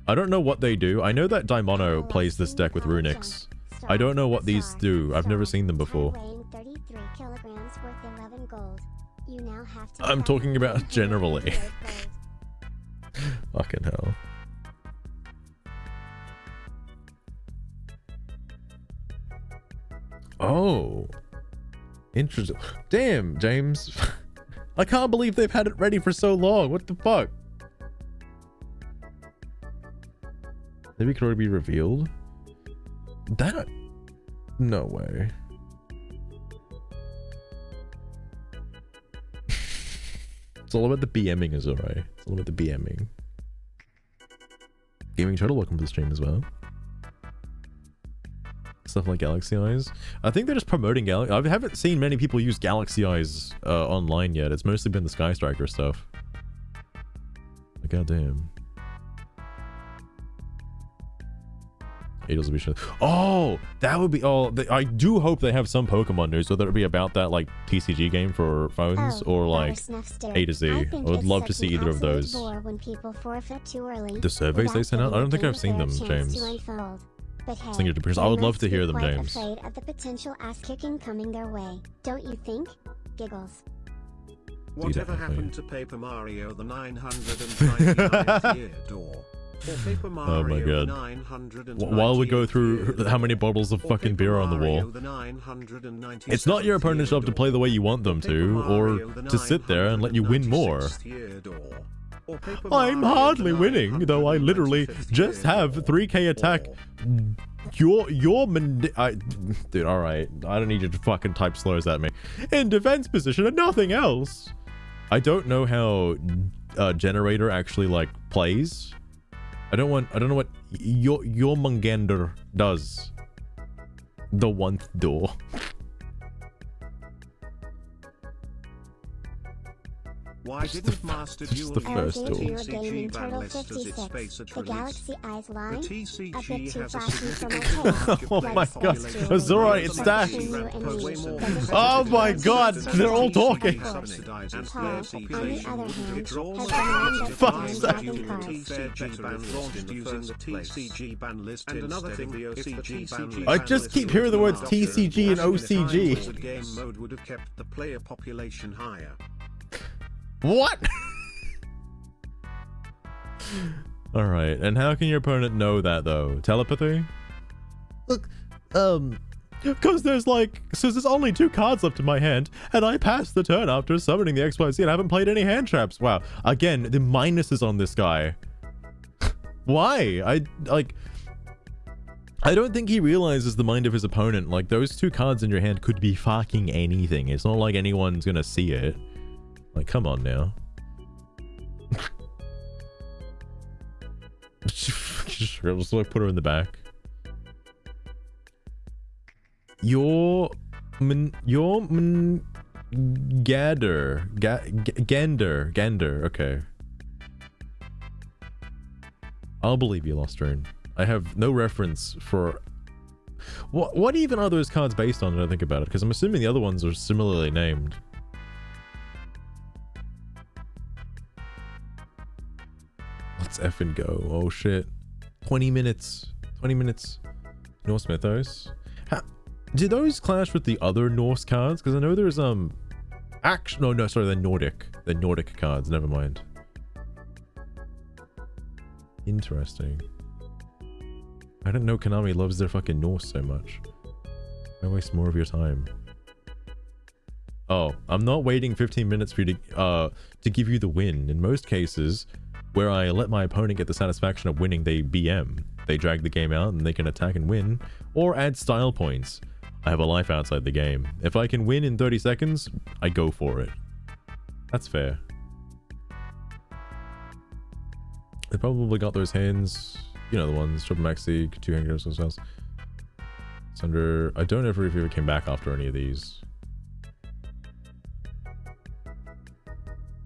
I don't know what they do. I know that Daimono plays this deck with Runix. I don't know what these do. I've never seen them before. I'm talking about generally. Fucking hell. Oh. Interesting. Damn, James. I can't believe they've had it ready for so long. What the fuck? Maybe it could already be revealed? That... No way. It's all about the BMing, is alright. It's all about the BMing. Gaming Turtle, welcome to the stream as well. Stuff like Galaxy Eyes. I think they're just promoting Galaxy. I haven't seen many people use Galaxy Eyes online yet. It's mostly been the Sky Striker stuff. Goddamn. Oh, that would be. Oh, I do hope they have some Pokemon news, whether it be about that like TCG game for phones or like A to Z. I would love to see either of those. The surveys they sent out? I don't think I've seen them, James. I would love to hear them, James. At the potential ass-kicking coming their way, don't you think? Giggles. Whatever happened to Paper Mario the 999th year door? Oh my god. While we go through how many bottles of fucking beer are on the wall. It's not your opponent's job to play the way you want them to, or to sit there and let you win more. I'm hardly winning, though I literally just have 3k attack. Dude, alright. I don't need you to fucking type slurs at me. In defense position and nothing else. I don't know how Generator actually like plays. I don't know what your Mungander does. The one door. Why didn't Master Duel the first door. TCG ban list as its space at the Galaxy Eyes line, the TCG a bit too has a flashy for my significant taste. Oh my god, it's alright, it's that. Oh my god, they're all talking. Paul, on the other hand, I just keep hearing the words TCG and OCG. Game mode would have kept the player population higher. What? All right, and how can your opponent know that though? Telepathy? Look, Because there's only 2 cards left in my hand, and I passed the turn after summoning the XYZ and I haven't played any hand traps. Wow. Again, the minuses on this guy. Why? I don't think he realizes the mind of his opponent. Like, those 2 cards in your hand could be fucking anything. It's not like anyone's gonna see it. Like, come on now. Just like put her in the back. Gander. Okay. I'll believe you, Lost Rune. I have no reference for... What even are those cards based on, when I think about it? Because I'm assuming the other ones are similarly named. Let's effing go. Oh shit. 20 minutes. 20 minutes. Norse Mythos. Do those clash with the other Norse cards? Because I know there's actually no, sorry, they're Nordic. They're Nordic cards. Never mind. Interesting. I didn't know Konami loves their fucking Norse so much. I waste more of your time. Oh, I'm not waiting 15 minutes for you to give you the win. In most cases, where I let my opponent get the satisfaction of winning, they BM. They drag the game out and they can attack and win, or add style points. I have a life outside the game. If I can win in 30 seconds, I go for it. That's fair. They probably got those hands, you know, the ones, Triple Maxi, 2 handguns, those else. It's under, I don't know if he ever came back after any of these.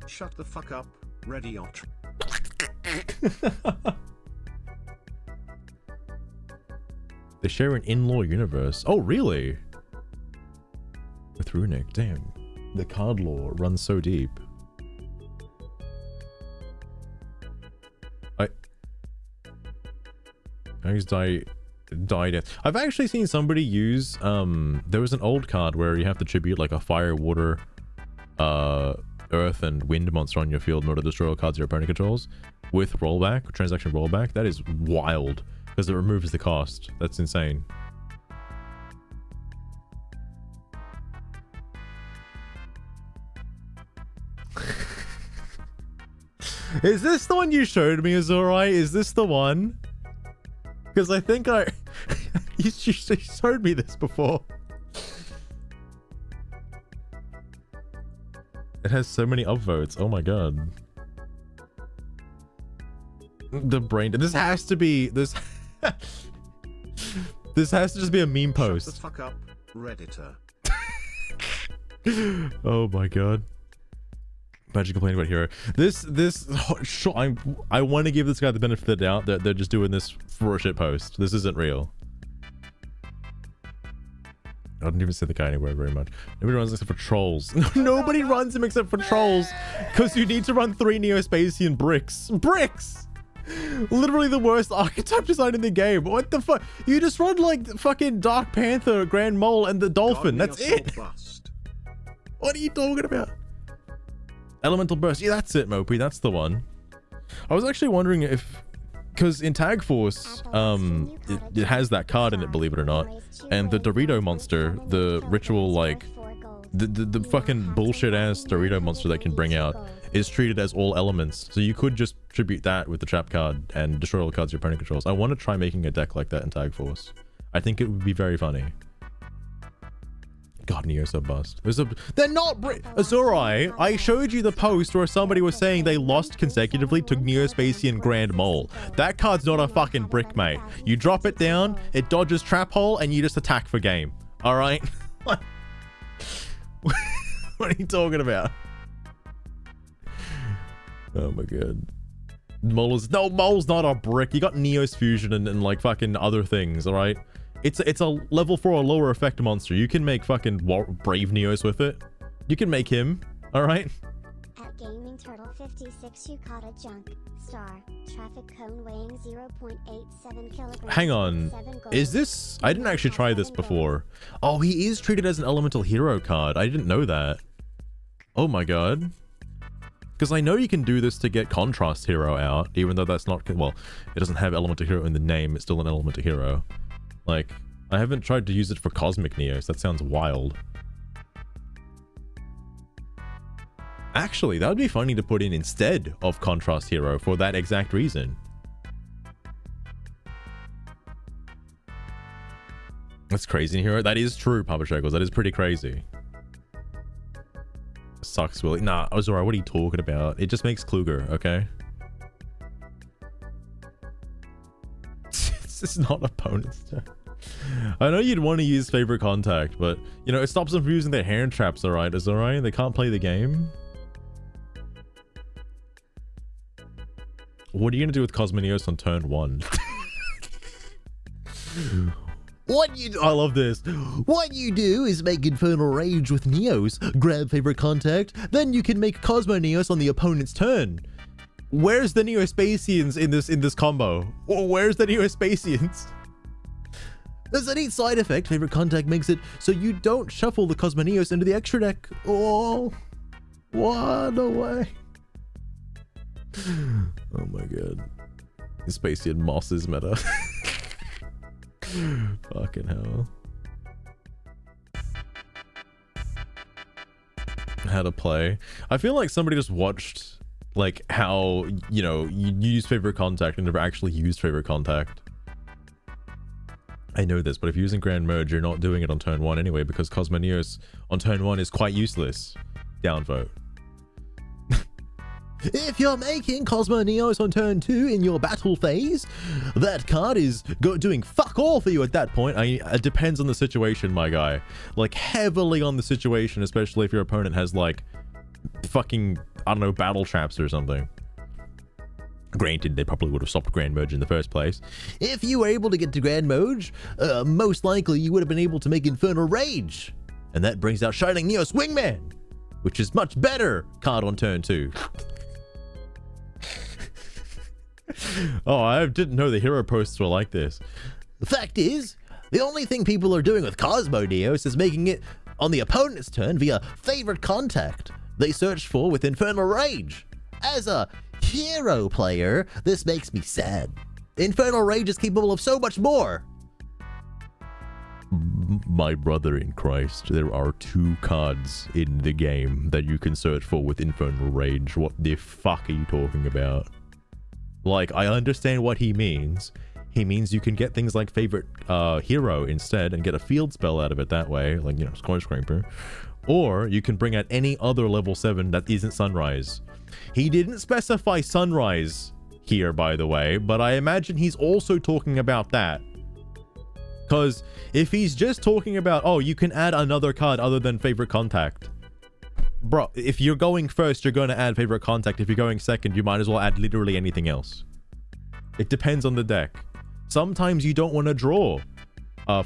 Shut the fuck up, ready or They share an in-law universe. Oh, really? With Runic, damn. The card lore runs so deep. I just died. I've actually seen somebody use, there was an old card where you have to tribute like a fire, water, earth, and wind monster on your field in order to destroy all cards your opponent controls with rollback, transaction rollback. That is wild. Because it removes the cost. That's insane. Is this the one you showed me, Azurai? Is this the one? Because I think you showed me this before. It has so many upvotes. Oh my god. The brain... This has to be... This has to just be a meme post. Shut the fuck up, Redditor. Oh my god. Imagine complaining about Hero. I want to give this guy the benefit of the doubt that they're just doing this for a shit post. This isn't real. I didn't even see the guy anywhere very much. Nobody runs except for trolls. Nobody runs him except for trolls. Because you need to run 3 Neo-Spacian bricks. Bricks! Literally the worst archetype design in the game. What the fuck? You just run like fucking Dark Panther, Grand Mole, and the Dolphin. That's it. What are you talking about? Elemental Burst. Yeah, that's it, Mopey. That's the one. I was actually wondering if... Because in Tag Force, it has that card in it, believe it or not. And the Dorito monster, the ritual, like... The fucking bullshit-ass Dorito monster that can bring out is treated as all elements. So you could just tribute that with the trap card and destroy all the cards your opponent controls. I want to try making a deck like that in Tag Force. I think it would be very funny. God, Neo's so bust. They're not Azurai, I showed you the post where somebody was saying they lost consecutively to Neo-Spacian Grand Mole. That card's not a fucking brick, mate. You drop it down, it dodges Trap Hole, and you just attack for game. Alright? What are you talking about? Oh my god. Mole's not a brick. You got Neo's Fusion and like fucking other things, alright? It's a level 4 or lower effect monster. You can make fucking Brave Neos with it. You can make him, alright? At Gaming Turtle 56 you caught a junk star traffic cone weighing 0.87 kilograms. Hang on. Is this... I didn't actually try this before. Oh, he is treated as an elemental hero card. I didn't know that. Oh my god. Because I know you can do this to get Contrast Hero out, even though that's not... Well, it doesn't have Elemental Hero in the name, it's still an Elemental Hero. Like, I haven't tried to use it for Cosmic Neos, that sounds wild. Actually, that would be funny to put in instead of Contrast Hero for that exact reason. That's crazy, Hero. That is true, Papa Shekels. That is pretty crazy. Sucks, Willie. Nah, Ozora, what are you talking about? It just makes Kluger, okay? It's just not opponent's turn. I know you'd want to use Favorite Contact, but, you know, it stops them from using their hand traps, alright? Is alright? They can't play the game. What are you going to do with Cosminios on turn 1? I love this. What you do is make Infernal Rage with Neos, grab Favorite Contact, then you can make Cosmo Neos on the opponent's turn. Where's the Neospatians in this combo? Where's the Neospatians? There's a neat side effect. Favorite Contact makes it so you don't shuffle the Cosmo Neos into the extra deck. Oh, what? No way. Oh my god. Spatian Moss is meta. Fucking hell. How to play. I feel like somebody just watched like how, you know, you use Favorite Contact and never actually used Favorite Contact. I know this, but if you're using Grand Merge, you're not doing it on turn 1 anyway, because Cosmonios on turn 1 is quite useless. Downvote. If you're making Cosmo Neos on turn 2 in your battle phase, that card is doing fuck all for you at that point. It depends on the situation, my guy. Like, heavily on the situation, especially if your opponent has, like, fucking, I don't know, battle traps or something. Granted, they probably would have stopped Grand Merge in the first place. If you were able to get to Grand Merge, most likely you would have been able to make Infernal Rage. And that brings out Shining Neos Wingman, which is much better card on turn 2. Oh, I didn't know the hero posts were like this. The fact is, the only thing people are doing with Cosmo Neos is making it on the opponent's turn via Favorite Contact they searched for with Infernal Rage. As a hero player, this makes me sad. Infernal Rage is capable of so much more. My brother in Christ, there are 2 cards in the game that you can search for with Infernal Rage. What the fuck are you talking about? Like, I understand what he means. He means you can get things like Favorite Hero instead and get a field spell out of it that way, like, you know, Score Scraper. Or you can bring out any other level 7 that isn't Sunrise. He didn't specify Sunrise here, by the way, but I imagine he's also talking about that. Because if he's just talking about, oh, you can add another card other than Favorite Contact. Bro, if you're going first, you're going to add Favorite Contact. If you're going second, you might as well add literally anything else. It depends on the deck. Sometimes you don't want to draw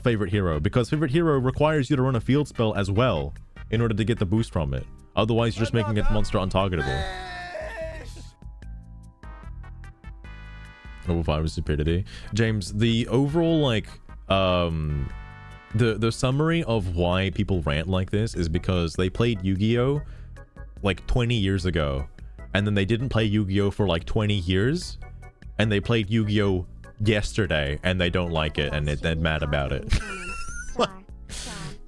Favorite Hero, because Favorite Hero requires you to run a field spell as well in order to get the boost from it. Otherwise, you're just making it monster untargetable. Level 5 is stupidity. James, the overall, like, the summary of why people rant like this is because they played Yu-Gi-Oh! Like 20 years ago, and then they didn't play Yu-Gi-Oh! For like 20 years, and they played Yu-Gi-Oh! Yesterday, and they don't like it, and they're mad about it.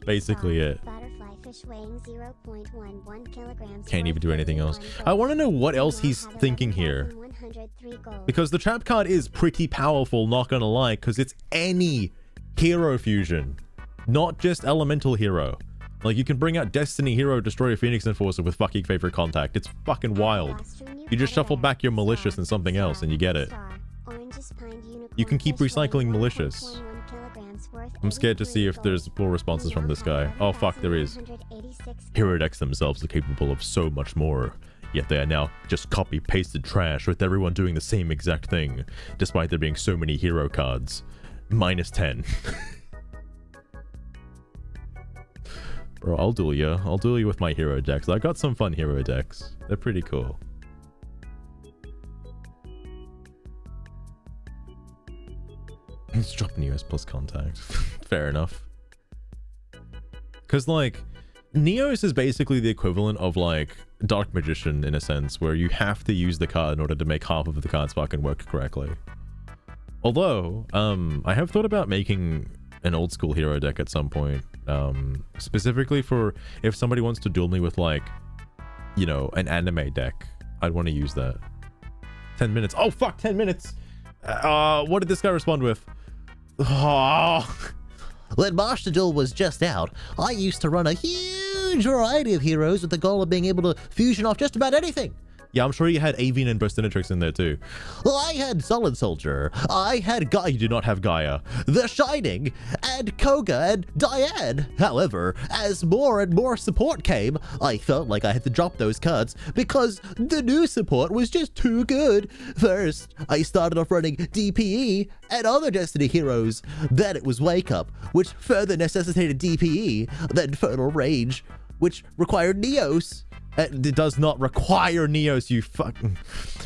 Basically it. Can't even do anything else. I want to know what else he's thinking here. Because the trap card is pretty powerful, not gonna lie, because it's any hero fusion. Not just Elemental Hero. Like, you can bring out Destiny Hero, Destroyer, Phoenix Enforcer with fucking Favorite Contact. It's fucking wild. You just shuffle back your Malicious and something else and you get it. You can keep recycling Malicious. I'm scared to see if there's more responses from this guy. Oh fuck, there is. Hero decks themselves are capable of so much more. Yet they are now just copy-pasted trash with everyone doing the same exact thing, despite there being so many hero cards. Minus 10. Bro, I'll duel you. I'll duel you with my hero decks. I got some fun hero decks. They're pretty cool. Let's drop Neos plus Contact. Fair enough. Because, like, Neos is basically the equivalent of like Dark Magician in a sense, where you have to use the card in order to make half of the cards fucking work correctly. Although, I have thought about making an old school hero deck at some point, specifically for if somebody wants to duel me with like, you know, an anime deck. I'd want to use that. 10 minutes. Oh fuck, 10 minutes. What did this guy respond with? Oh. When Master Duel was just out, I used to run a huge variety of heroes with the goal of being able to fusion off just about anything. Yeah, I'm sure you had Avian and Burstinatrix in there too. Well, I had Solid Soldier, I had Gaia. You do not have Gaia. The Shining, and Koga and Diane. However, as more and more support came, I felt like I had to drop those cards because the new support was just too good. First, I started off running DPE and other Destiny heroes. Then it was Wake Up, which further necessitated DPE, then Fertile Rage, which required Neos. It does not require Neos, you fucking...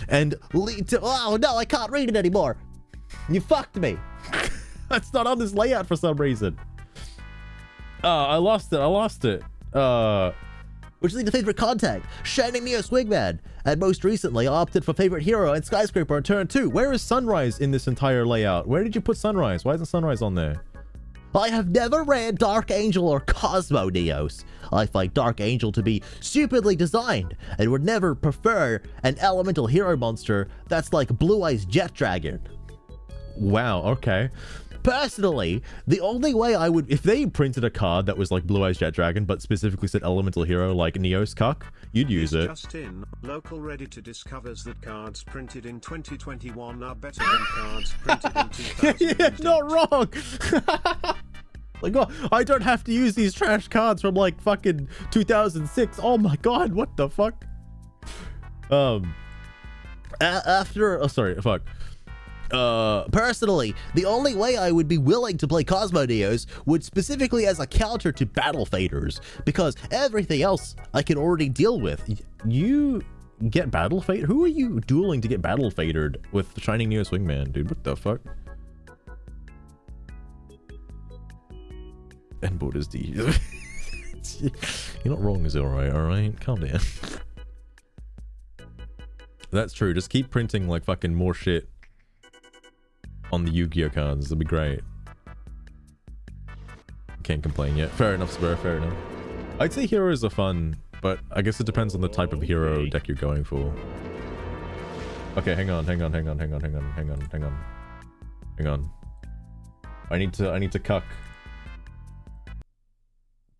And lead to... Oh no, I can't read it anymore. You fucked me. That's not on this layout for some reason. I lost it. Which lead to favorite contact, Shining Neos Wingman. And most recently, I opted for favorite hero and Skyscraper on turn 2. Where is Sunrise in this entire layout? Where did you put Sunrise? Why isn't Sunrise on there? I have never ran Dark Angel or Cosmo Neos. I find Dark Angel to be stupidly designed and would never prefer an elemental hero monster that's like Blue Eyes Jet Dragon. Wow, okay. Personally, the only way I would... If they printed a card that was like Blue Eyes Jet Dragon, but specifically said elemental hero like Neos Cuck, you'd use it. Just in, local Reddit discovers that cards printed in 2021 are better than cards printed in 2008. Yeah, not wrong! Like, oh, I don't have to use these trash cards from like fucking 2006. Oh my god, what the fuck? Personally, the only way I would be willing to play Cosmo Neos would specifically as a counter to Battle Faders, because everything else I can already deal with. You get Battle Fade? Who are you dueling to get Battle Fadered with the Shining Neos Wingman, dude? What the fuck? And Borders D. You're not wrong, is it alright? Calm down. That's true. Just keep printing like fucking more shit on the Yu-Gi-Oh cards. That'd be great. Can't complain yet. Fair enough, Spur. Fair enough. I'd say heroes are fun, but I guess it depends on the type of hero deck you're going for. Okay, hang on. I need to cuck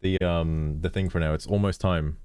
the thing for now. It's almost time.